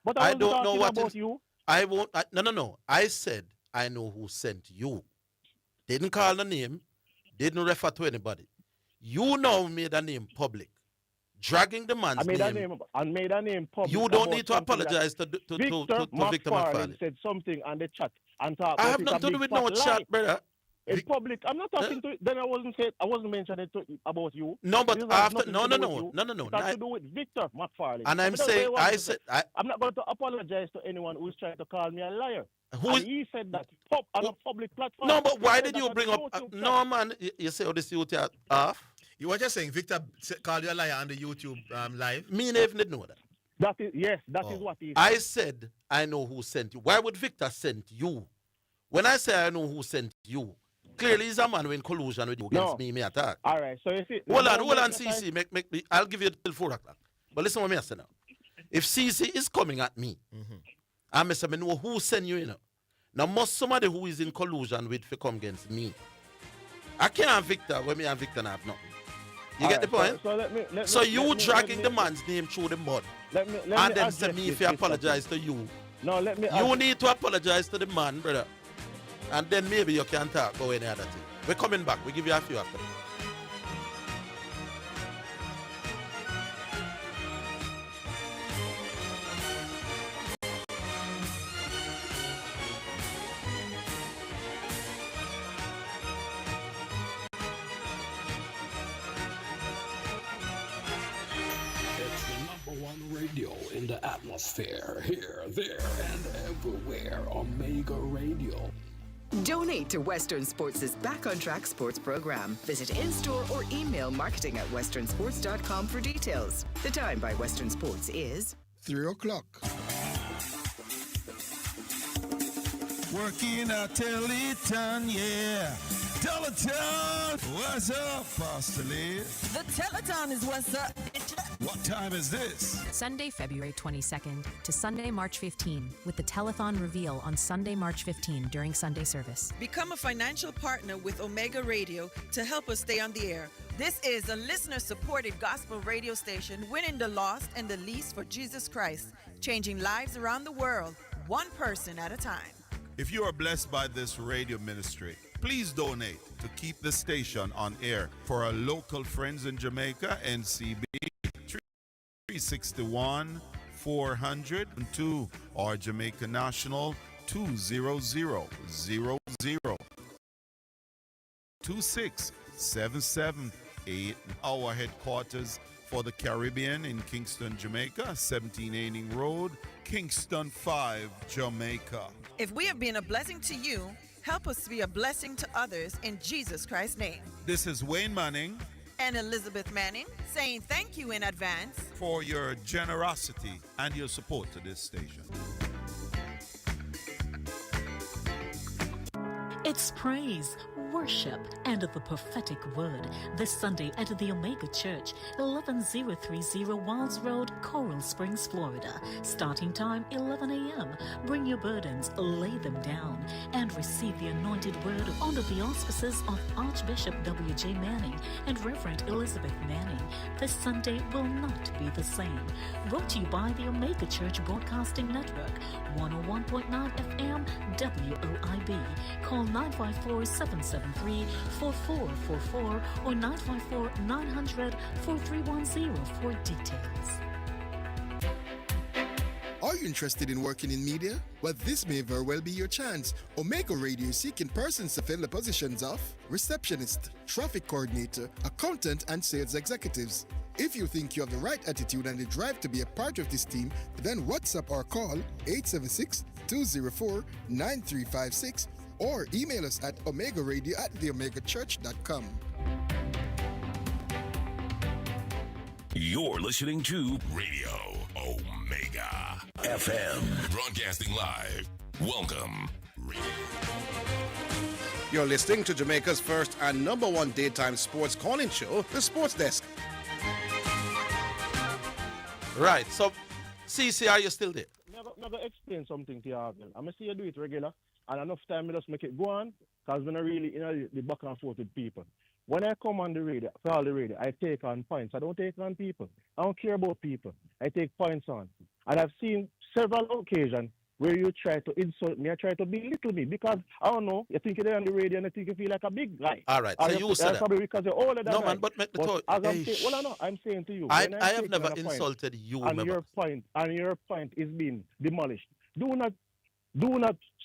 But I don't know what about you. I won't. No. I said I know who sent you. Didn't call the name. Didn't refer to anybody. You now made a name public. Dragging the man's name. I made a name public. You don't need to apologize to Victor McFarlane. Said something on the chat and talk. I have nothing to do with no chat, brother. In public, I'm not talking to you. Then I wasn't mentioning about you. No, but after no. It has to do with Victor McFarlane. And I'm saying I'm not going to apologize to anyone who's trying to call me a liar. He said that on a public platform. No, but why did you bring up? No, man, you say all this youth off. You were just saying Victor called you a liar on the YouTube live? Me never did know that. That is what he said. I said, I know who sent you. Why would Victor send you? When I say I know who sent you, clearly he's a man who in collusion with you against me attack. All right, so you see... Hold on, CC. Make me, I'll give you till 4 o'clock. But listen what I say now. If CC is coming at me, I say, I know who sent you, you know. Now, must somebody who is in collusion with to come against me. I can't have Victor when me and Victor have nothing. You get the point? So you dragging the man's name through the mud. And then say me if you apologize to you. No, let me... You need to apologize to the man, brother. And then maybe you can talk about any other thing. We're coming back. We give you a few after. Radio in the atmosphere, here, there, and everywhere. Omega Radio. Donate to Western Sports' Back on Track sports program. Visit in-store or email marketing@westernsports.com for details. The time by Western Sports is 3 o'clock. Working at Teleton, yeah. Teleton, what's up, Pastor Lee? The Teleton is what's up. What time is this? Sunday, February 22nd to Sunday, March 15, with the Telethon reveal on Sunday, March 15 during Sunday service. Become a financial partner with Omega Radio to help us stay on the air. This is a listener-supported gospel radio station winning the lost and the least for Jesus Christ, changing lives around the world, one person at a time. If you are blessed by this radio ministry, please donate to keep the station on air for our local friends in Jamaica, NCB 361 402 or Jamaica National 20000 2677 our headquarters for the Caribbean in Kingston, Jamaica, 17 Aining Road, Kingston 5, Jamaica. If we have been a blessing to you, help us to be a blessing to others in Jesus Christ's name. This is Wayne Manning and Elizabeth Manning saying thank you in advance for your generosity and your support to this station. It's praise, worship, and the prophetic word this Sunday at the Omega Church, 11030 Wilds Road, Coral Springs, Florida. Starting time 11 a.m. Bring your burdens, lay them down, and receive the anointed word under the auspices of Archbishop W.J. Manning and Reverend Elizabeth Manning. This Sunday will not be the same. Brought to you by the Omega Church Broadcasting Network, 101.9 FM, WOIB. Call 954-773-4444 or 954-900-4310 for details. Are you interested in working in media? Well, this may very well be your chance. Omega Radio is seeking persons to fill the positions of receptionist, traffic coordinator, accountant, and sales executives. If you think you have the right attitude and the drive to be a part of this team, then WhatsApp or call 876-204-9356 or email us at omegaradio@theomegachurch.com. You're listening to Radio Omega FM, broadcasting live. Welcome. You're listening to Jamaica's first and number one daytime sports calling show, The Sports Desk. Right, so CC, are you still there? I'm going to explain something to you, Arvin. I'm going to see you do it regular, and enough time I just make it go on, because when I really, the back and forth with people. When I come on the radio, call the radio, I take on points. I don't take on people. I don't care about people. I take points on. And I've seen several occasions where you try to insult me, I try to belittle me, because, I don't know, you think you're on the radio and you think you feel like a big guy. All right, so you said that. Probably because you're older than no, man, but make the talk. I'm saying to you. I have never insulted you, and your point is being demolished. Do not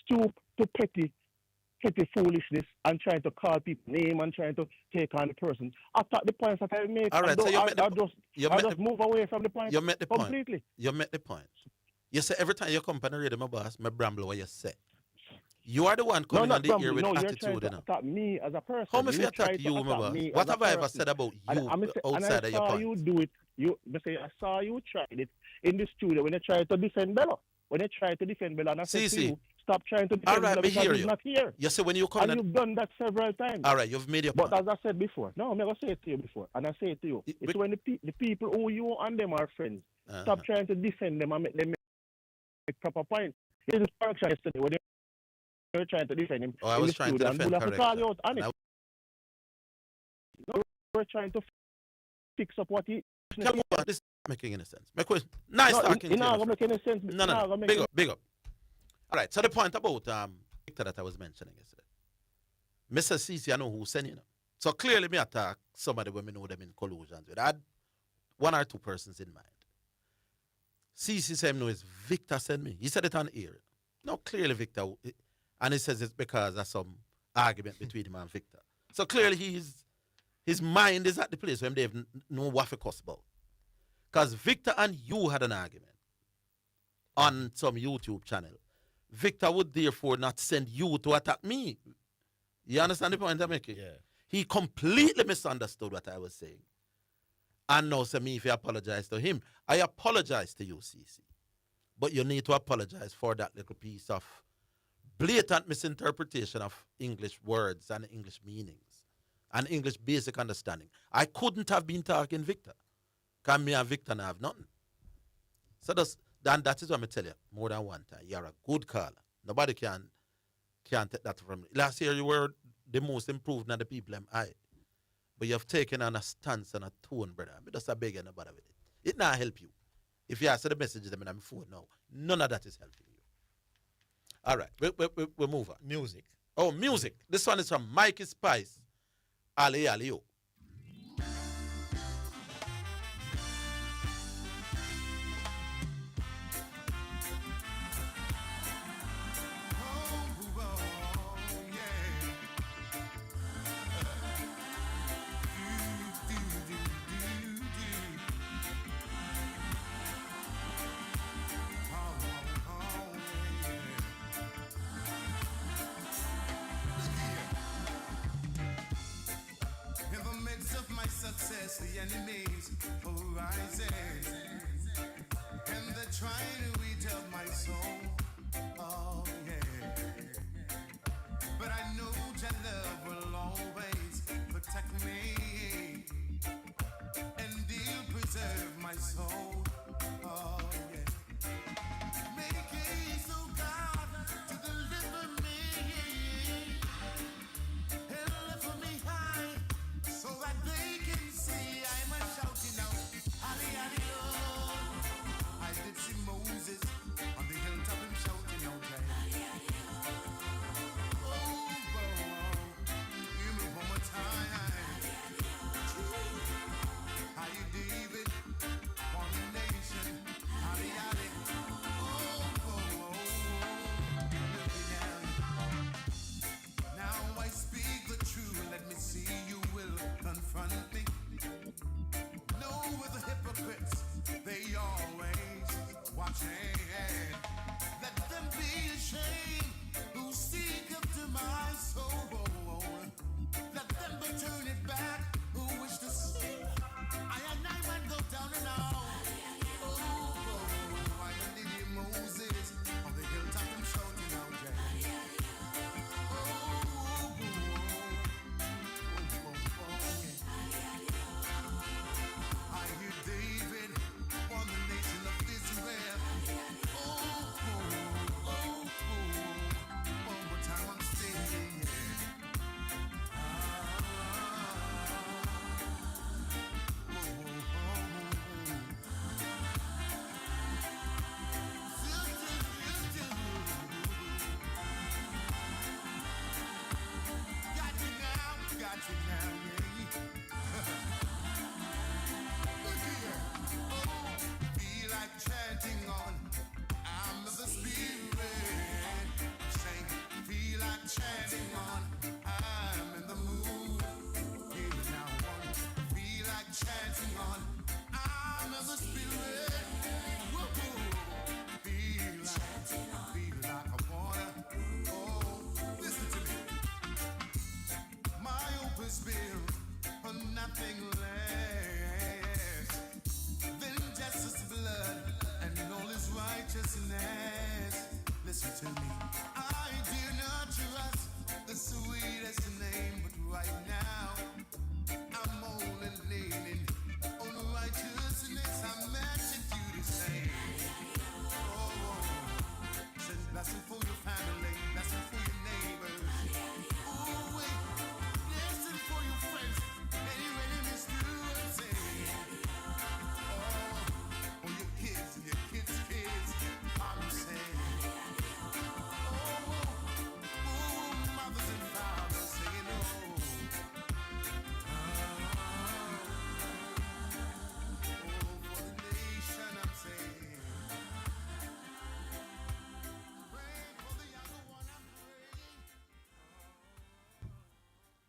stoop to petty foolishness and trying to call people name and trying to take on the person. Attack the points that I make. All right, so I just move away from the point. You make the completely. Point. You make the point. You say every time you come on the radio, my boss, my bramble what you say. You are the one coming on the air with attitude. You're trying to attack me as a person. How much you attack you, my boss? What have I ever said about you outside of your point? You do it. I saw you tried it in the studio when you tried to defend Bella. When you tried to defend Bella, and I said to you, stop trying to defend Bella because he's not here. You say when you come and you've done that several times. All right, you've made your point. But as I said before, no, I'm never say it to you before, and I say it to you. It's when the people who you and them are friends, stop trying to defend them and make them make proper points. There's a correction yesterday when they were trying to defend him. Oh, I was trying to defend correction. We're trying to fix up what he... Come on, this is making any sense. My question, nice talking to you. It's not going to make any sense. No. Big up. All right, so the point about Victor that I was mentioning yesterday. Mr. CC, I know who sent you. So clearly me attack somebody when we know them in collusions with. I had one or two persons in mind. CC said no, it's Victor sent me. He said it on air. No, clearly Victor, and he says it's because of some argument between him and Victor. So clearly his mind is at the place where they have no waffle cuss about. Because Victor and you had an argument on some YouTube channel. Victor would therefore not send you to attack me. You understand the point I'm making? Yeah. He completely misunderstood what I was saying. And now say me if you apologize to him. I apologize to you, CC. But you need to apologize for that little piece of blatant misinterpretation of English words and English meanings and English basic understanding. I couldn't have been talking Victor. Because me and Victor have nothing. So that is what I tell you more than one time. You're a good caller. Nobody can take that from you. Last year you were the most improved than the people I. But you have taken on a stance and a tone, brother. I just beg you nobody with it. It not help you. If you answer the messages them in my phone now, none of that is helping you. All right, we'll move on. Music. Oh, music. This one is from Mikey Spice. Ali Alio. Success, the enemies are rising, and they're trying to eat up my soul. Oh yeah, but I know your love will always protect me, and He'll preserve my soul. Oh yeah, make haste, oh God, to deliver me and lift me high, so that they can see I'm a shouting out, Ali, Ali, oh. I did see Moses on the hilltop and shouting out, Ali, Ali, oh. chanting on. I'm in the mood. Feel now one. Feel like chanting on. I'm in the spirit. Woo-hoo. Feel like I wanna. Oh, listen to me. My hope is built on nothing less than justice, blood, and all His righteousness. Listen to me. I dare not trust the sweetest name, but right now I'm only leaning on righteousness. I'm asking you to say, oh, send blessing for your family, blessing for your neighbors. Oh, wait, blessing for your friends and your enemies too. And say, oh, your kids and your kids' kids. I'm saying, mothers and fathers saying, oh, for the nation, I'm saying,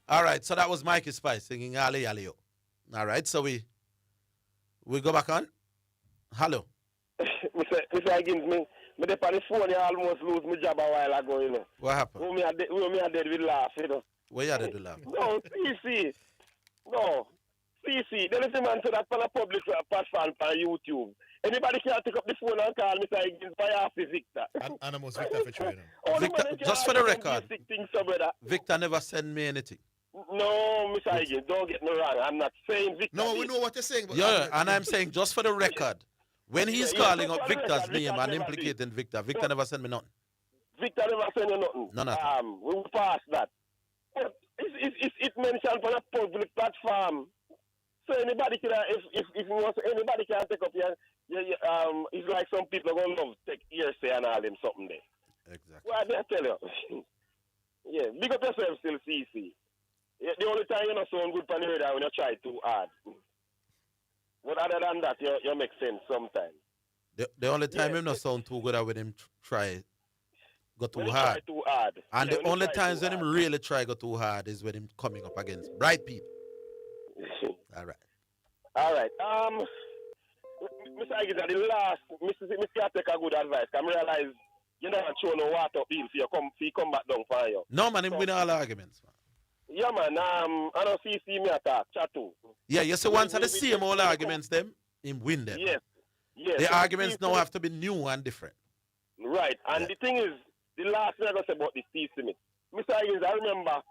All right, so that was Mikey Spice singing Ali Alio. All right, so we go back on. Hello. Mr. Higgins, me the on the phone, I almost lose my job a while ago, you know. What happened? Me are dead with laugh, you know. Where you dead with laugh? No, CC. No. CC. There is a man said that on a public platform on YouTube. Anybody can pick up the phone and call Mr. Higgins by half Victor. And almost Victor for training. Victor, just for the record, Victor never sent me anything. No, Mr. Higgins, don't get me wrong. I'm not saying Victor. No, we know what you're saying. But Yeah, and I'm saying just for the record, when he's calling up Victor's name and implicating Victor never sent me nothing. Victor never sent you nothing. No, nothing. We will pass that. But it mentioned on a public platform. So anybody can, if you want, anybody can take up it's like some people are going to love take hearsay and all them something there. Exactly. Well, I didn't tell you. Yeah, big up yourself still, CC. Yeah, the only time you're not so good for the radar when you try too hard. But other than that, you make sense sometimes. The only time him not sound too good when him try go too when hard. Try too hard. And yeah, the only times when him really try go too hard is when him coming up against bright people. All right. All right. Mr. Higgins, at the last, Mr. take a good advice. I realize you never show no water up in for you come back down for you. No, man, him win all arguments, man. Yeah, man. I don't see me attack, chat too. Yeah, you see, once are the same all arguments, them, him win them. Yes. Yes. The arguments now have to be new and different. Right. And the thing is, the last thing I got to say about the Steve Smith. Mr. Higgins, I remember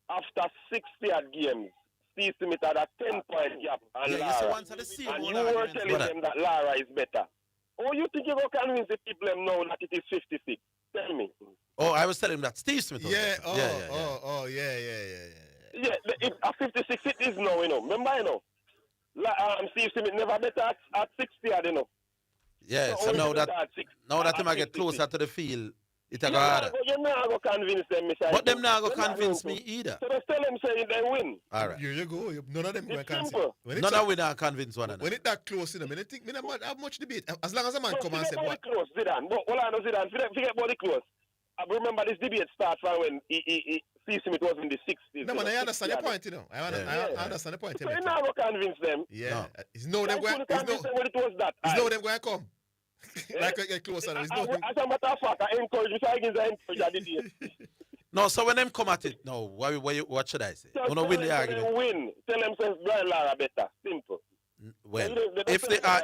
after 60 odd games, Steve Smith had a 10-point gap on Yeah, Lara. you see, once are the same And all you were arguments, telling brother. them that Lara is better. Oh, you think you go convince the people them now that it is 56? Tell me. Oh, I was telling him that Steve Smith. Yeah, Yeah, if at 56 it is now, you know. Remember, you know. Steve Smith never better at 60, you know. Yeah, so now that him I get closer to the field, it's a go harder. You're not going to convince them, Mr. But them not Higgins. going to convince me either. So just tell them saying they win. All right. Here you go. None of them going to convince. None of we not convince one another. When it that close, you know, I think me not have much debate. As long as a man come and say what. Close, Zidane. But hold on, Zidane. Forget body close. I remember this debate starts from when Steve Smith was in the 60s. No, man, I understand your point, you know. I understand the point. So you're not going to convince them. Yeah. It's no them going. Convince them when it was that. It's no them going to come. Like I get closer. It's no them. As a matter of fact, I encourage Mr. Higgins. I encourage that debate. No, so when them come at it, no, what should I say? So Wanna win the argument? They win. Tell them says Brian Lara better. Simple. Well, They if they are,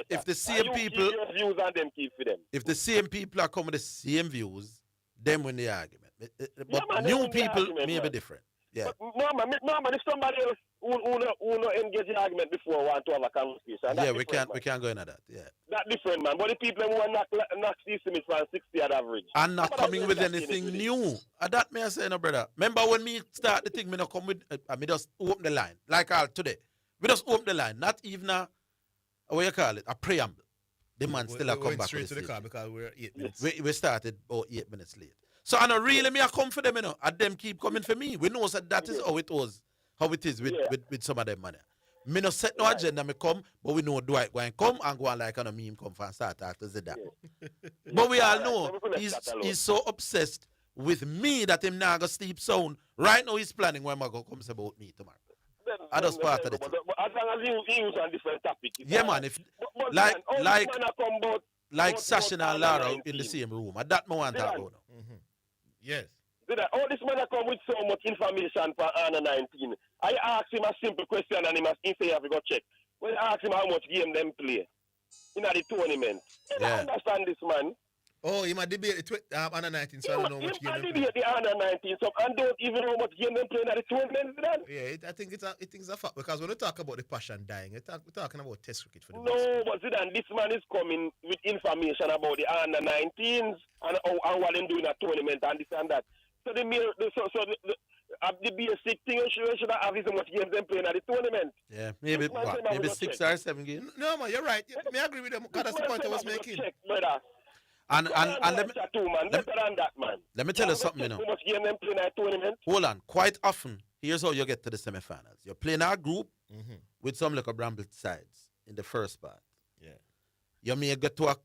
if the same people, keep your views and them keep for them. if the same people are coming with the same views, them win the argument. But man, they new win the people argument, may be man. different. Yeah. But no, man, if somebody else who not engage in argument before want to have a conversation. Yeah, we can't go into that. Yeah. That different, man. But the people who are not Steve Smith from 60 at average. And not But coming with that anything with it. new. That may I say, no, brother. Remember when me start the thing, me not come with, me just open the line. Like all today. We just open the line. Not even what you call it, a preamble. The man still a come back straight with to the the car because we're 8 minutes. We started about 8 minutes late. So I know really me I come for them, you know. And them keep coming for me. We know that is how it was, how it is with some of them money. Me no set no agenda, me come, but we know Dwight go and come and go on like on a meme come for and start talk to Zidane. But we all know he's so obsessed with me that him now go sleep sound. Right now he's planning when I go comes about me tomorrow. I just part of it. But as long as he use on different topics. Yeah, man. If like Sasha and Lara in the same room. At that moment, I go now. Yes. This man come with so much information for Under 19. I asked him a simple question and he say, have you got check? When I asked him how much game them play in the tournament, I don't understand this man. Oh, you might debate the Under 19, so I don't know much game they play. The Under 19, so I don't even know how much game them play in the tournament. Yeah, I think it's a fact, because when we talk about the passion dying, we're talking about test cricket for the No, but Zidane, this man is coming with information about the Under 19s and what they're doing at tournament and this and that. So the basic thing you should have is how much games them playing at the tournament. Yeah, maybe 6 or 7 games. No, man, you're right. I agree with them. Because that's the point I was making. Check, brother. And let me tell you something, you know. How much game them playing at tournament? Hold on. Quite often, here's how you get to the semi-finals. You're playing our group with some like a bramble sides in the first part. Yeah. You may get to a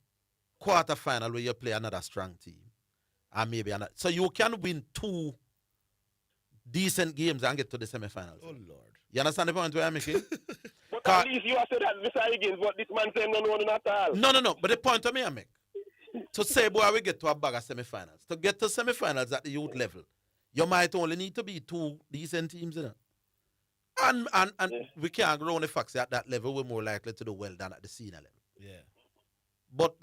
quarter final where you play another strong team. And maybe another. So you can win 2 decent games and get to the semi-finals. Oh, Lord. You understand the point where I'm making? But at least you have said that this against what this man saying no at all. No. But the point of me I make. To say, boy, we get to a bag of semi-finals. To get to semi-finals at the youth level, you might only need to be 2 decent teams, you know. And we can't grow on the facts at that level. We're more likely to do well than at the senior level. Yeah. But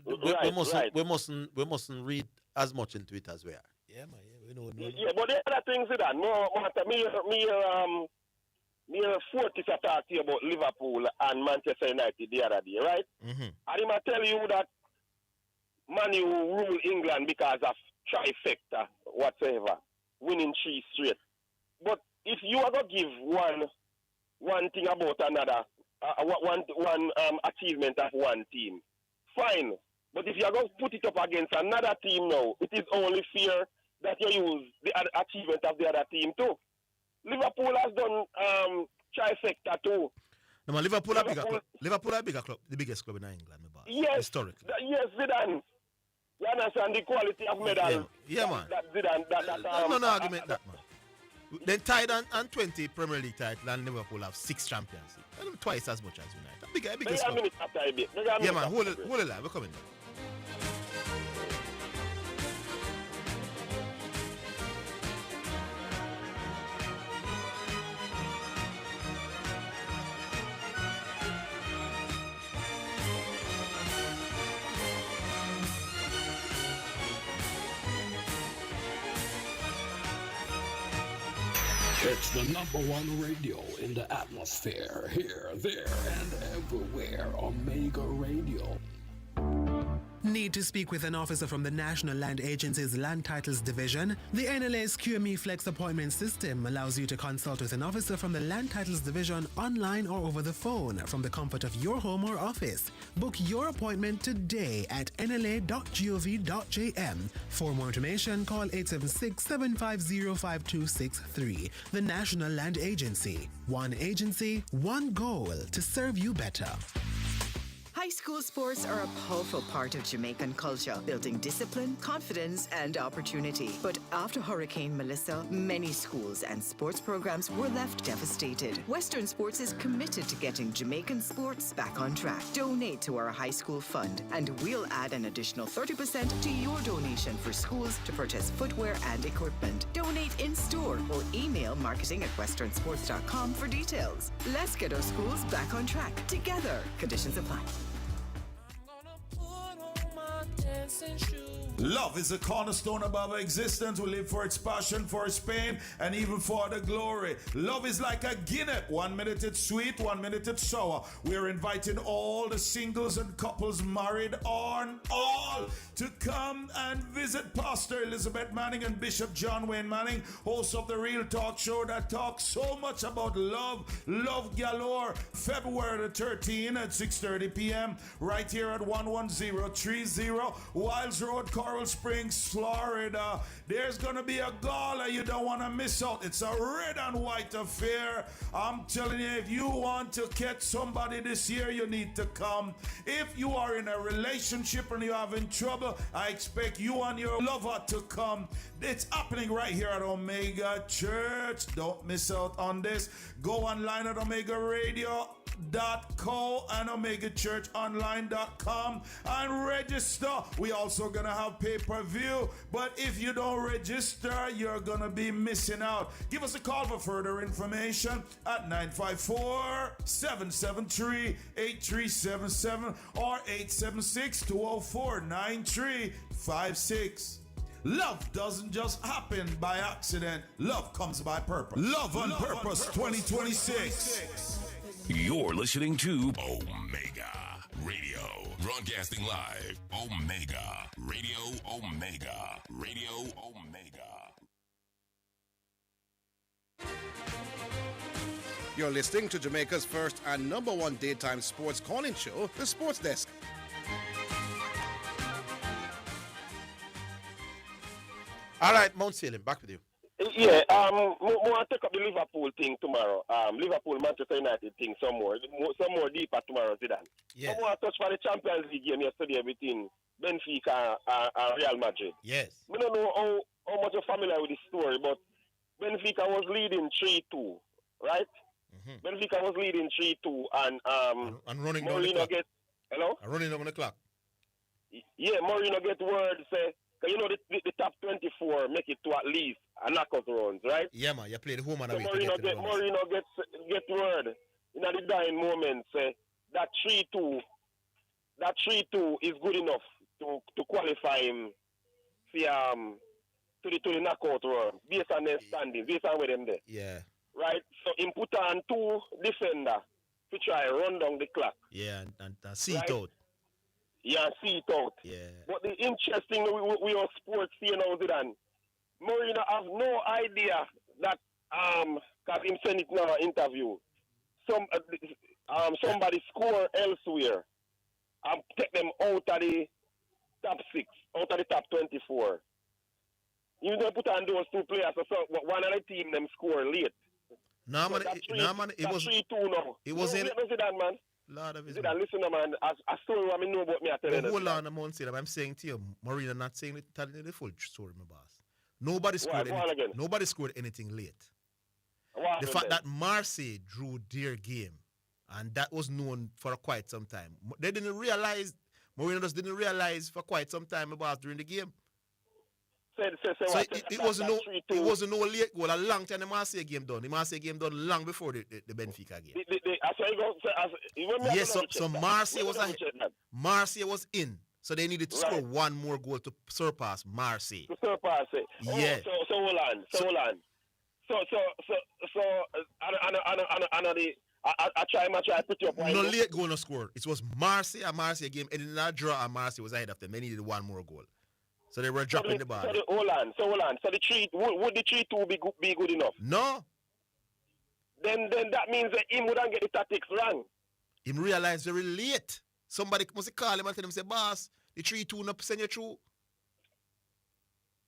we mustn't read as much into it as we are. Yeah, man. Yeah, we know. Yeah, but the other things that me 40 talk to you about Liverpool and Manchester United the other day, right? Mm-hmm. I didn't tell you that Man U rule England because of trifecta whatsoever, winning 3 straight. But if you are going to give one thing about another, one achievement of one team, fine. But if you are going to put it up against another team now, it is only fair that you use the achievement of the other team too. Liverpool has done trifecta too. No, man, Liverpool are bigger club. Liverpool are bigger club, the biggest club in England, my boss. Yes, historically. Yes, Zidane. You understand the quality of medal? Yeah, man. That Zidane. No argument that, man. Then tied and 20 Premier League titles, and Liverpool have 6 champions. Twice as much as United. Biggest club. Yeah, man. Hold it live. We're coming down. It's the #1 radio in the atmosphere. Here, there, and everywhere. Omega Radio. Need to speak with an officer from the National Land Agency's Land Titles Division? The NLA's QME Flex appointment system allows you to consult with an officer from the Land Titles Division online or over the phone from the comfort of your home or office. Book your appointment today at nla.gov.jm. For more information, call 876-750-5263. The National Land Agency. One agency, one goal to serve you better. High school sports are a powerful part of Jamaican culture, building discipline, confidence, and opportunity. But after Hurricane Melissa, many schools and sports programs were left devastated. Western Sports is committed to getting Jamaican sports back on track. Donate to our high school fund, and we'll add an additional 30% to your donation for schools to purchase footwear and equipment. Donate in store or email marketing@westernsports.com for details. Let's get our schools back on track together. Conditions apply. Love is a cornerstone of our existence. We live for its passion, for its pain, and even for the glory. Love is like a Guinness. 1 minute it's sweet, 1 minute it's sour. We're inviting all the singles and couples married on all to come and visit Pastor Elizabeth Manning and Bishop John Wayne Manning, hosts of the Real Talk Show that talks so much about love galore. February the 13th at 6:30 p.m. right here at 11030 Wiles Road, Coral Springs, Florida. There's going to be a gala you don't want to miss out. It's a red and white affair. I'm telling you, if you want to catch somebody this year, you need to come. If you are in a relationship and you're having trouble, I expect you and your lover to come. It's happening right here at Omega Church. Don't miss out on this. Go online at OmegaRadio.co and OmegaChurchOnline.com and register. We also gonna have pay-per-view, but if you don't register, you're gonna be missing out. Give us a call for further information at 954-773-8377 or 876-204-9356. Love doesn't just happen by accident. Love comes by purpose. Love on Purpose 2026. You're listening to Omega Radio. Broadcasting live. Omega Radio. Omega Radio. Omega. You're listening to Jamaica's first and number one daytime sports calling show, The Sports Desk. All right, Mount Salem, back with you. Yeah, we'll take up the Liverpool thing tomorrow. Liverpool, Manchester United thing some more deeper tomorrow, Zidane. Yes. I want to touch for the Champions League game yesterday between Benfica and Real Madrid. Yes. I don't know how much you're familiar with the story, but Benfica was leading 3-2, right? Mm-hmm. Benfica was leading 3-2, and running down the Mourinho clock. Hello? Running down the clock. Yeah, Mourinho get word say, you know, the top 24 make it to at least a knockout rounds, right? Yeah, man. You play the home and away. Mourinho get word in the dying moment say that 3-2 is good enough to qualify him to the knockout round based on their standing, based on where them there. Yeah. Right? So he put on 2 defender to try run down the clock. Yeah, and see it out. Yeah, see it out. Yeah. But the interesting we on sports here now, Zidane, Mourinho have no idea that because him send it in an interview. Somebody score elsewhere and take them out of the top 6, out of the top 24. You don't put on those 2 players, so one of the team them score late. No, man, it was 3-2 now. It was in Zidane, man. Lord of his Zidane, listen, man. I story what I know about me. I tell you. Hold on a moment, I'm saying to you, Mourinho not saying it, telling you the full story, my boss. Nobody scored anything late. The fact that Marseille drew their game, and that was known for quite some time. They didn't realize, Mourinho just didn't realize for quite some time, my boss, during the game. It wasn't no late goal. A long time the Marseille game done. The Marseille game done long before the Benfica game. Yes, so Marseille was in. So they needed to score one more goal to surpass Marseille. Yeah. So hold on. I try to put you up. No late goal no score. It was Marseille and Marseille game. It did not draw and Marseille was ahead of them. They needed one more goal. So they were dropping the ball. Hold on. So the 3 would the 3-2 be good enough? No. Then that means that him wouldn't get the tactics wrong. Him realized very late. Somebody must call him and tell him, say, boss, the 3-2 not send you through.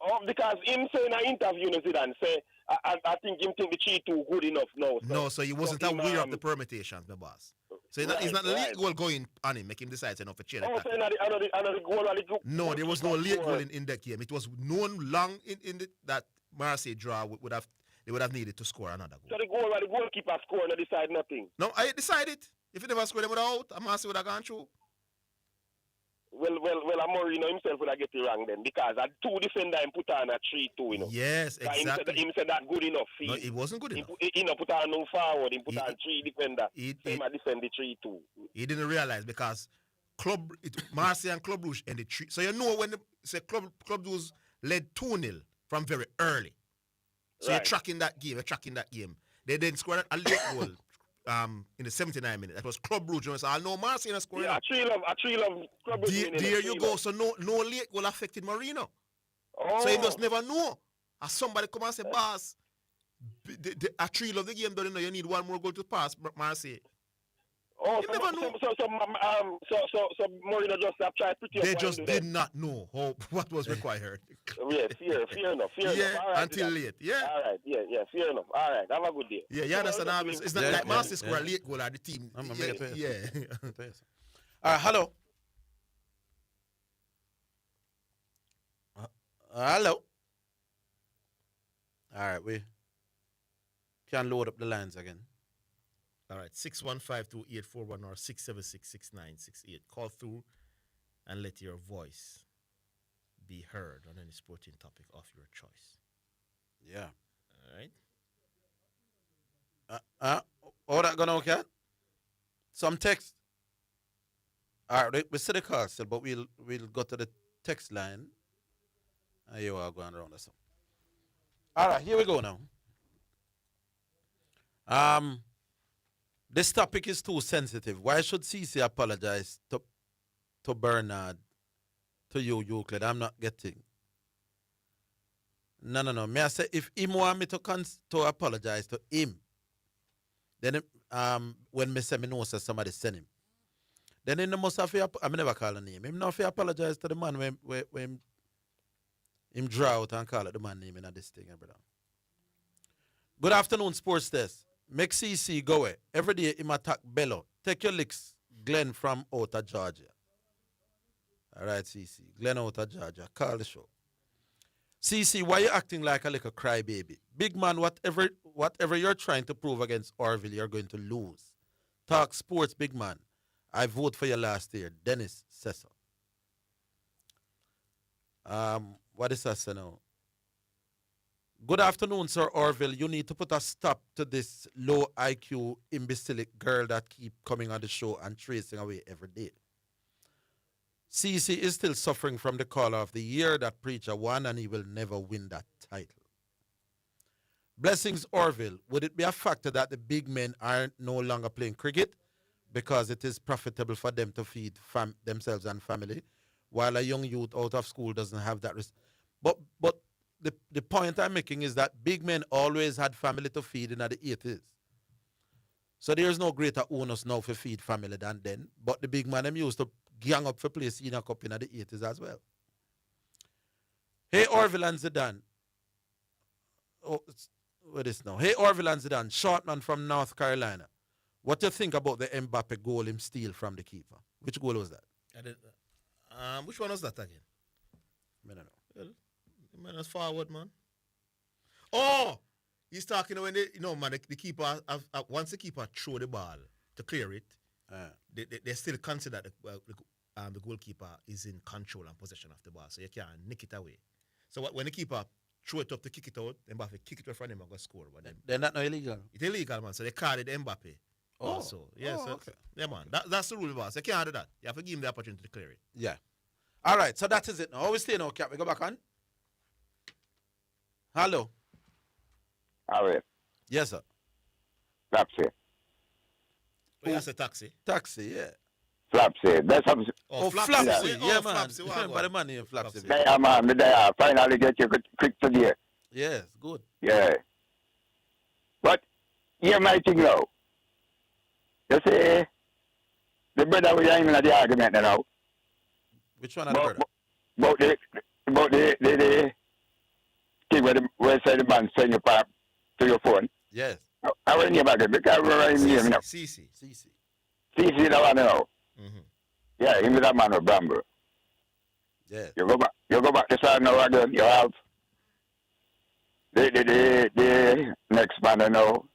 Oh, because him say in an interview, Zidane say, I think him think the 3-2 good enough now. So he wasn't aware of the permutations, my boss. So it's not a late goal going on him, make him decide enough for change. So another goal on the group. No, there was no late goal in that game. It was known long in that Marseille draw they would have needed to score another goal. So the goalkeeper scored and decide nothing. No, I decided. If he never scored, they would have out. Marseille would have gone through. Well, Mourinho himself would have get it wrong then because at 2 defender him put on a 3-2, you know. Yes, exactly. Him said that good enough. No, it wasn't good enough. He put on no forward. He put on 3 defender. He defend the 3-2. He didn't realize because Marseille and Club Rouge ended 3. So you know when Club Rouge led 2-0 from very early. So you're tracking that game. They didn't score a late goal. In the 79 minutes. That was Club Rouge. So I know Marseille not scoring. Yeah, a 3-love Club Rouge. There you go. So no late goal affected Marino. Oh. So he just never know. As somebody come and say, boss, a 3-love the game done, you need one more goal to pass Marseille. Oh, You never know. So Mourinho just have tried pretty. They just did not know what was required. Yeah, fear enough. Yeah, All right, until late. Yeah. All right, yeah, fair enough. All right, have a good day. Yeah, you understand? It's not like Master score a late goal at the team. Yeah. Hello. Hello. All right, we can load up the lines again. All right, 615-2841 or 676-6968. Call through and let your voice be heard on any sporting topic of your choice. Yeah. All right. All that gonna okay? Some text. All right, we see the call still, but we'll go to the text line. And you are going around or something. All right, here we go now. This topic is too sensitive. Why should CC apologize to Bernard, to you, Euclid? I'm not getting. No. May I say, if him want me to apologize to him, then when me say me know say somebody send him, then he must have to, I never call a name. Him not have to apologize to the man when him draw out and call it the man name in this thing, brother. Good afternoon, Sports Desk. Make CC go away. Every day him attack Bello. Take your licks, Glenn from out of Georgia. All right, CC. Glenn out of Georgia. Call the show. CC, why you acting like a little crybaby? Big man, whatever you're trying to prove against Orville, you're going to lose. Talk sports, big man. I vote for you last year. Dennis says so. What is that now? Good afternoon, Sir Orville. You need to put a stop to this low IQ imbecilic girl that keep coming on the show and tracing away every day. CC is still suffering from the caller of the year that preacher won, and he will never win that title. Blessings, Orville. Would it be a factor that the big men are no longer playing cricket because it is profitable for them to feed themselves and family, while a young youth out of school doesn't have that risk? But the point I'm making is that big men always had family to feed in the 80s. So there's no greater onus now for feed family than then. But the big man them used to gang up for play Senior Cup in the 80s as well. Hey, Orville and Zidane. Oh, what is now? Hey, Orville and Zidane. Shortman from North Carolina. What do you think about the Mbappe goal him steal from the keeper? Which goal was that? Which one was that again? I don't know. Well, man, that's forward, man. Oh, he's talking when the keeper once the keeper throw the ball to clear it, they still consider the goalkeeper is in control and possession of the ball, so you can't nick it away. So when the keeper throw it up to kick it out, Mbappe kick it in front of him and go score. But then that's not illegal. It's illegal, man. So they called it Mbappe. Also, yes, okay. Yeah, man. That's the rule, boss. You can't do that. You have to give him the opportunity to clear it. Yeah. All right, so that is it now. How we stay now, Cap? We go back on? Hello. All right. Yes, sir. Flapsy. Oh, that's a taxi. Taxi, yeah. Flapsy. That's something. Flapsy. Yeah, man. Flapsy. Remember the man named Flapsy. Yeah, man. There. Finally get you quick today. Yes, good. Yeah. But hear my thing now. You see, the brother we are in the argument now. Which one are the brother? About the thing where say the man send you to your phone. Yes. I will name again because we're in here now. CC. CC the one now. Mm-hmm. Yeah, him with that man of Bramble. Yes. You go back to side now again. You have the next man I know.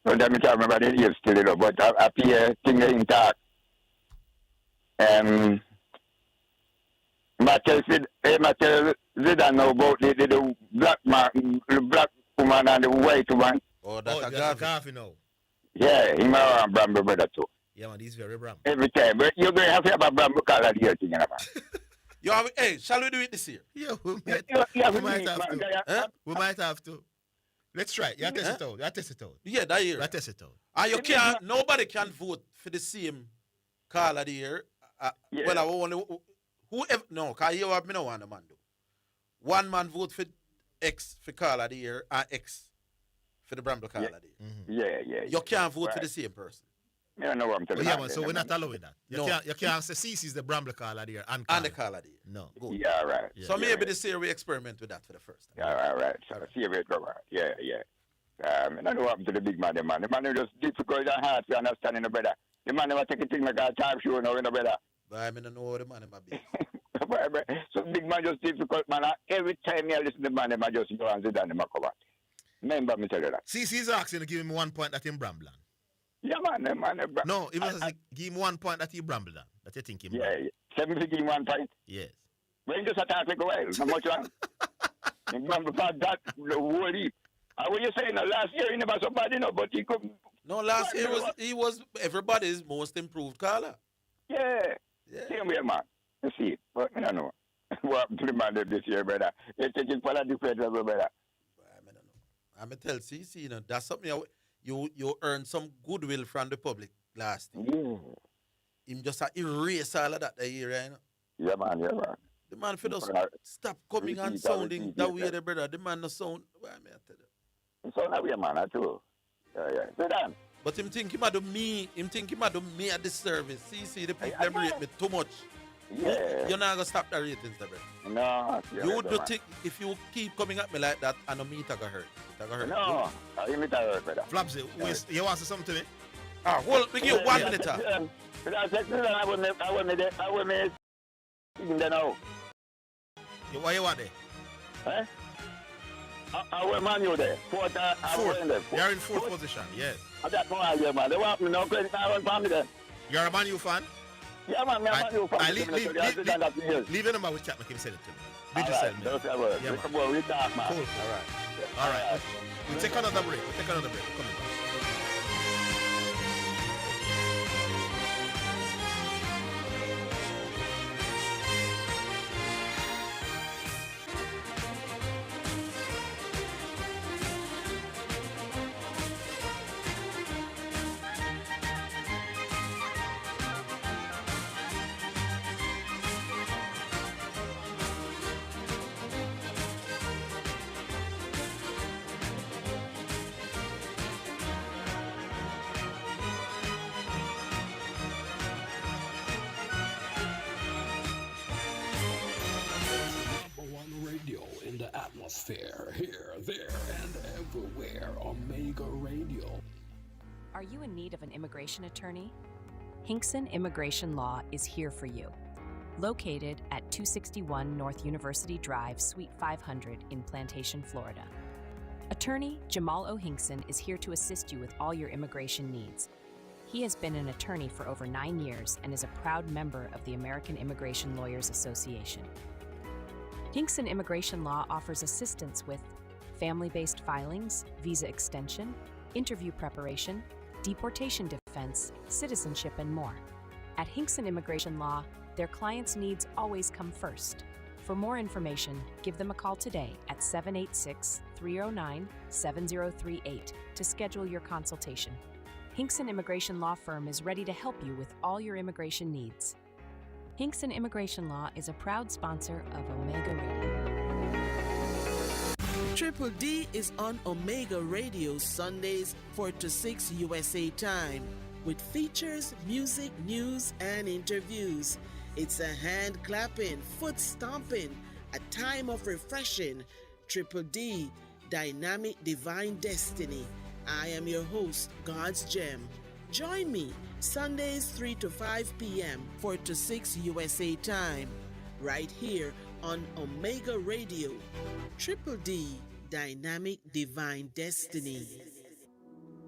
Well, let me can't remember the name still, you know, but I appear thing in talk. I tell Zidane now about the black man, the black woman and the white woman. Oh, that's a Gavi now. Yeah, he might have Bramble brother too. Yeah, man, he's very Bramble. Every time, but you're going to have to have a Bramble color here thing, you know, man. Hey, shall we do it this year? Yeah, we might have to. Let's try. You test it out. Yeah, that year. You test it out. And you can't. Nobody can vote for the same call of the year. Well, I only whoever. No, because you have me no one man do. One man vote for X for call of the year and X for the Bramble call of the year. Mm-hmm. Yeah. You can't vote for the same person. I don't know what I'm telling Yeah, man, so we're not allowing that. You can't say CC is the Bramble caller there and the caller there. No, good. Yeah, right. Yeah. So maybe this year we experiment with that for the first time. Yeah, right. So see if it go. Yeah. I don't know what happened to the big man, the man. The man is just difficult and hard to understand, brother. The man never take a thing like a time show, brother. But I don't know what the man in my business. So big man just difficult, man. Every time I listen to the man, I just go and sit down and come back. Remember me tell you that. CC is asking to give him 1 point that in Bramblan. Yeah, man. No, he was give him 1 point that he Bramblan. That you think him. Yeah. 7 to give him 1 point. Yes. When you just attack like a while, how much long? Remember that the whole heap. What you saying? Last year he never so bad, but he could. No, last year he was everybody's most improved caller. Yeah. Same way, man. You see, but I don't know. What happened to the man this year, brother? You're taking for a different level, brother. I'm going to tell CC, that's something you earned some goodwill from the public last year. Yeah. Him just erase all of that year, you know? Yeah, man. The man for us stop coming and sounding that way, the brother. The man no sound. Why may I tell you? Sound that way, man, I too. Yeah. Sit down. But him think he might do me a disservice. See, the people them rate me too much. Yeah. You're not gonna stop the ratings, the brother. No. You would think if you keep coming at me like that, I know me it gonna hurt. No, you me hurt, brother. Flapsy, you want to say something to me? Hold, we give you 1 minute. I wouldn't even there now. Why you want there? Eh? I will man you there. Fourth. You're in fourth position, yes. That's no idea, man. They want me no credit. I want family then. You're a Man U fan? Yeah, man. I'm a Man U fan. Leave your number with chat. Make him send it to me. Did you sell me? Yeah, man. We talk, man. Cool. All right. We'll take another break. Come in. Atmosphere, here, there, and everywhere. Omega Radio. Are you in need of an immigration attorney? Hinkson Immigration Law is here for you. Located at 261 North University Drive, Suite 500 in Plantation, Florida. Attorney Jamal O. Hinkson is here to assist you with all your immigration needs. He has been an attorney for over 9 years and is a proud member of the American Immigration Lawyers Association. Hinkson Immigration Law offers assistance with family-based filings, visa extension, interview preparation, deportation defense, citizenship, and more. At Hinkson Immigration Law, their clients' needs always come first. For more information, give them a call today at 786-309-7038 to schedule your consultation. Hinkson Immigration Law Firm is ready to help you with all your immigration needs. Hinkson Immigration Law is a proud sponsor of Omega Radio. Triple D is on Omega Radio Sundays 4 to 6 USA time with features, music, news, and interviews. It's a hand clapping, foot stomping, a time of refreshing. Triple D, Dynamic Divine Destiny. I am your host, God's Gem. Join me Sundays 3 to 5 p.m. 4 to 6 USA time, right here on Omega Radio. Triple D, Dynamic Divine Destiny.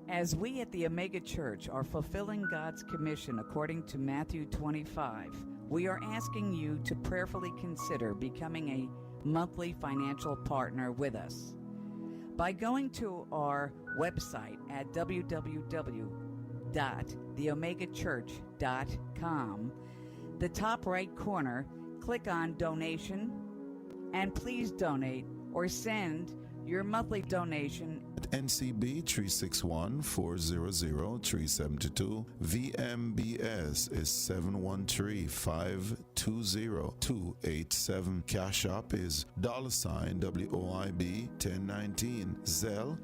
As we at the Omega Church are fulfilling God's commission according to Matthew 25, we are asking you to prayerfully consider becoming a monthly financial partner with us. By going to our website at www.theomegachurch.com, the top right corner, click on Donation, and please donate or send Your monthly donation NCB 361-400-3722. VMBS is 713-520-287. Cash App is $WOIB 1019. Zelle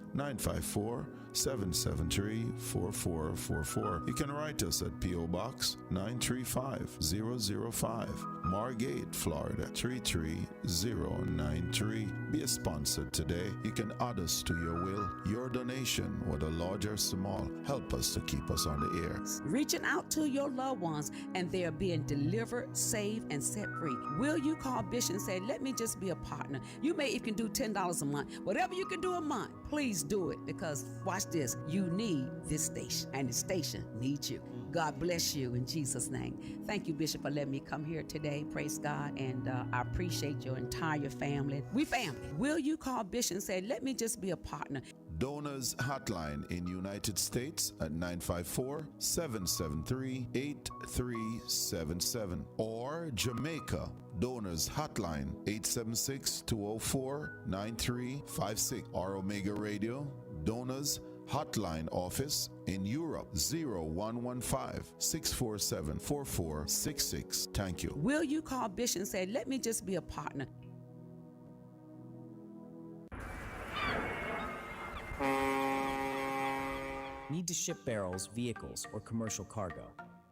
954-773-4444. You can write us at P.O. Box 935005, Margate, Florida 33093. Be a sponsor today. You can add us to your will. Your donation, whether large or small, help us to keep us on the air. Reaching out to your loved ones and they are being delivered, saved, and set free. Will you call Bishop and say, let me just be a partner? You may even do $10 a month. Whatever you can do a month, please do it, because watch this, you need this station and the station needs you. God bless you in Jesus' name. Thank you, Bishop, for letting me come here today. Praise God. And I appreciate your entire family. We family. Will you call Bishop and say, let me just be a partner? Donors Hotline in United States at 954-773-8377. Or Jamaica, Donors Hotline 876-204-9356. Or Omega Radio, Donors Hotline Office in Europe 0115-647-4466. Thank you. Will you call Bishop and say, let me just be a partner? Need to ship barrels, vehicles, or commercial cargo?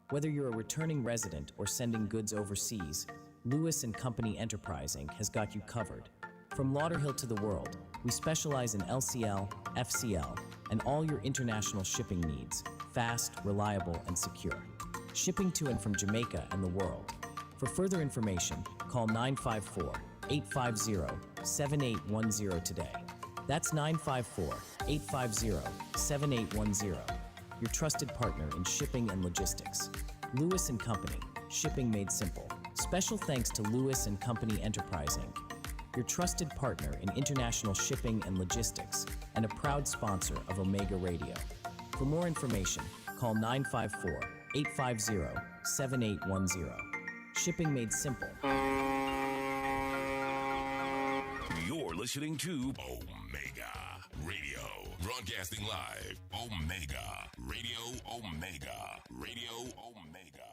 Whether you're a returning resident or sending goods overseas, Lewis & Company Enterprising has got you covered. From Lauderhill to the world, we specialize in LCL, FCL, and all your international shipping needs, fast, reliable, and secure. Shipping to and from Jamaica and the world. For further information, call 954-850-7810 today. That's 954-850-7810. Your trusted partner in shipping and logistics. Lewis & Company, shipping made simple. Special thanks to Lewis & Company Enterprising, your trusted partner in international shipping and logistics, and a proud sponsor of Omega Radio. For more information, call 954-850-7810. Shipping made simple. You're listening to Omega Radio. Broadcasting live. Omega Radio. Omega Radio. Omega.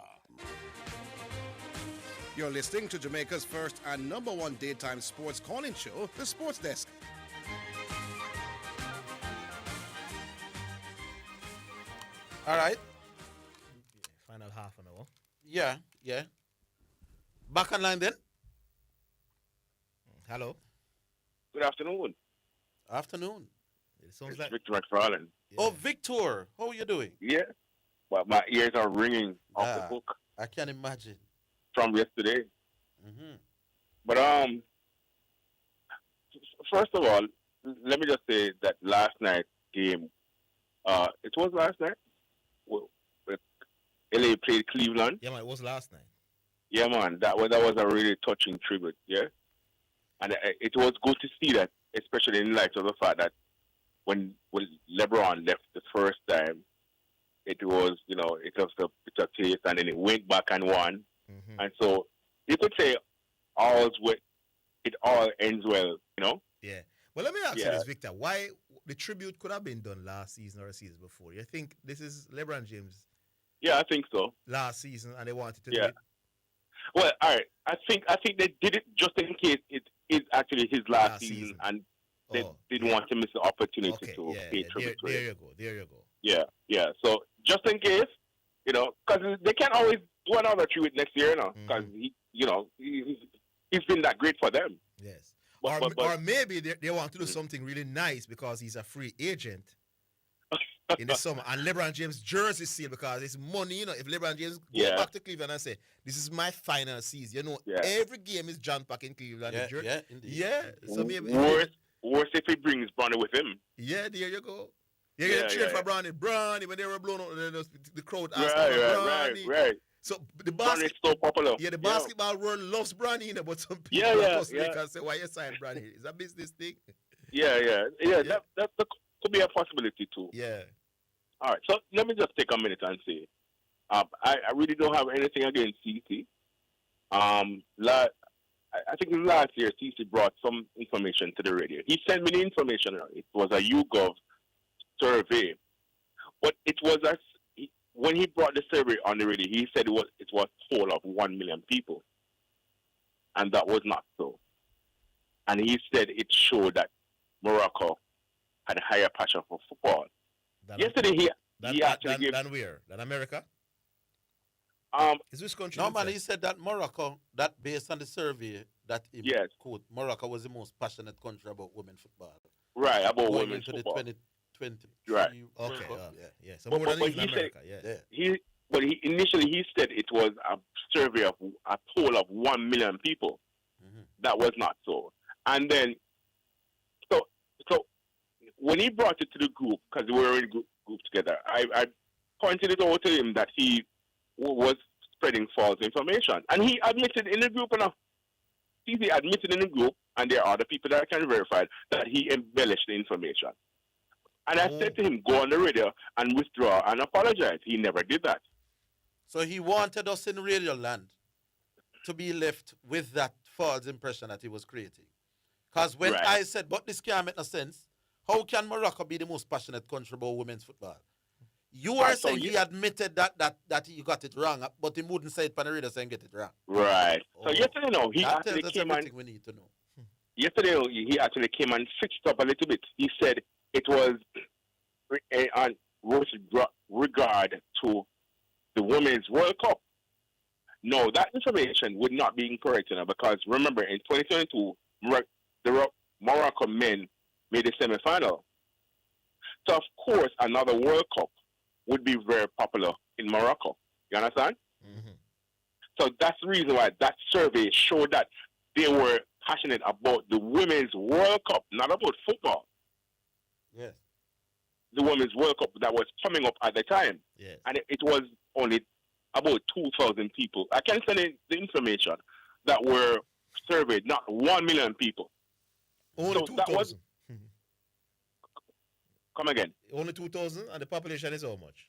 You're listening to Jamaica's first and number one daytime sports calling show, The Sports Desk. All right. Final half an hour. Yeah. Back online then. Hello. Good afternoon. Afternoon. It sounds It's like Victor McFarlane. Oh, Victor. How are you doing? Yeah. Well, my ears are ringing off the book I can imagine. from yesterday. Mm-hmm. But first of all, let me just say that last night's game, it was last night. LA played Cleveland. Yeah, man, it was last night. Yeah, man, that was a really touching tribute. Yeah, and it was good to see that, especially in light of the fact that when LeBron left the first time, it was a bitter taste, and then it went back and won, and so you could say it all ends well, Yeah. Well, let me ask you this, Victor. Why the tribute could have been done last season or a season before? You think this is LeBron James? Yeah, I think so. Last season, and they wanted to do Yeah. it. Well, all right. I think they did it just in case it is actually his last season, and they didn't want to miss the opportunity to pay tribute to There him. you go. There you go. Yeah. So just in case, because they can't always do another tribute next year, because he's been that great for them. Yes. But Or maybe they want to do something really nice because he's a free agent in the summer. And LeBron James jersey sale, because it's money, If LeBron James go back to Cleveland and say, this is my final season, every game is John Pack in Cleveland. Indeed. Yeah. So maybe worse if he brings Bronny with him. Yeah, there you go. You're going to cheer for Bronny. Bronny, when they were blown out, the crowd asked for Bronny. Right. So the Bronny is so popular. Yeah, the basketball world loves Bronny, but some people can say, why you sign Bronny? It's a business thing. Yeah. That could be a possibility too. Yeah. All right. So let me just take a minute and say, I really don't have anything against CC. I think last year, CC brought some information to the radio. He sent me the information. It was a YouGov survey, but it was when he brought the survey on the radio, he said it was poll of 1 million people, and that was not so. And he said it showed that Morocco had a higher passion for football. Yesterday, he actually gave... Than where? Than America? Is this country? No, man, he said that Morocco, that based on the survey, that quote, Morocco was the most passionate country about women football. Right, about going women's into football. the 2020 Right. World Okay, Cup. yeah. So more than even America, But he initially said it was a survey of a poll of 1 million people. That was not so. And then, so when he brought it to the group, because we were in a group together, I pointed it out to him that he was spreading false information. And he admitted in the group, he admitted in the group, and there are other people that can verify that he embellished the information. And I said to him, go on the radio and withdraw and apologize. He never did that. So he wanted us in radio land to be left with that false impression that he was creating. Because when I said, but this can't make no sense, how can Morocco be the most passionate country about women's football? You are saying he admitted that he got it wrong, but he wouldn't say it on the radio saying get it wrong. Right. So yesterday, he that actually tells us came everything we need to know. Yesterday, he actually came and fixed up a little bit. He said it was with regard to the Women's World Cup. No, that information would not be incorrect, because remember, in 2022, the Morocco men made the semi-final. So, of course, another World Cup would be very popular in Morocco. You understand? So that's the reason why that survey showed that they were passionate about the Women's World Cup, not about football. Yes. The Women's World Cup that was coming up at the time. Yes. And it was only about 2,000 people. I can send in the information that were surveyed, not 1 million people. Only 2,000. Come again. Only 2,000, and the population is how much?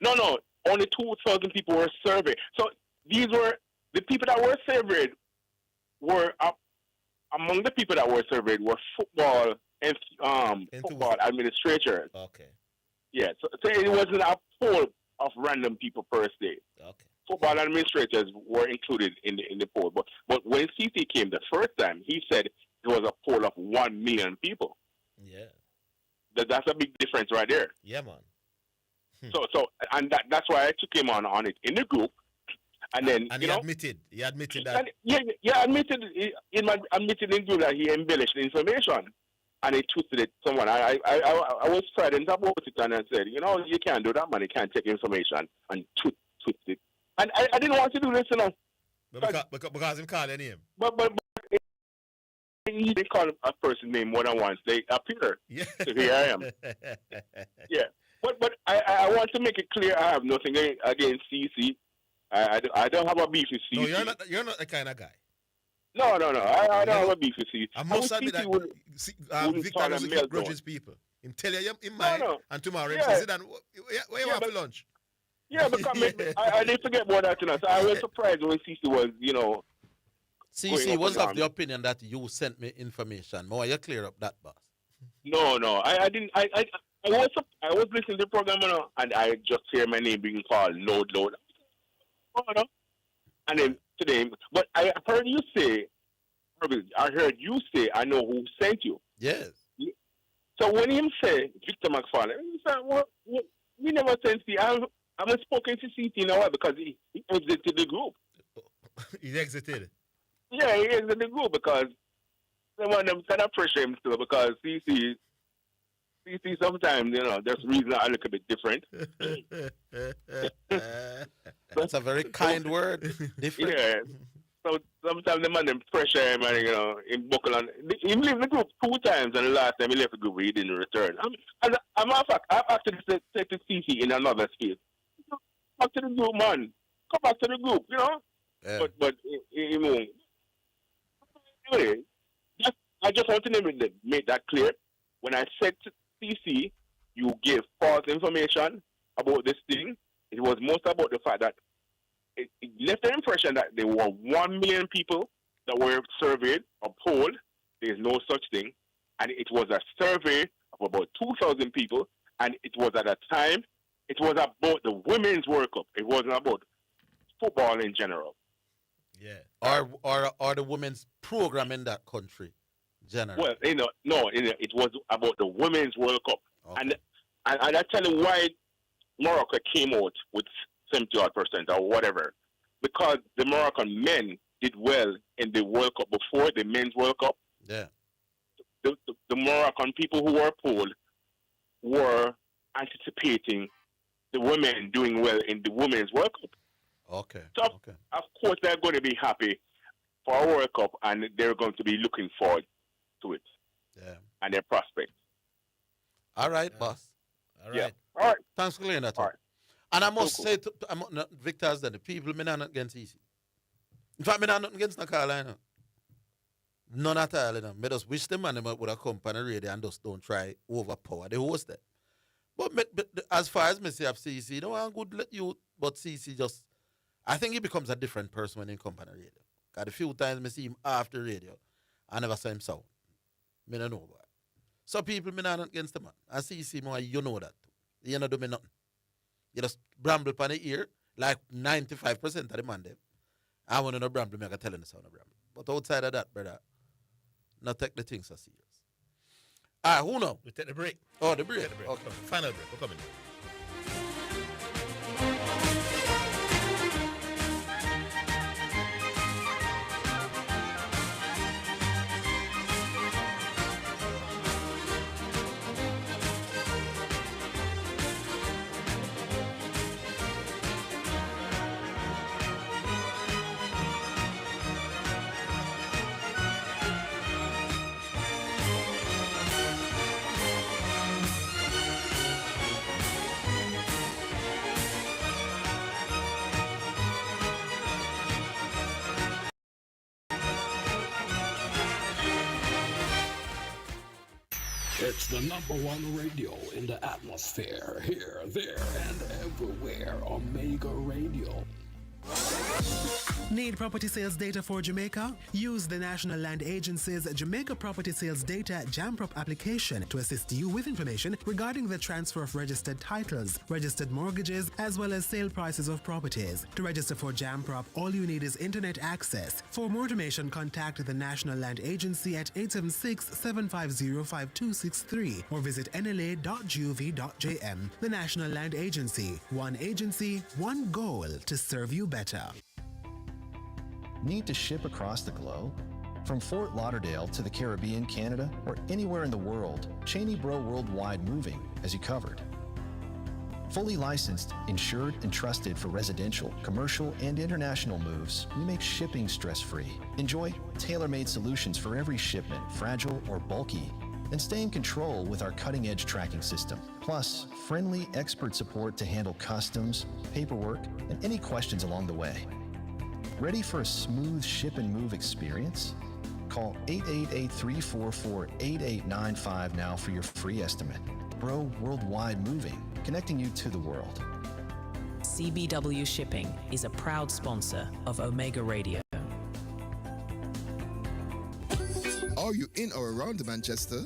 No. Only 2,000 people were surveyed. So these were the people that were surveyed. Were among the people that were surveyed were football and football administrators. Okay. Yeah. So it wasn't a poll of random people per se. Okay. Football administrators were included in the poll, but when CC came the first time, he said it was a poll of 1 million people. Yeah. That's a big difference right there. Yeah, man. So that's why I took him on it in the group, and then he admitted that. Admitted in the group that he embellished the information, and he twisted it. I was frightened about it, and I said, you can't do that, man. You can't take information and twist it. And I didn't want to do this, Because him called their name. But they call a person name more than once. They appear. Yeah. So here I am. Yeah. But I want to make it clear I have nothing against CC. I don't have a beef with CC. No, you're not the kind of guy. No. I don't have a beef with CC. I must admit that Victor doesn't grudges people. Him tell you in mind, and tomorrow he says, where you want for lunch? Yeah, because I didn't forget about that. So I was surprised when CC was, CC was of the opinion that you sent me information. More, you clear up that, boss. No, I didn't. I was listening to the program, and I just hear my name being called. Load. And then today, but I heard you say, I know who sent you. Yes. So when him say Victor McFarlane, he said, we never sent you. I haven't spoken to CT in a while because he exited the group. He exited? Yeah, he exited the group because they want them kind of pressure him still because CC sometimes, there's reason a little bit different. That's a very kind word. Different. Yeah. So sometimes the man them pressure him and, him buckle on. He left the group 2 times and the last time he left the group he didn't return. As a matter of fact, I've actually said to CC in another space, come back to the group, man. Come back to the group, Yeah. But he won't. Anyway, I just want to make that clear. When I said to CC, you gave false information about this thing, it was most about the fact that it left the impression that there were 1 million people that were surveyed or polled. There's no such thing. And it was a survey of about 2,000 people. And it was at a time, it was about the Women's World Cup. It wasn't about football in general. Yeah. Or the women's program in that country, generally. Well, it was about the Women's World Cup. Okay. And I tell you why Morocco came out with 70% or whatever. Because the Moroccan men did well in the World Cup before the Men's World Cup. Yeah. The Moroccan people who were polled were anticipating the women doing well in the Women's World Cup. Okay. So, of course, they're going to be happy for a World Cup, and they're going to be looking forward to it. Yeah. And their prospects. All right, boss. All right. Yeah. All right. Thanks for clearing that up. Right. And I must say, Victor's that the people, me not against easy. In fact, me not nothing against North Carolina. None at all. You know. Me just wish the man would have come on the radio and just don't try overpower the host there. But as far as me say of CC, you know, I'm good let you, but CC just, I think he becomes a different person when he comes on the radio. Because a few times I see him after radio, I never saw him sound. Me don't know about it. Some people, me not against the man. I CC more, you know that. You don't do me nothing. You just bramble upon the ear, like 95% of the man there. I want to know bramble, I can tell you the sound of bramble. But outside of that, brother, not take the things so serious. All right, who know? We take the break. Oh, the break. Okay. Final break. We're coming. It's the #1 radio in the atmosphere, here, there, and everywhere. Omega Radio. Need property sales data for Jamaica? Use the National Land Agency's Jamaica Property Sales Data JAMPROP application to assist you with information regarding the transfer of registered titles, registered mortgages, as well as sale prices of properties. To register for JAMPROP, all you need is internet access. For more information, contact the National Land Agency at 876-750-5263 or visit nla.gov.jm. The National Land Agency. One agency, one goal to serve you better. Need to ship across the globe? From Fort Lauderdale to the Caribbean, Canada, or anywhere in the world, Cheney Bro Worldwide Moving has you covered. Fully licensed, insured, and trusted for residential, commercial, and international moves, we make shipping stress-free. Enjoy tailor-made solutions for every shipment, fragile or bulky, and stay in control with our cutting-edge tracking system. Plus, friendly expert support to handle customs, paperwork, and any questions along the way. Ready for a smooth ship and move experience? Call 888-344-8895 now for your free estimate. Bro Worldwide Moving, connecting you to the world. CBW Shipping is a proud sponsor of Omega Radio. Are you in or around Manchester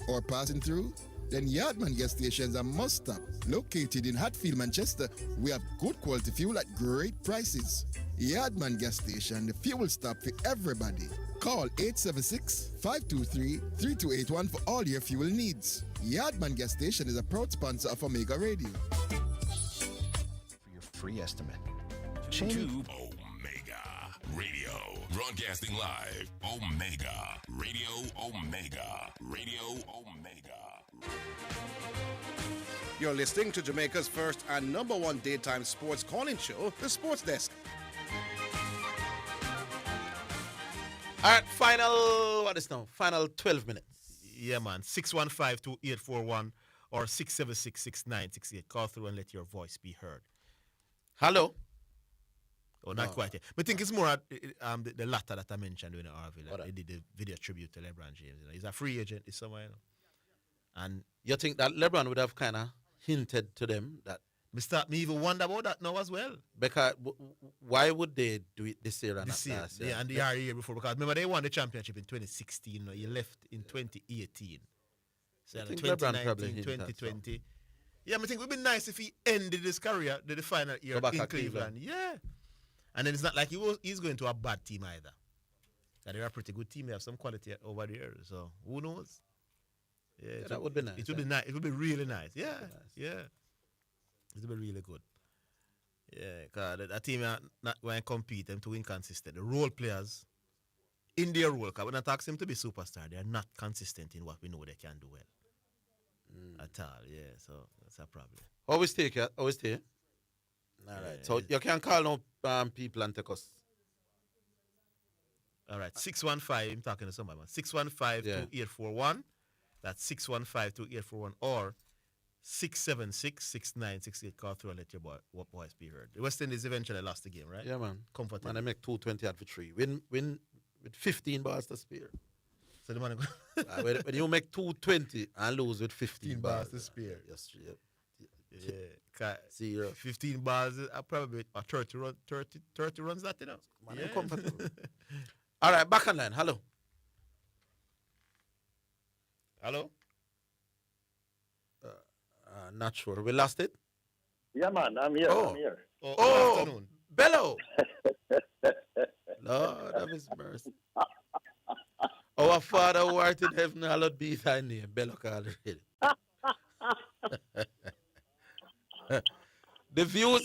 or passing through? Then Yardman gas stations are must stop. Located in Hatfield, Manchester, we have good quality fuel at great prices. Yardman gas station, the fuel stop for everybody. Call 876-523-3281 for all your fuel needs. Yardman gas station is a proud sponsor of Omega Radio. For your free estimate. YouTube Omega Radio. Broadcasting live. Omega Radio. Omega Radio. Omega. You're listening to Jamaica's first and #1 daytime sports calling show, The Sports Desk. All right, final 12 minutes. Yeah, man. 615-2841 or 676-6968. Call through and let your voice be heard. Hello? Oh, not quite yet. But I think it's more the latter that I mentioned during the RV. They did the video tribute to LeBron James. You know. He's a free agent. He's somewhere, you know. And you think that LeBron would have kind of hinted to them that Me even wonder about that now as well. Because why would they do it this year and This not year, last year? yeah, and the year before. Because remember, they won the championship in 2016. No? You left in 2018. So I think 2019, 2020. Yeah, I think it would be nice if he ended his career the final year in Cleveland. Yeah. And then it's not like he's going to a bad team either. They're a pretty good team. They have some quality over there. So who knows? Yeah, that would be nice. It would be nice. It would be really nice. Yeah. Yeah. It would be really good. Yeah, because that team are not going to compete. Them too inconsistent. The role players in their role, because when I ask them to be superstar, they are not consistent in what we know they can do well. At all, yeah. So that's a problem. Always take it. Always take. All right. So you can call up people and take us. All right. 615. I'm talking to somebody. 615-2841. That's 615-2841 or 676-6968. Call through and let your voice be heard. The West Indies eventually lost the game, right? Yeah, man. Comfortably. And they make 220 out for 3. Win with 15 balls to spare. So the man when you make 220 and lose with 15 balls to spare. Yes, yeah. See, 15 balls are probably 30 runs that, you know. Man, yeah. Comfortable. All right, back on line. Hello. Hello? Not sure. We lost it? Yeah, man. I'm here. Oh. I'm here. Good afternoon. Bello. Lord of his mercy. Our Father who art in heaven, hallowed be thy name. Bello called already. The views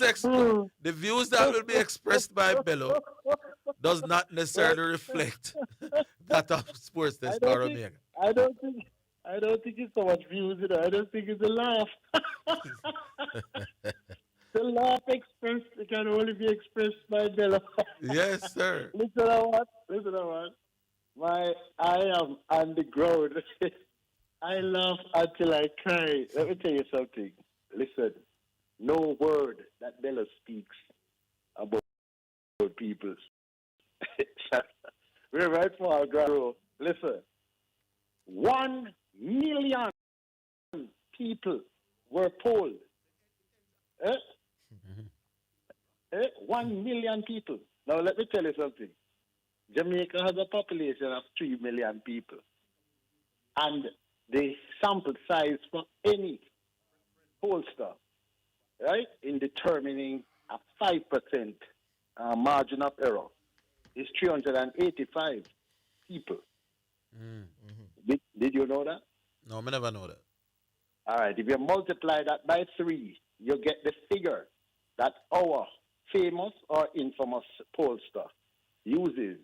that will be expressed by Bello does not necessarily reflect that of Sports Desk or Omega. I don't think it's so much views, you know. I don't think it's a laugh. The laugh expressed can only be expressed by Bello. Yes, sir. Listen to what. I am on the ground. I laugh until I cry. Let me tell you something. Listen, no word that Bello speaks about people. We're right for our ground. Listen, 1 million people were polled. 1 million people. Now, let me tell you something. Jamaica has a population of 3 million people. And the sample size for any pollster, right, in determining a 5% margin of error is 385 people. Did you know that? No, I never know that. All right, if you multiply that by 3, you get the figure that our famous or infamous pollster uses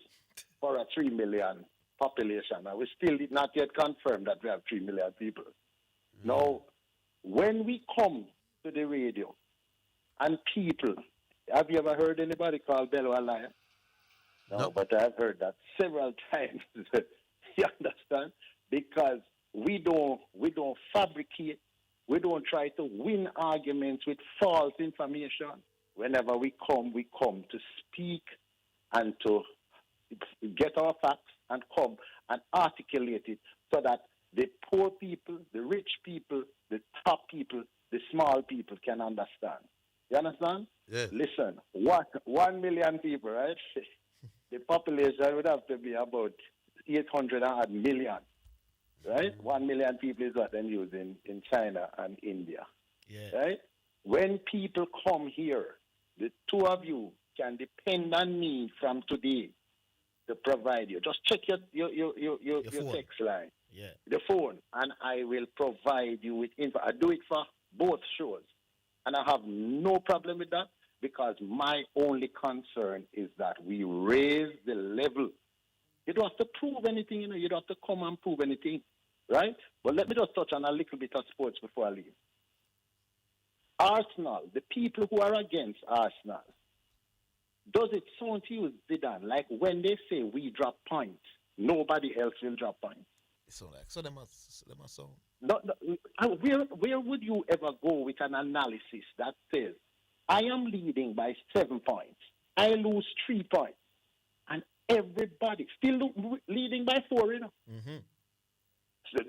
for a 3 million population. And we still did not yet confirm that we have 3 million people. Now, when we come to the radio and people, have you ever heard anybody call Bello a liar? No, but I've heard that several times. You understand? Because we don't fabricate. We don't try to win arguments with false information. Whenever we come to speak and to get our facts and come and articulate it so that the poor people, the rich people, the top people, the small people can understand. You understand? Yes. Listen, 1 million people, right? The population would have to be about 800 million, right? 1 million people is what they use in China and India, right? When people come here, the two of you can depend on me from today to provide you. Just check your text line, the phone, and I will provide you with info. I do it for both shows, and I have no problem with that because my only concern is that we raise the level. You don't have to prove anything, you know. You don't have to come and prove anything, right? But let me just touch on a little bit of sports before I leave. Arsenal, the people who are against Arsenal, does it sound to you, Zidane, like when they say we drop points, nobody else will drop points? So they must sound. No, where would you ever go with an analysis that says, I am leading by 7 points, I lose 3 points, and everybody still leading by 4, you know? So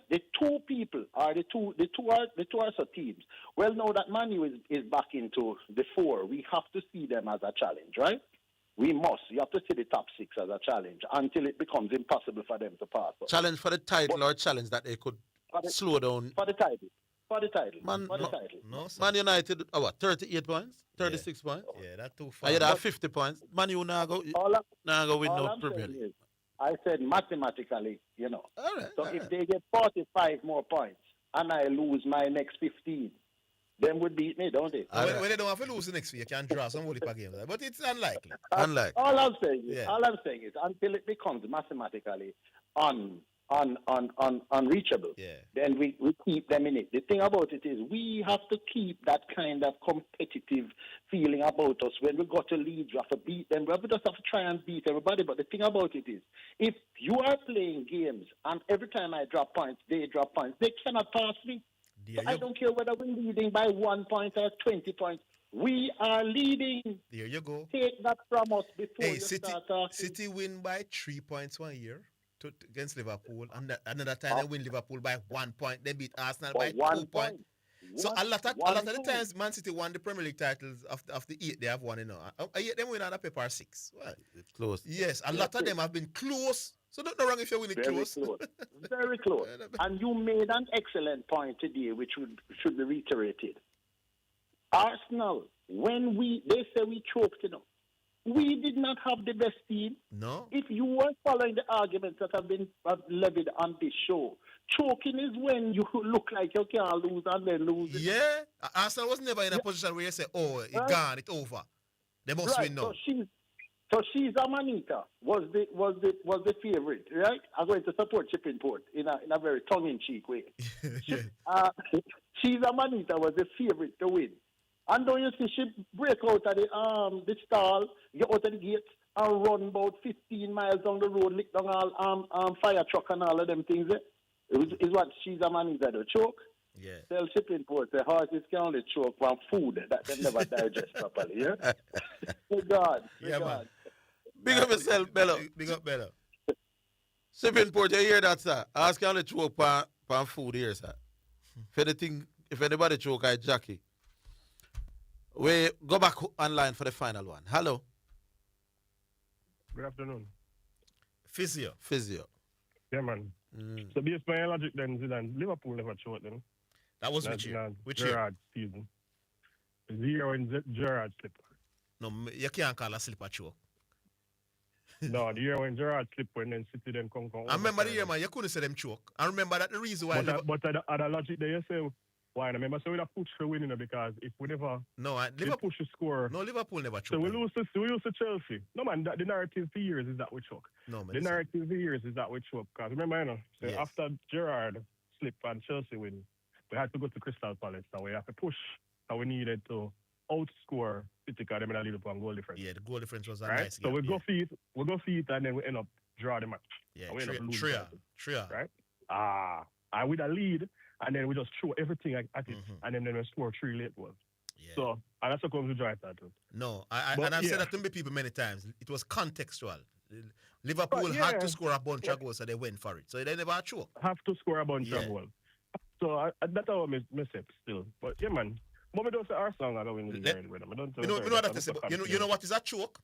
the two people are the two are so teams. Well, now that Manu is back into the four, we have to see them as a challenge, right? We must. You have to see the top six as a challenge until it becomes impossible for them to pass us. Challenge for the title or challenge that they could slow down? For the title. For the title. Man, for the title. No, sir. Man United, what, 38 points? 36 points? Yeah, that's too far. And you have 50 points. Man, you now go win no Premier League. I said mathematically, you know. All right, so if they get 45 more points and I lose my next 15, them would beat me, don't they? When they don't have to lose the next week, you can draw some per game. But it's unlikely. All I'm saying is until it becomes mathematically unreachable, then we keep them in it. The thing about it is we have to keep that kind of competitive feeling about us. When we got to lead, we have to beat them. We just have to try and beat everybody. But the thing about it is, if you are playing games and every time I drop points, they drop points, they cannot pass me. So I don't care whether we're leading by 1 point or 20 points. We are leading. There you go. Take that from us before you start talking. City win by 3 points 1 year against Liverpool. And another time they win Liverpool by 1 point. They beat Arsenal by 2 points. So a lot of the times Man City won the Premier League titles of the 8 they have won, you know. 8 them win on a paper 6. Well, it's close. Yes, a lot of them have been close. So don't no wrong if you win it close. Very close. And you made an excellent point today, which should be reiterated. Arsenal, when they say we choked, you know, we did not have the best team. No. If you were following the arguments that have been levied on this show, choking is when you look like you can't lose and then lose. Yeah. Arsenal was never in a position where you say, oh, it's gone, it's over. They must win now. So she's Amanita was the favorite, right? I'm going to support Chipping Port in a very tongue-in-cheek way. She's Amanita was the favorite to win. And don't you see she break out of the stall, get out of the gate, and run about 15 miles down the road, lick down all fire truck and all of them things. Is what she's Amanita do. Choke. Yeah. Tell Shipping Port the horses can only choke from food that they never digest properly. Yeah. Good God. Yeah, God. man. Big up yourself, Bello. Big up, Bello. Shipping Port, you hear that, sir? Ask you only choke pan food here, sir. If anybody choke, I Jackie. We go back online for the final one. Hello. Good afternoon. Physio. Yeah, man. So based on your logic then, Zidane, Liverpool never choked them. That was which year? Which year? Gerrard season. 0 in Gerrard slip. No, you can't call a slip a choke. No, the year when Gerrard slip when then City then come. I remember the year, man, you couldn't say them choke. I remember that the reason why... But the logic there, you say, why? I remember, so we have push for winning because if we never... No, Liverpool push the score... No, Liverpool never choke. So we lose to Chelsea. No, man, the narrative for years is that we choke. No, man. The narrative for years is that we choke. Because remember, you know, so after Gerrard slip and Chelsea win, we had to go to Crystal Palace. So we have to push. So we needed to outscore City because they made a little on goal difference. Yeah, the goal difference was a right? nice So game. we go feet and then we end up draw the match. Yeah, we end up losing. Tria. Right? And with a lead, and then we just throw everything at it, and then we score 3 late goals. Yeah. So, and that's what comes to drive that too. No, I've said that to people many times. It was contextual. Liverpool had to score a bunch of goals, so they went for it. So they never choke. Have to score a bunch of goals. So that's how I miss it still. But yeah, man. But we don't say Arsenal are going to win with them. You know what I say? You know what is a choke?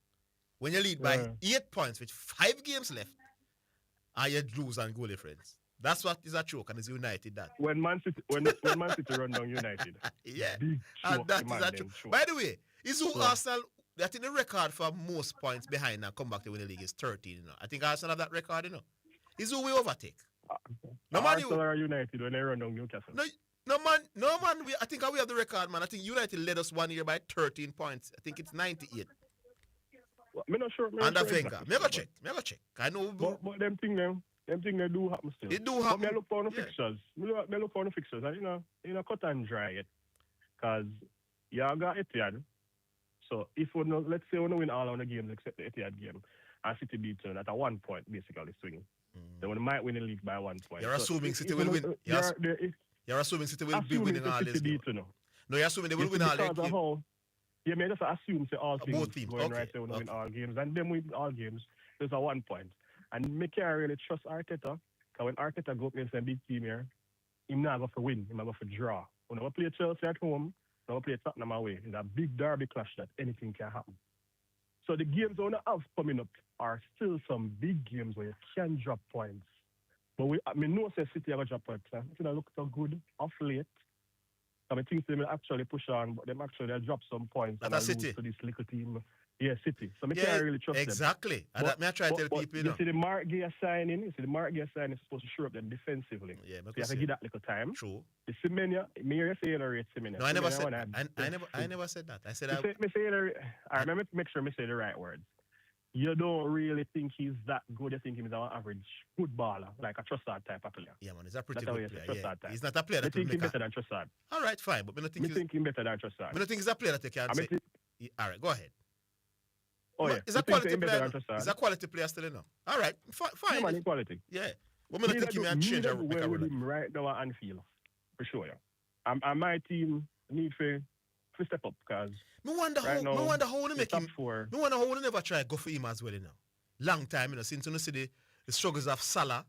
When you lead by 8 points with 5 games left, and you lose on goal difference. That's what is a choke, and it's United that. When Man City run down United. Yeah. And that is a choke. By the way, is who Arsenal, I think the record for most points behind and come back to win the league is 13, you know. I think Arsenal have that record, you know. Is who we overtake. Arsenal are United when they run down Newcastle. No man. I think we have the record, man. I think United led us 1 year by 13 points. I think it's 98. Well, I'm not sure. Under Wenger. Me go check. I know. But them thing they do happen still. It do happen. But me look for the fixtures. Me look for the fixtures. And you know, cut and dry it. Because you got Etihad. So if let's say we don't win all of the games except the Etihad game, and City beat them at a 1 point basically swing. Then we might win the league by 1 point. You're assuming City will win. You're assuming City will be winning all these games. No, you're assuming they will win all these games. Yeah, I just assume all both teams going right there, we win all games, and then win all games. There's a 1 point, and me can't really trust Arteta Because when Arteta go up against a big team here, him not go for win, him not go for draw. When we play Chelsea at home, when we play Tottenham away, it's a big derby clash that anything can happen. So the games we have coming up are still some big games where you can drop points. But I know that City are going to drop points. I think look so good off late. I think they will actually push on, but them actually drop some points. That's and City. To this little team. Yeah, City. So I Yeah, can't really trust exactly. them. And that may I try to tell people, you know. You see the Mark Gay signing, is supposed to shore up them defensively. Yeah, so you have to give that little time. True. The Semenya, me say you rate Semenya. No, I never said that. I never said that. I said I remember make sure I say the right words. You don't really think he's that good. You think he's an average footballer, like a Trossard type of player. Yeah, man, he's a pretty That's good player. Type. He's not a player that you think he's better than Trossard. All right, fine, but I don't think he's thinking better than Trossard. I don't think he's a player that you can say. All right, go ahead. Oh, yeah. He's a quality player. He's a quality player still, you know. All right, fine. Yeah, man, quality. Yeah. But I don't think he can change a well with him right now at Anfield, for sure. Yeah. And my team need to step up because I wonder how they make him. I wonder how they never try to go for him as well, you know. Long time, you know, since you see the struggles of Salah.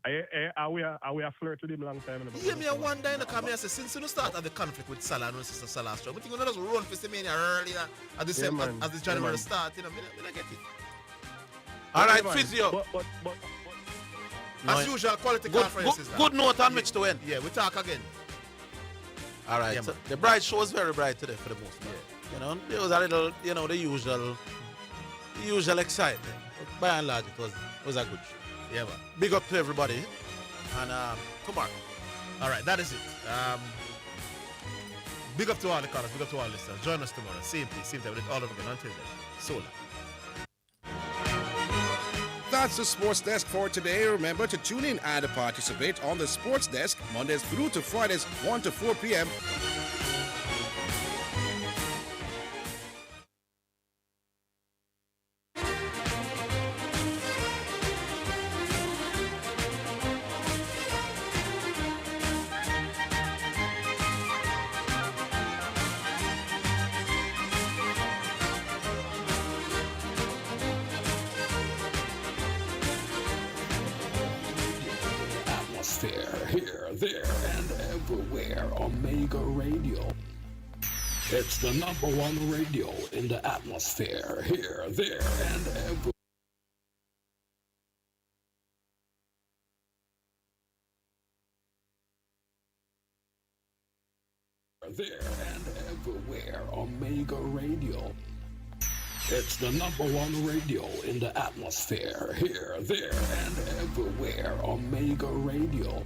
Are we a flirt with him long time? Yeah, me I wonder, you know, because I say, since you start at the conflict with Salah and Sister Salah struggle, I think you just run for Semenya earlier at the same as the January start, you know, I get it. All right, Physio. But as usual, quality conferences. Good note on which to end. Yeah, we talk again. All right, yeah, so the bright show was very bright today for the most part. Yeah. You know, there was a little, you know, the usual excitement. But by and large, it was a good show. Yeah, man. Big up to everybody. And tomorrow. All right, that is it. Big up to all the callers, big up to all listeners. Join us tomorrow. Same place, same time. With it all over again. Until then, so long. That's the Sports Desk for today. Remember to tune in and participate on the Sports Desk Mondays through to Fridays, 1 to 4 p.m. Here, there, and everywhere. Omega Radio. It's the #1 radio in the atmosphere. Here, there, and everywhere. There and everywhere. Omega Radio. It's the #1 radio in the atmosphere. Here, there, and everywhere. Omega Radio.